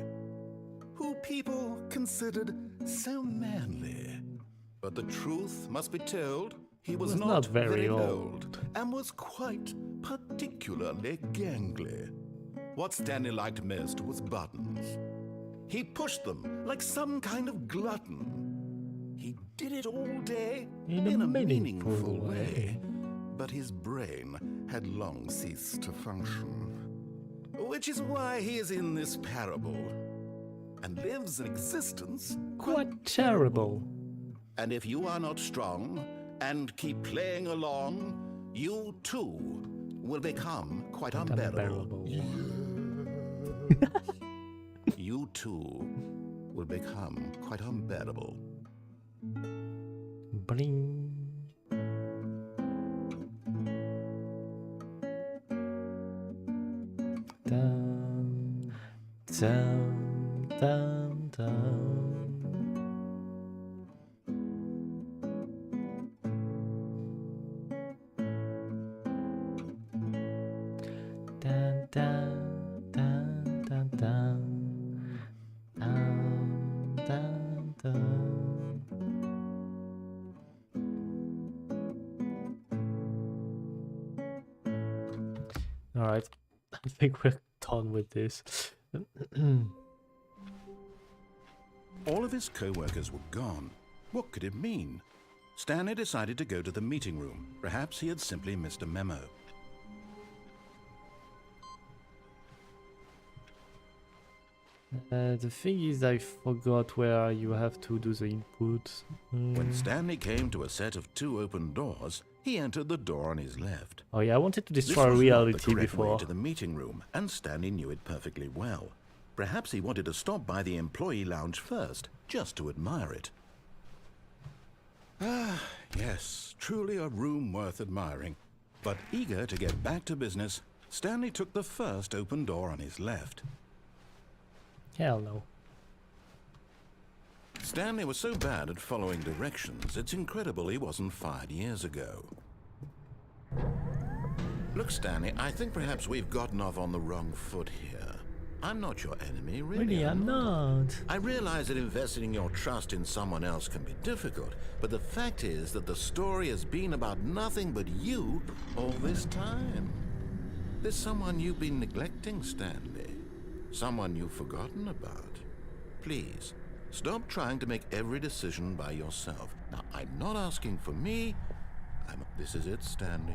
who people considered so manly. But the truth must be told, he was not very old and was quite particularly gangly. What Stanley liked most was buttons. He pushed them like some kind of glutton. He did it all day in a meaningful way. But his brain had long ceased to function. Which is why he is in this parable and lives an existence Quite terrible. And if you are not strong and keep playing along, you too will become quite unbearable. You too will become quite unbearable. Bling. Dum, dum, dum, dum. Dun, dun, dun, dun, dun. Dun, dun. All right, I think we're done with this. All of his co-workers were gone. What could it mean? Stanley decided to go to the meeting room. Perhaps he had simply missed a memo. The thing is, I forgot where you have to do the input. When Stanley came to a set of 2 open doors, he entered the door on his left. Oh yeah, I wanted to This destroy was not the reality correct way before. to the meeting room, and Stanley knew it perfectly well. Perhaps he wanted to stop by the employee lounge first, just to admire it. Ah, yes, truly a room worth admiring. But eager to get back to business, Stanley took the first open door on his left. Hell no. Stanley was so bad at following directions, it's incredible he wasn't fired years ago. Look, Stanley, I think perhaps we've gotten off on the wrong foot here. I'm not your enemy, Really, I'm not. I realize that investing your trust in someone else can be difficult, but the fact is that the story has been about nothing but you all this time. There's someone you've been neglecting, Stanley. Someone you've forgotten about. Please, stop trying to make every decision by yourself. Now, I'm not asking for me. This is it, Stanley.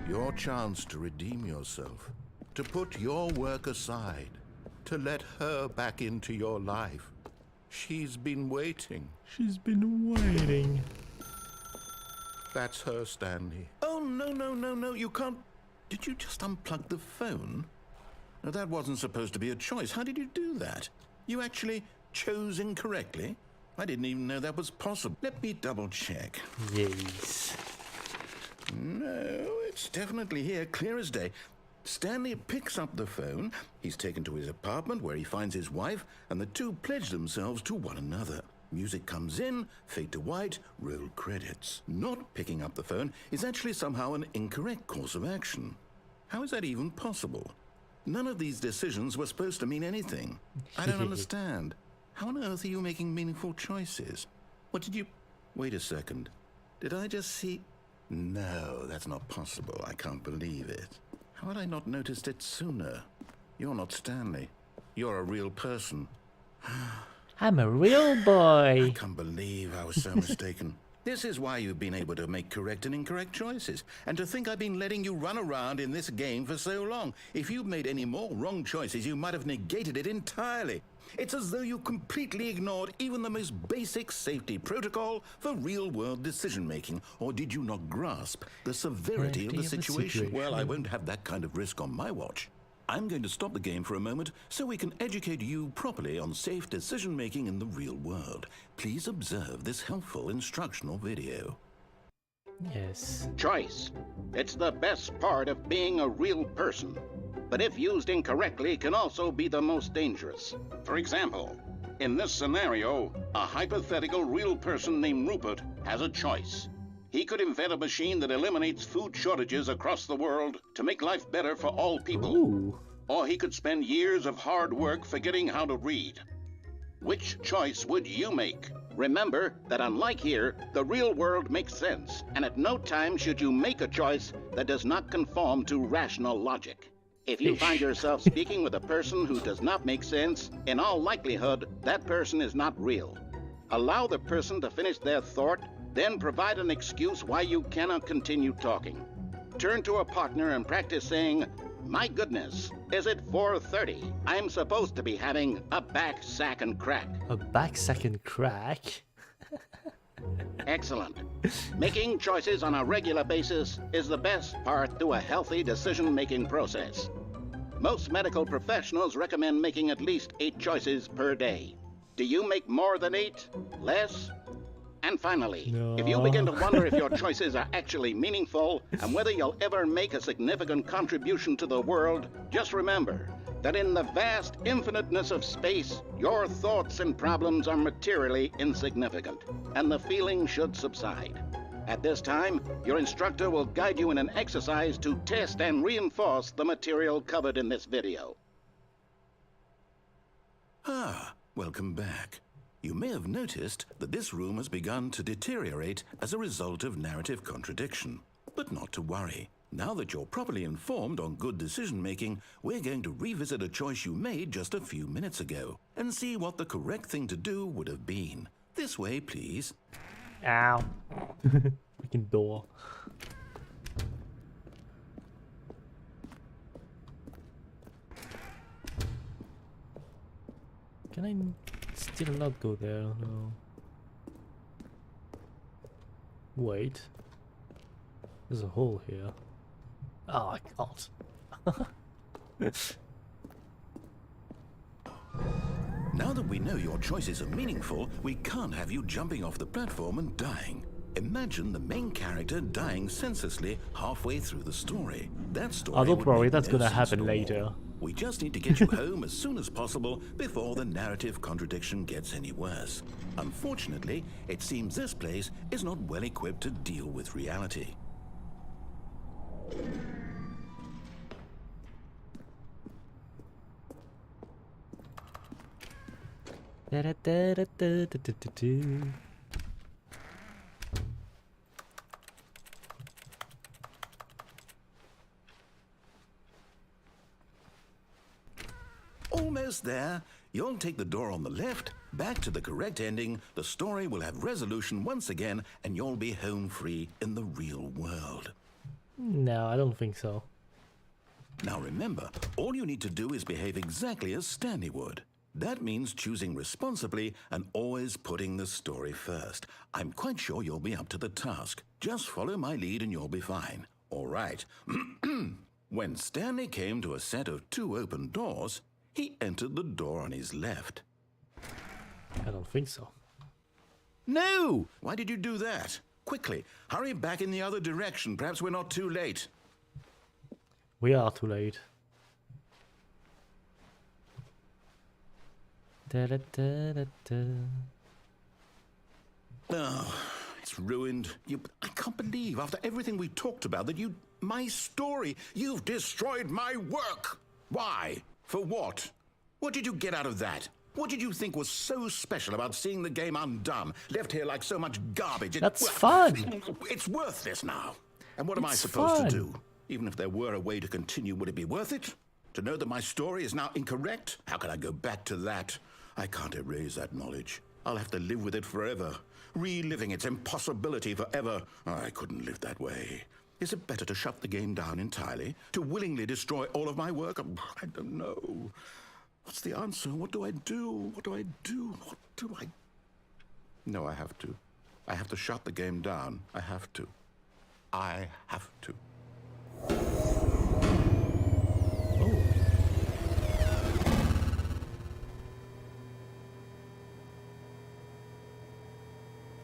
Your chance to redeem yourself. To put your work aside. To let her back into your life. She's been waiting. She's been waiting. That's her, Stanley. Oh, no, you can't... Did you just unplug the phone? Now, that wasn't supposed to be a choice. How did you do that? You actually chose incorrectly? I didn't even know that was possible. Let me double check. Yes. No, it's definitely here, clear as day. Stanley picks up the phone. He's taken to his apartment where he finds his wife, and the two pledge themselves to one another. Music comes in, fade to white, roll credits. Not picking up the phone is actually somehow an incorrect course of action. How is that even possible? None of these decisions were supposed to mean anything. I don't understand. How on earth are you making meaningful choices? What did you... Wait a second. Did I just see... No, that's not possible. I can't believe it. How had I not noticed it sooner? You're not Stanley. You're a real person. I'm a real boy. I can't believe I was so mistaken. This is why you've been able to make correct and incorrect choices. And to think I've been letting you run around in this game for so long. If you'd made any more wrong choices, you might have negated it entirely. It's as though you completely ignored even the most basic safety protocol for real-world decision-making. Or did you not grasp the severity of the situation? Well, I won't have that kind of risk on my watch. I'm going to stop the game for a moment so we can educate you properly on safe decision-making in the real world. Please observe this helpful instructional video. Yes. Choice. It's the best part of being a real person. But if used incorrectly, can also be the most dangerous. For example, in this scenario, a hypothetical real person named Rupert has a choice. He could invent a machine that eliminates food shortages across the world to make life better for all people. Ooh. Or he could spend years of hard work forgetting how to read. Which choice would you make? Remember that unlike here, the real world makes sense, and at no time should you make a choice that does not conform to rational logic. If you find yourself speaking with a person who does not make sense, in all likelihood, that person is not real. Allow the person to finish their thought, then provide an excuse why you cannot continue talking. Turn to a partner and practice saying, "My goodness, is it 4:30? I'm supposed to be having a back sack and crack." A back second crack? Excellent. Making choices on a regular basis is the best part to a healthy decision-making process. Most medical professionals recommend making at least 8 choices per day. Do you make more than 8? Less? And finally, if you begin to wonder if your choices are actually meaningful and whether you'll ever make a significant contribution to the world, just remember that in the vast infiniteness of space, your thoughts and problems are materially insignificant, and the feeling should subside. At this time, your instructor will guide you in an exercise to test and reinforce the material covered in this video. Welcome back. You may have noticed that this room has begun to deteriorate as a result of narrative contradiction. But not to worry. Now that you're properly informed on good decision-making, we're going to revisit a choice you made just a few minutes ago and see what the correct thing to do would have been. This way, please. Ow. Freaking door. Can I still not go there? No. Wait. There's a hole here. Oh, I can't. Now that we know your choices are meaningful, we can't have you jumping off the platform and dying. Imagine the main character dying senselessly halfway through the story. That story don't worry, that's no gonna sense happen at all. later. We just need to get you home as soon as possible before the narrative contradiction gets any worse. Unfortunately, it seems this place is not well equipped to deal with reality. almost there. You'll take the door on the left, back to the correct ending, the story will have resolution once again, and you'll be home free in the real world. No, I don't think so. Now remember, all you need to do is behave exactly as Stanley would. That means choosing responsibly and always putting the story first. I'm quite sure you'll be up to the task. Just follow my lead and you'll be fine. All right. When Stanley came to a set of 2 open doors, he entered the door on his left. I don't think so. No! Why did you do that? Quickly, hurry back in the other direction. Perhaps we're not too late. We are too late. Da, da, da, da, da. Oh, it's ruined. I can't believe, after everything we talked about, that my story, you've destroyed my work. Why? For what? What did you get out of that? What did you think was so special about seeing the game undone, left here like so much garbage? That's fun. It's worthless now. And what am I It's supposed fun. to do? Even if there were a way to continue, would it be worth it? To know that my story is now incorrect? How can I go back to that? I can't erase that knowledge. I'll have to live with it forever, reliving its impossibility forever. I couldn't live that way. Is it better to shut the game down entirely? To willingly destroy all of my work? I don't know. What's the answer? What do I do? What do I do? What do I... No, I have to. I have to shut the game down. I have to. I have to. Oh.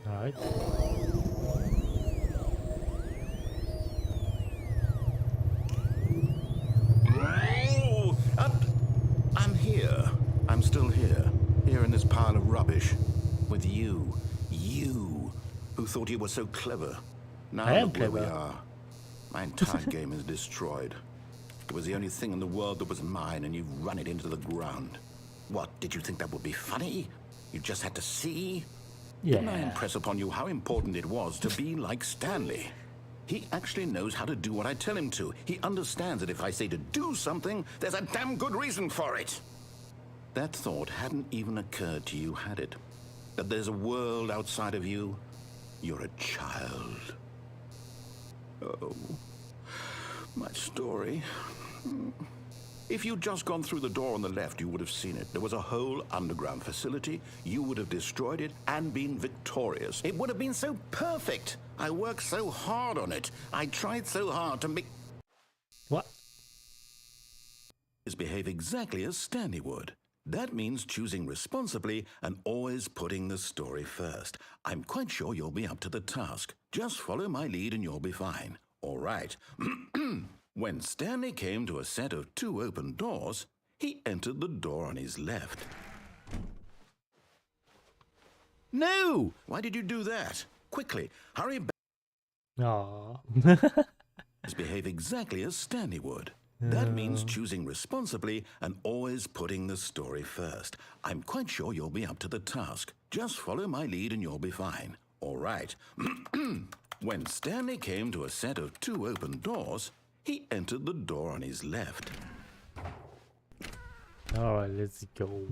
Alright. Oh, I'm here. I'm still here. Here in this pile of rubbish. With you. You. Who thought you were so clever. Now I am look where we clever. are. My entire game is destroyed. It was the only thing in the world that was mine, and you've run it into the ground. What, did you think that would be funny? You just had to see? Didn't I Yeah. impress upon you how important it was to be like Stanley? He actually knows how to do what I tell him to. He understands that if I say to do something, there's a damn good reason for it. That thought hadn't even occurred to you, had it? That there's a world outside of you? You're a child. Oh, my story. If you'd just gone through the door on the left, you would have seen it. There was a whole underground facility. You would have destroyed it and been victorious. It would have been so perfect. I worked so hard on it. I tried so hard to make... What? Behave exactly as Stanley would. That means choosing responsibly and always putting the story first. I'm quite sure you'll be up to the task. Just follow my lead and you'll be fine. All right. When Stanley came to a set of 2 open doors, he entered the door on his left. No! Why did you do that? Quickly, hurry back. Aww. Behave exactly as Stanley would. That means choosing responsibly and always putting the story first. I'm quite sure you'll be up to the task. Just follow my lead and you'll be fine. All right. When Stanley came to a set of 2 open doors, he entered the door on his left. Alright, let's go.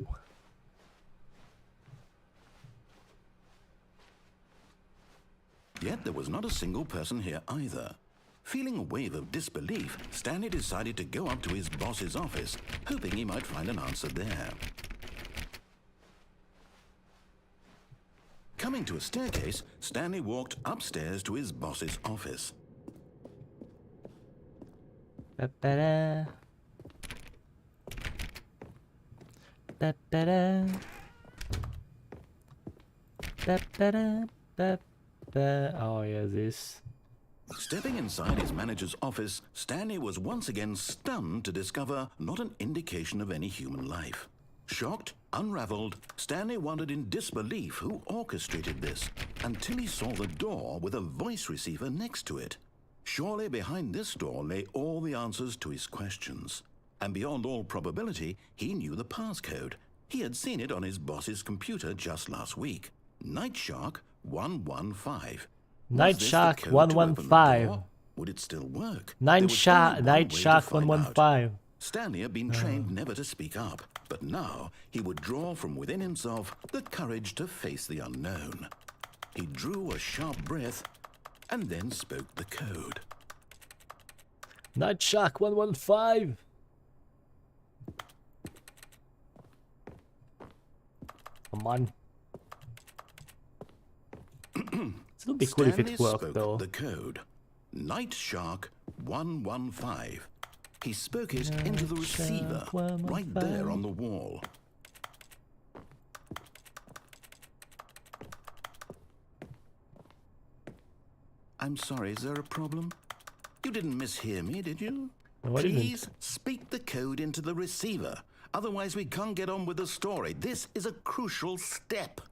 Yet there was not a single person here either. Feeling a wave of disbelief, Stanley decided to go up to his boss's office, hoping he might find an answer there. Coming to a staircase, Stanley walked upstairs to his boss's office. Ba-ba-da. Ba-ba-da. Ba-ba-da. Ba-ba. Oh yeah, this. Stepping inside his manager's office, Stanley was once again stunned to discover not an indication of any human life. Shocked, unraveled, Stanley wondered in disbelief who orchestrated this, until he saw the door with a voice receiver next to it. Surely behind this door lay all the answers to his questions. And beyond all probability, he knew the passcode. He had seen it on his boss's computer just last week. Night Shark 115. Night Shark 115. Would it still work? Night There was only one way Shark to find out. 115. Stanley had been trained never to speak up, but now he would draw from within himself the courage to face the unknown. He drew a sharp breath and then spoke the code. Night Shark 115. Come on. It would be cool if Stanley it worked spoke though. the code. Night Shark 115. He spoke it into the receiver, right there on the wall. I'm sorry, is there a problem? You didn't mishear me, did you? No, I didn't. Please speak the code into the receiver. Otherwise, we can't get on with the story. This is a crucial step.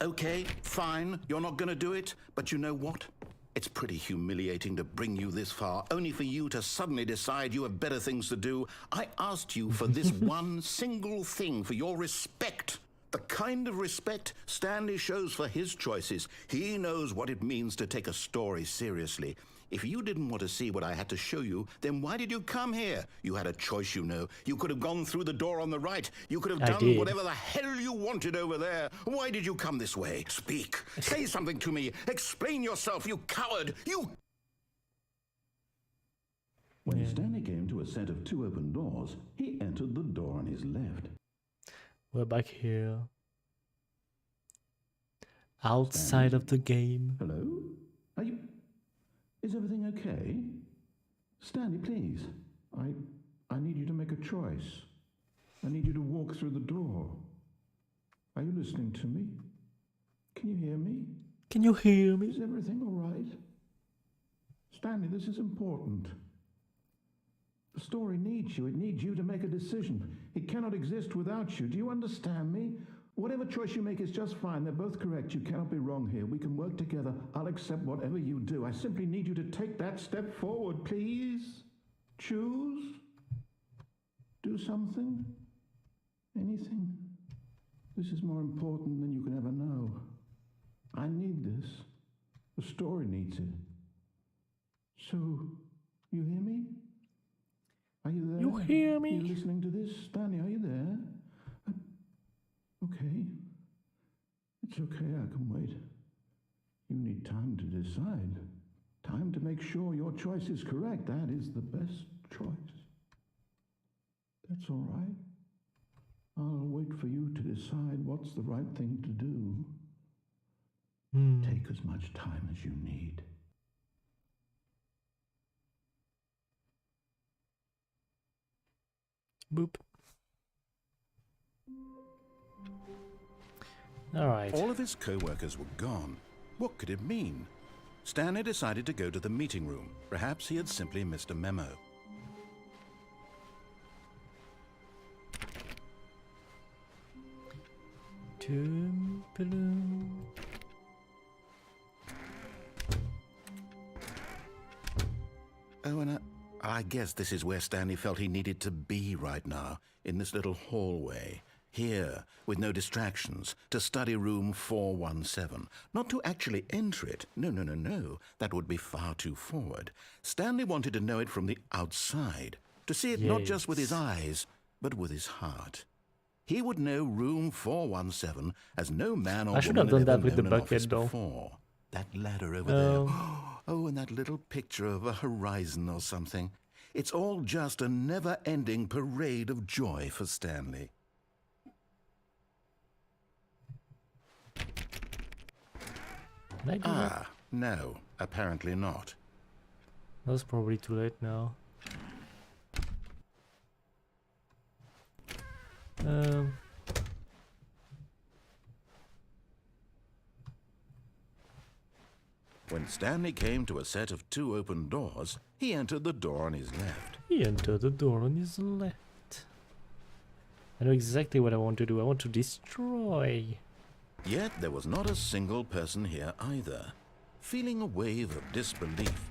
Okay, fine. You're not going to do it. But you know what? It's pretty humiliating to bring you this far, only for you to suddenly decide you have better things to do. I asked you for this one single thing, for your respect. The kind of respect Stanley shows for his choices. He knows what it means to take a story seriously. If you didn't want to see what I had to show you, then why did you come here? You had a choice, you know. You could have gone through the door on the right. You could have done whatever the hell you wanted over there. Why did you come this way? Speak. Say something to me. Explain yourself, you coward. You... When Stanley came to a set of 2 open doors, he entered the door on his left. We're back here. Outside of the game. Hello? Are you... Is everything okay? Stanley, please. I need you to make a choice. I need you to walk through the door. Are you listening to me? Can you hear me? Can you hear me? Is everything all right? Stanley, this is important. The story needs you. It needs you to make a decision. It cannot exist without you. Do you understand me? Whatever choice you make is just fine. They're both correct. You cannot be wrong here. We can work together. I'll accept whatever you do. I simply need you to take that step forward, please. Choose. Do something. Anything. This is more important than you can ever know. I need this. The story needs it. So, you hear me? Are you there? You hear me? Are you listening to this? Stanley, are you there? Okay. It's okay, I can wait. You need time to decide. Time to make sure your choice is correct. That is the best choice. That's all right. I'll wait for you to decide what's the right thing to do. Take as much time as you need. Boop. All right. All of his co-workers were gone. What could it mean? Stanley decided to go to the meeting room. Perhaps he had simply missed a memo. Oh, and I guess this is where Stanley felt he needed to be right now, in this little hallway. Here, with no distractions, to study room 417. Not to actually enter it. No. That would be far too forward. Stanley wanted to know it from the outside. To see it not just with his eyes, but with his heart. He would know room 417 as no man or I should woman have done had that ever with the known an office bucket, though. before. That ladder over there. Oh, and that little picture of a horizon or something. It's all just a never-ending parade of joy for Stanley. Can I do that? No, apparently not. That's probably too late now. When Stanley came to a set of 2 open doors, he entered the door on his left. He entered the door on his left. I know exactly what I want to do. I want to destroy. Yet there was not a single person here either. Feeling a wave of disbelief,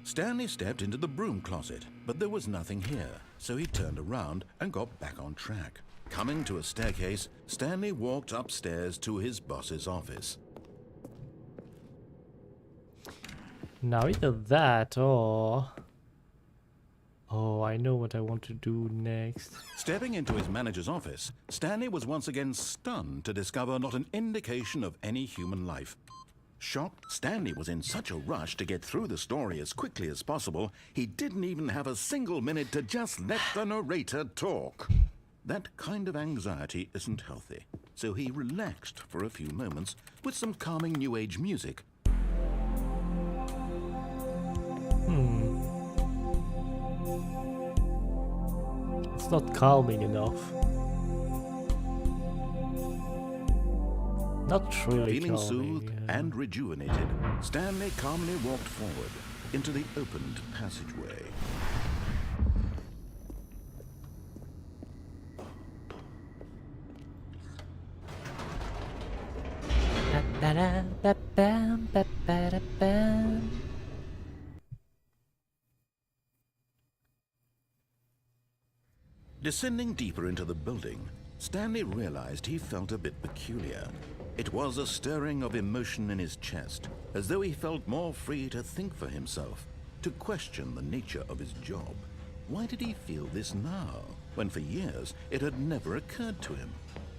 Stanley stepped into the broom closet, but there was nothing here, so he turned around and got back on track. Coming to a staircase, Stanley walked upstairs to his boss's office. Now either that or... Oh, I know what I want to do next. Stepping into his manager's office, Stanley was once again stunned to discover not an indication of any human life. Shocked, Stanley was in such a rush to get through the story as quickly as possible, he didn't even have a single minute to just let the narrator talk. That kind of anxiety isn't healthy, so he relaxed for a few moments with some calming New Age music. It's not calming enough. Not really Feeling calming. soothed and rejuvenated, Stanley calmly walked forward into the opened passageway. Descending deeper into the building, Stanley realized he felt a bit peculiar. It was a stirring of emotion in his chest, as though he felt more free to think for himself, to question the nature of his job. Why did he feel this now, when for years it had never occurred to him?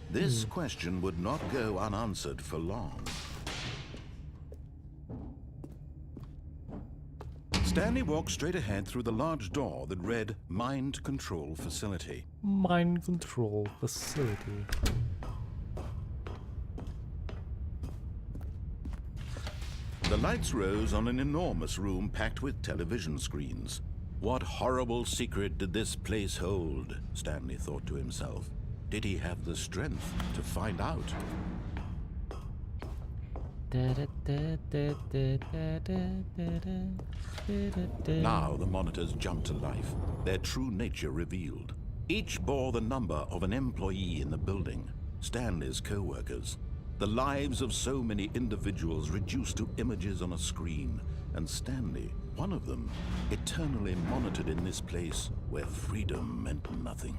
This question would not go unanswered for long. Stanley walked straight ahead through the large door that read Mind Control Facility. Mind control facility. The lights rose on an enormous room packed with television screens. What horrible secret did this place hold? Stanley thought to himself. Did he have the strength to find out? Now the monitors jumped to life, their true nature revealed. Each bore the number of an employee in the building, Stanley's co-workers. The lives of so many individuals reduced to images on a screen, and Stanley, one of them, eternally monitored in this place where freedom meant nothing.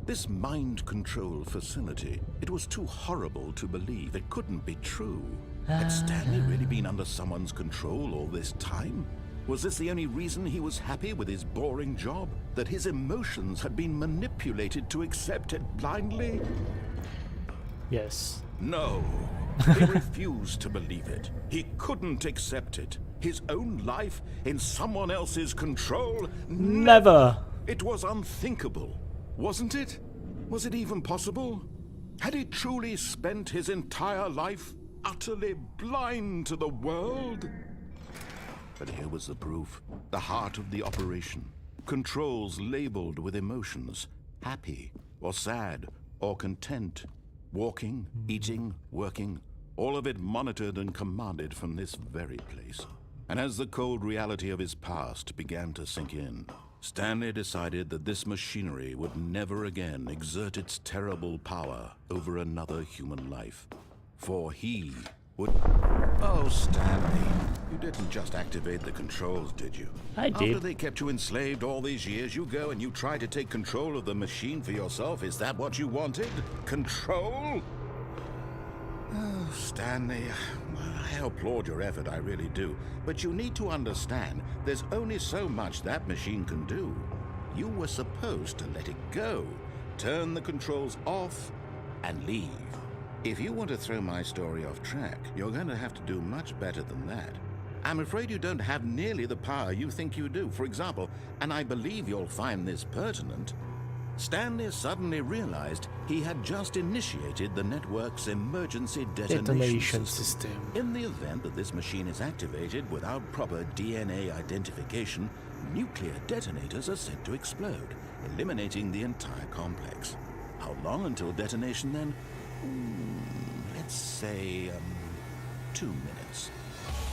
This mind control facility, it was too horrible to believe. It couldn't be true. Had Stanley really been under someone's control all this time? Was this the only reason he was happy with his boring job? That his emotions had been manipulated to accept it blindly? Yes. No. He refused to believe it. He couldn't accept it. His own life in someone else's control? Never. It was unthinkable. Wasn't it? Was it even possible? Had he truly spent his entire life utterly blind to the world? But here was the proof. The heart of the operation. Controls labeled with emotions. Happy, or sad, or content. Walking, eating, working. All of it monitored and commanded from this very place. And as the cold reality of his past began to sink in, Stanley decided that this machinery would never again exert its terrible power over another human life. For he would... Oh, Stanley, you didn't just activate the controls, did you? I did. After they kept you enslaved all these years, you go and you try to take control of the machine for yourself. Is that what you wanted? Control? Oh, Stanley, I applaud your effort, I really do. But you need to understand, there's only so much that machine can do. You were supposed to let it go, turn the controls off, and leave. If you want to throw my story off track, you're going to have to do much better than that. I'm afraid you don't have nearly the power you think you do. For example, and I believe you'll find this pertinent, Stanley suddenly realized he had just initiated the network's emergency detonation system. In the event that this machine is activated without proper DNA identification, nuclear detonators are said to explode, eliminating the entire complex. How long until detonation then? Let's say, 2 minutes.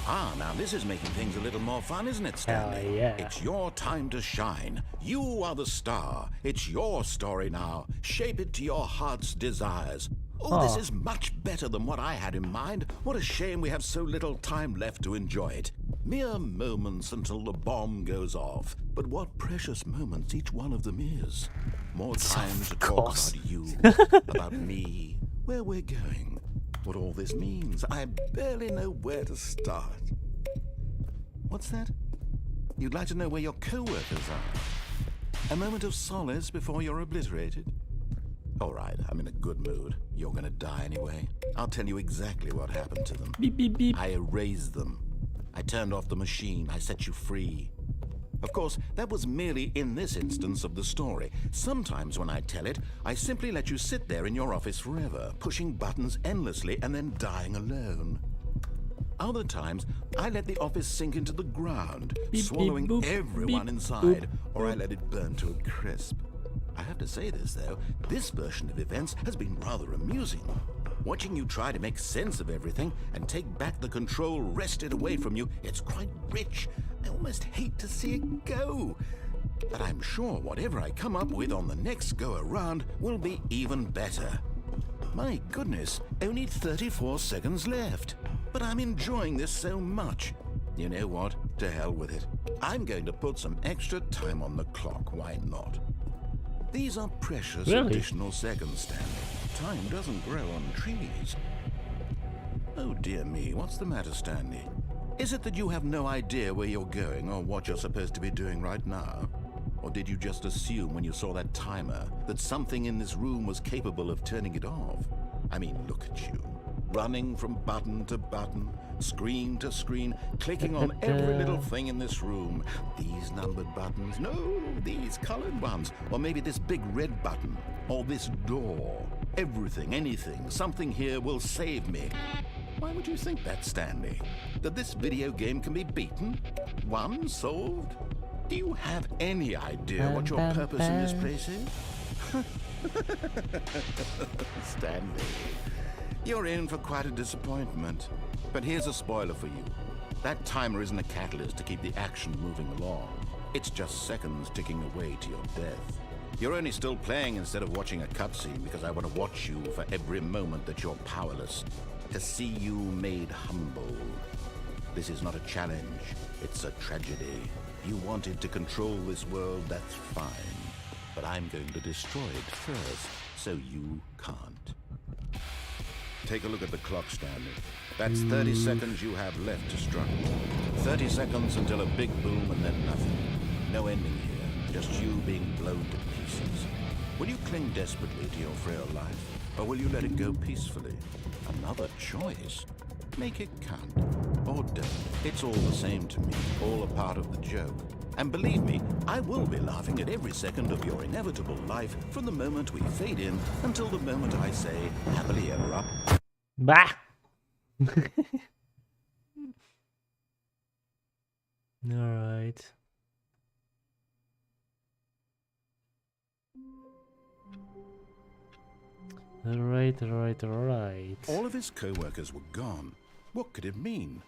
Ah, now this is making things a little more fun, isn't it, Stanley? Yeah. It's your time to shine. You are the star. It's your story now. Shape it to your heart's desires. Oh, this is much better than what I had in mind. What a shame we have so little time left to enjoy it. Mere moments until the bomb goes off. But what precious moments each one of them is. More time to talk about you, about me, where we're going. what all this means. I barely know where to start. What's that? You'd like to know where your co-workers are? A moment of solace before you're obliterated? All right, I'm in a good mood. You're gonna die anyway. I'll tell you exactly what happened to them. Beep, beep, beep. I erased them. I turned off the machine. I set you free. Of course, that was merely in this instance of the story. Sometimes when I tell it, I simply let you sit there in your office forever, pushing buttons endlessly and then dying alone. Other times, I let the office sink into the ground, Beep, swallowing beep, boop, everyone beep, inside, boop, or I boop. let it burn to a crisp. I have to say this, though, this version of events has been rather amusing. Watching you try to make sense of everything and take back the control wrested away from you, it's quite rich. I almost hate to see it go. But I'm sure whatever I come up with on the next go-around will be even better. My goodness, only 34 seconds left. But I'm enjoying this so much. You know what? To hell with it. I'm going to put some extra time on the clock, why not? These are precious additional seconds, Stanley. Time doesn't grow on trees. Oh dear me, what's the matter, Stanley? Is it that you have no idea where you're going or what you're supposed to be doing right now? Or did you just assume when you saw that timer that something in this room was capable of turning it off? I mean, look at you. Running from button to button, screen to screen, clicking on every little thing in this room. These numbered buttons, no, these colored ones. Or maybe this big red button, or this door. Everything, anything, something here will save me. Why would you think that, Stanley? That this video game can be beaten? Won? Solved? Do you have any idea what your purpose in this place is? Stanley, you're in for quite a disappointment. But here's a spoiler for you. That timer isn't a catalyst to keep the action moving along. It's just seconds ticking away to your death. You're only still playing instead of watching a cutscene because I want to watch you for every moment that you're powerless. To see you made humble. This is not a challenge, it's a tragedy. You wanted to control this world, that's fine. But I'm going to destroy it first, so you can't. Take a look at the clock, Stanley. That's 30 seconds you have left to struggle. 30 seconds until a big boom and then nothing. No ending here, just you being blown to pieces. Will you cling desperately to your frail life, or will you let it go peacefully? Another choice. Make it count. Or don't. It's all the same to me, all a part of the joke. And believe me, I will be laughing at every second of your inevitable life from the moment we fade in until the moment I say, happily ever up. Bah! Alright. Alright. All of his co-workers were gone. What could it mean?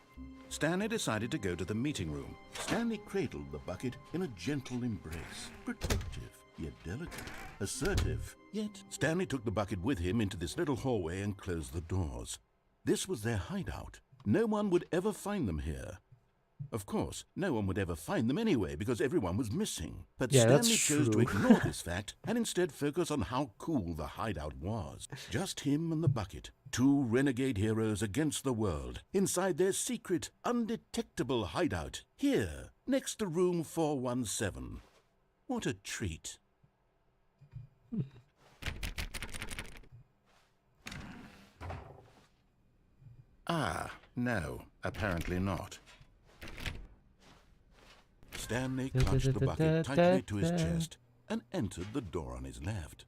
Stanley decided to go to the meeting room. Stanley cradled the bucket in a gentle embrace. Protective, yet delicate. Assertive, yet. Stanley took the bucket with him into this little hallway and closed the doors. This was their hideout. No one would ever find them here. Of course, no one would ever find them anyway because everyone was missing. But Yeah, Stanley that's chose to true. ignore this fact and instead focus on how cool the hideout was. Just him and the bucket. Two renegade heroes against the world, inside their secret, undetectable hideout, here, next to room 417. What a treat. Ah, no, apparently not. Stanley clutched the bucket tightly to his chest and entered the door on his left.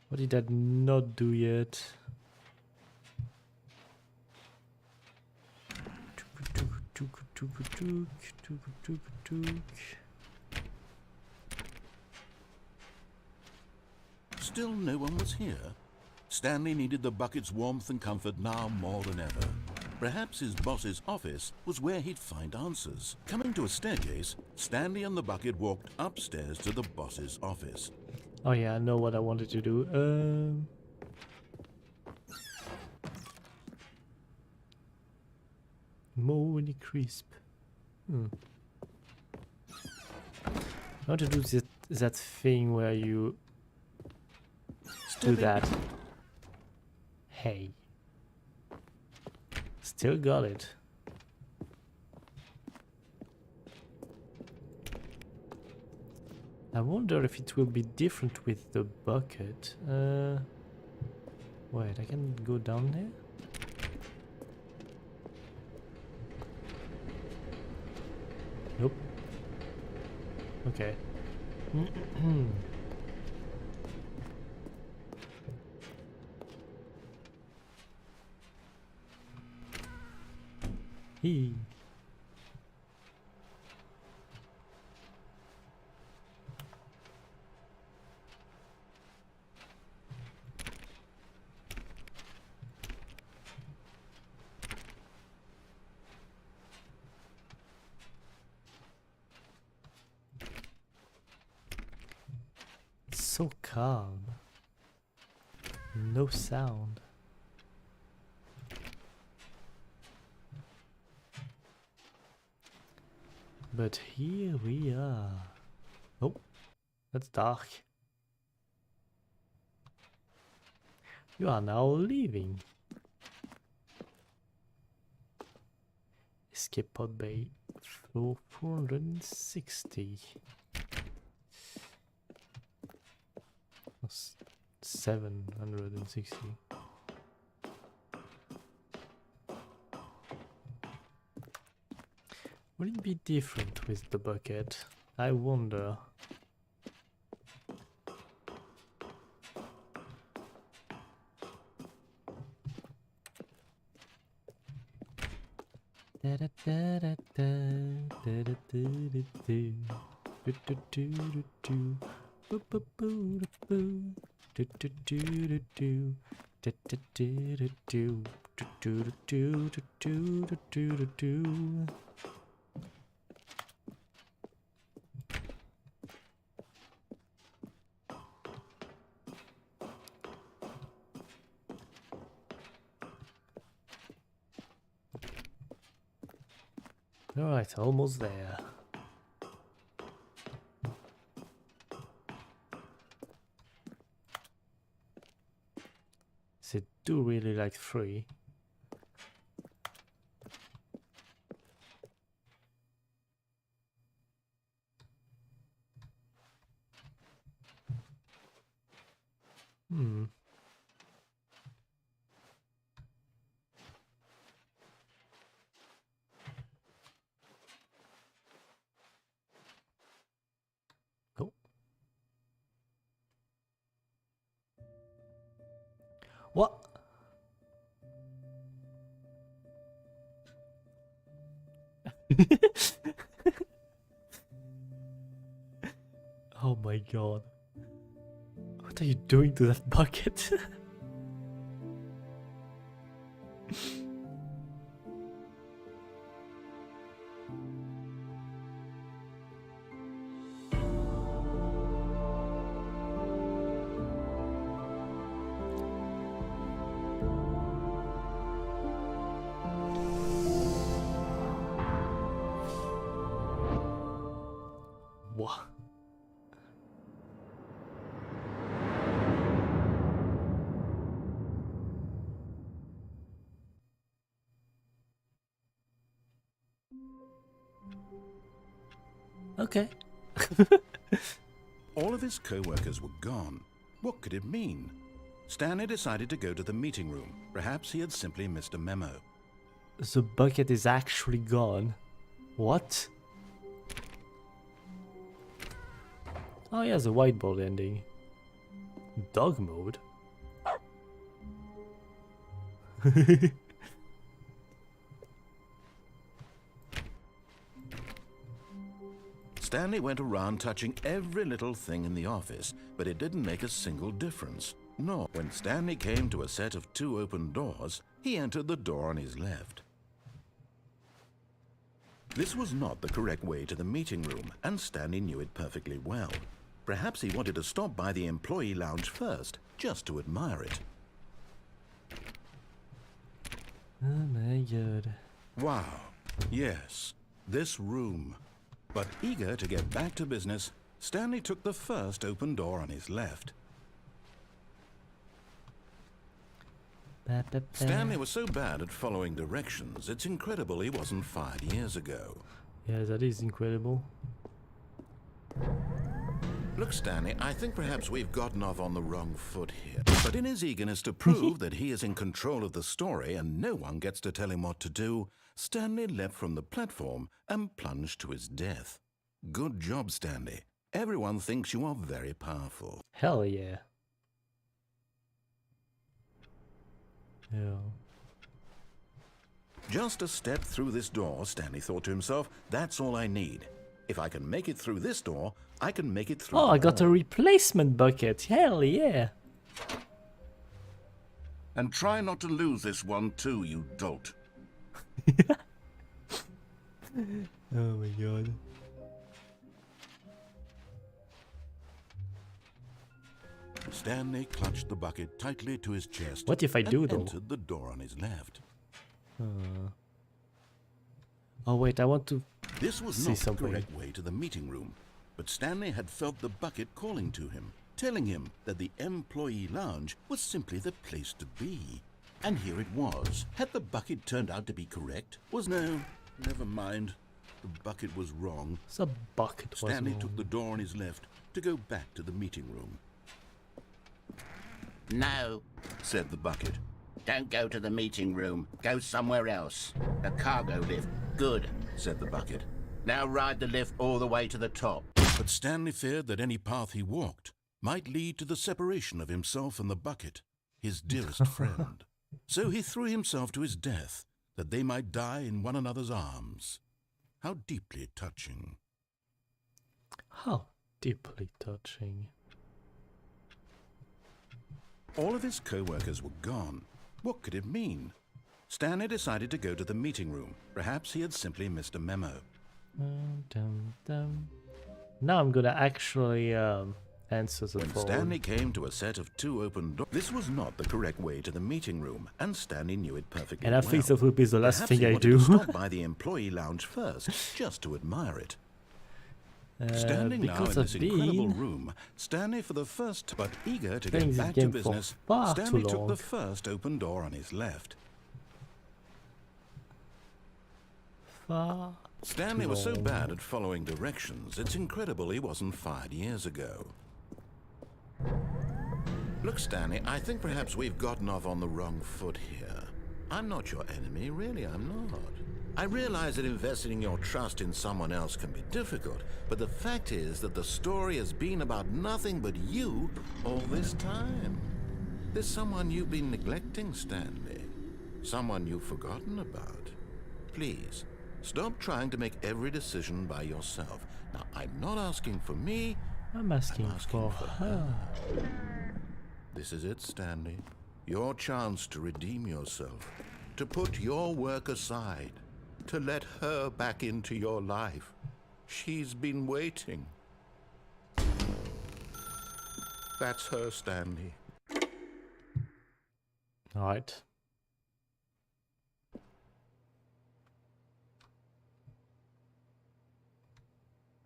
What did that not do yet? Still no one was here. Stanley needed the bucket's warmth and comfort now more than ever. Perhaps his boss's office was where he'd find answers. Coming to a staircase, Stanley and the bucket walked upstairs to the boss's office. Oh yeah, I know what I wanted to do. Morning crisp. I want to do that thing where you do that. Hey. Still got it. I wonder if it will be different with the bucket. Wait, I can go down there? Nope. Okay. He. So calm. No sound. But here we are. Oh, that's dark. You are now leaving. Escape pod bay. Floor 460. 760. Will it be different with the bucket? I wonder. Alright, almost there. Is it do really like 3? Cool. What? Oh my god. What are you doing to that bucket? What? Okay. All of his co-workers were gone. What could it mean? Stanley decided to go to the meeting room. Perhaps he had simply missed a memo. The bucket is actually gone. What? Oh yeah, the whiteboard ending. Dog mode? Stanley went around touching every little thing in the office, but it didn't make a single difference. Nor when Stanley came to a set of 2 open doors, he entered the door on his left. This was not the correct way to the meeting room, and Stanley knew it perfectly well. Perhaps he wanted to stop by the employee lounge first, just to admire it. Oh my god. Wow, yes, this room. But eager to get back to business, Stanley took the first open door on his left. Stanley was so bad at following directions, it's incredible he wasn't fired years ago. Yeah, that is incredible. Look, Stanley, I think perhaps we've gotten off on the wrong foot here. But in his eagerness to prove that he is in control of the story and no one gets to tell him what to do, Stanley leapt from the platform and plunged to his death. Good job, Stanley. Everyone thinks you are very powerful. Hell yeah. Yeah. Just a step through this door, Stanley thought to himself, that's all I need. If I can make it through this door, I can make it through Oh, I them got a all. replacement bucket. Hell yeah. And try not to lose this one too, you dolt. Oh my god. Stanley clutched the bucket tightly to his chest. What if I do, and though? entered the door on his left. Oh wait, I want to This was see not the something. correct way to the meeting room, but Stanley had felt the bucket calling to him, telling him that the employee lounge was simply the place to be. And here it was. Had the bucket turned out to be correct? No, never mind. The bucket was wrong. It's a bucket. Was Stanley wrong. took the door on his left to go back to the meeting room. No, Said the bucket. don't go to the meeting room. Go somewhere else. The cargo lift. Good, Said the bucket. now ride the lift all the way to the top. But Stanley feared that any path he walked might lead to the separation of himself and the bucket, his dearest friend. So he threw himself to his death, that they might die in one another's arms. How deeply touching. How deeply touching. All of his co-workers were gone. What could it mean? Stanley decided to go to the meeting room. Perhaps he had simply missed a memo. Dum, dum. Now I'm gonna actually answer the When phone. Stanley came to a set of 2 open doors, this was not the correct way to the meeting room, and Stanley knew it perfectly And I well. think that will be the last Perhaps thing he I wanted do. to stop by the employee lounge first, just to admire it. Standing now in because this I've incredible been room, Stanley for the first, but eager to playing get this back to game for business, far Stanley too took long. the first open door on his left. far Stanley too was so long. bad at following directions, it's incredible he wasn't fired years ago. Look, Stanley, I think perhaps we've gotten off on the wrong foot here. I'm not your enemy, really, I'm not. I realize that investing your trust in someone else can be difficult, but the fact is that the story has been about nothing but you all this time. There's someone you've been neglecting, Stanley. Someone you've forgotten about. Please, stop trying to make every decision by yourself. Now, I'm not asking for me, I'm asking, for for her. This is it, Stanley. Your chance to redeem yourself, to put your work aside, to let her back into your life. She's been waiting. That's her, Stanley. Alright.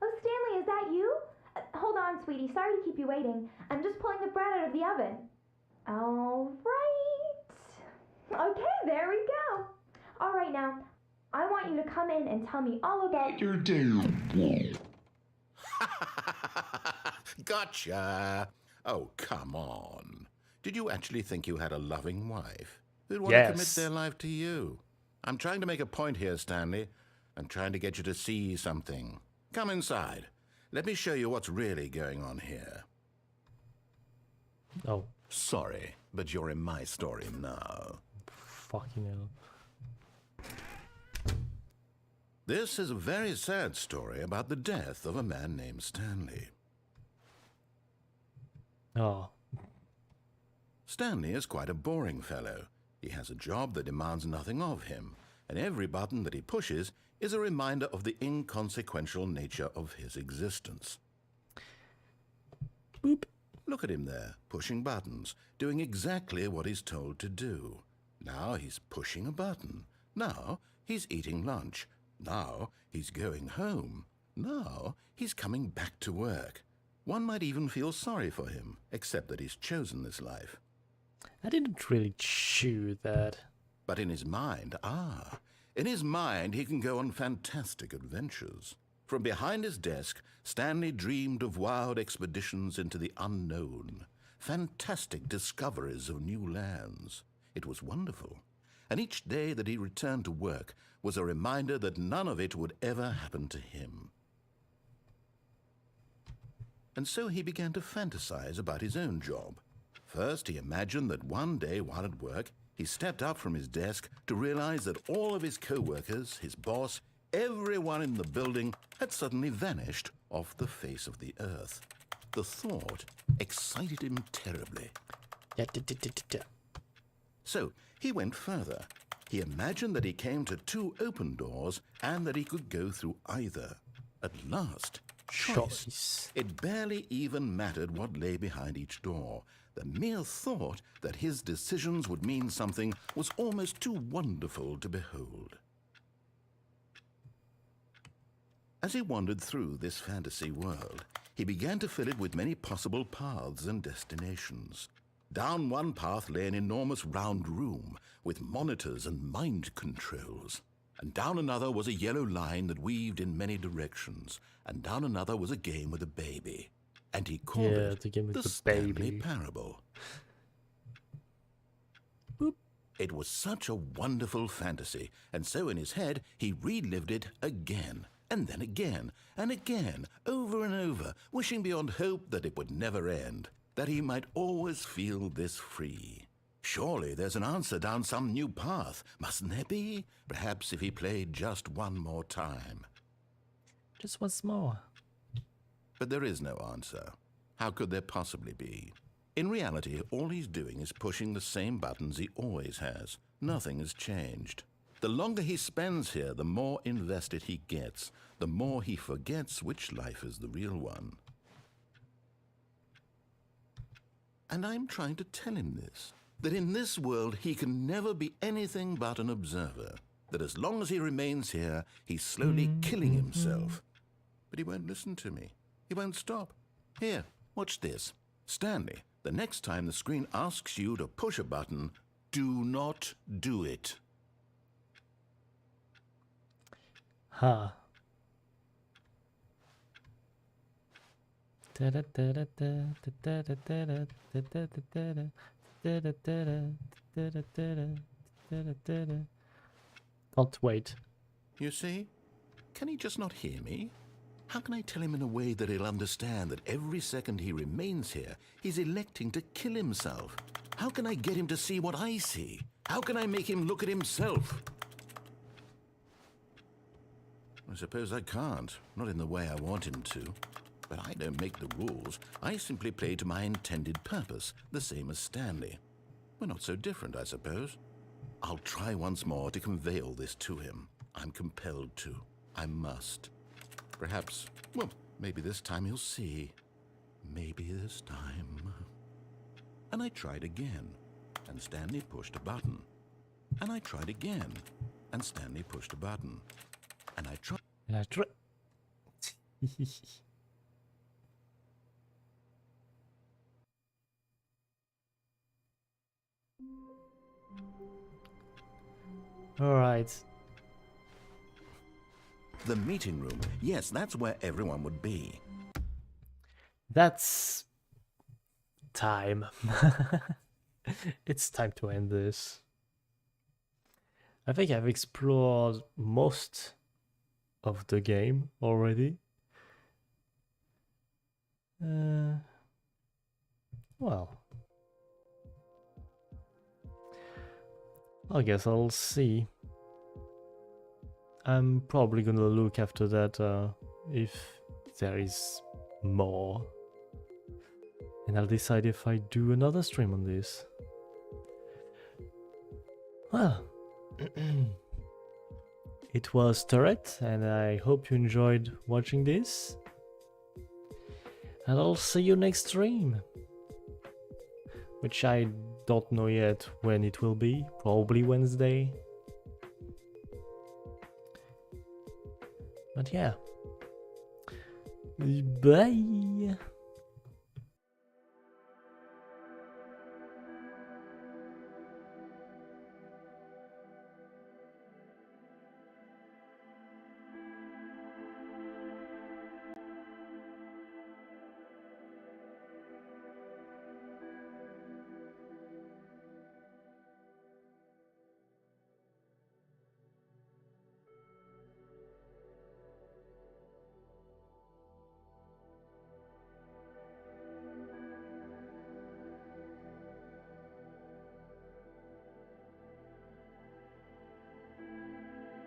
Oh, Stanley, is that you? Hold on, sweetie. Sorry to keep you waiting. I'm just pulling the bread out of the oven. All right. Okay, there we go. All right, now, I want you to come in and tell me all about your day. Gotcha. Oh, come on. Did you actually think you had a loving wife who'd want Yes. to commit their life to you? I'm trying to make a point here, Stanley. I'm trying to get you to see something. Come inside. Let me show you what's really going on here. Oh, Sorry, but you're in my story now. fucking hell. This is a very sad story about the death of a man named Stanley. Oh, Stanley is quite a boring fellow. He has a job that demands nothing of him, and every button that he pushes is a reminder of the inconsequential nature of his existence. boop. Look at him there, pushing buttons, doing exactly what he's told to do. Now he's pushing a button. Now he's eating lunch. Now he's going home. Now he's coming back to work. One might even feel sorry for him, except that he's chosen this life. I didn't really choose that. But in his mind, in his mind he can go on fantastic adventures. From behind his desk, Stanley dreamed of wild expeditions into the unknown, fantastic discoveries of new lands. It was wonderful, and each day that he returned to work was a reminder that none of it would ever happen to him. And so he began to fantasize about his own job. First, he imagined that one day while at work, he stepped up from his desk to realize that all of his co-workers, his boss, everyone in the building had suddenly vanished off the face of the earth. The thought excited him terribly. So he went further. He imagined that he came to 2 open doors and that he could go through either. At last, choice. It barely even mattered what lay behind each door. The mere thought that his decisions would mean something was almost too wonderful to behold. As he wandered through this fantasy world, he began to fill it with many possible paths and destinations. Down one path lay an enormous round room with monitors and mind controls. And down another was a yellow line that weaved in many directions. And down another was a game with a baby. And he called it the game with the Stanley baby. Parable. Boop. It was such a wonderful fantasy, and so in his head he relived it again, and then again, and again, over and over, wishing beyond hope that it would never end, that he might always feel this free. Surely there's an answer down some new path, mustn't there be? Perhaps if he played just one more time. Just once more. But there is no answer. How could there possibly be? In reality, all he's doing is pushing the same buttons he always has. Nothing has changed. The longer he spends here, the more invested he gets, the more he forgets which life is the real one. And I'm trying to tell him this, that in this world he can never be anything but an observer, that as long as he remains here, he's slowly killing himself. But he won't listen to me. He won't stop. Here, watch this. Stanley, the next time the screen asks you to push a button, do not do it. Huh. Can't wait. You see? Can he just not hear me? How can I tell him in a way that he'll understand that every second he remains here, he's electing to kill himself? How can I get him to see what I see? How can I make him look at himself? I suppose I can't, not in the way I want him to. But I don't make the rules. I simply play to my intended purpose, the same as Stanley. We're not so different, I suppose. I'll try once more to convey all this to him. I'm compelled to. I must. Perhaps, well, maybe this time he'll see. Maybe this time. And I tried again, and Stanley pushed a button. And I tried again, and Stanley pushed a button. And I tried. All right. The meeting room. Yes, that's where everyone would be. That's time. It's time to end this. I think I've explored most of the game already. Well, I guess I'll see. I'm probably gonna look after that if there is more. And I'll decide if I do another stream on this. Well, it was Turret, and I hope you enjoyed watching this. And I'll see you next stream. Which I don't know yet when it will be. Probably Wednesday. But yeah. Bye.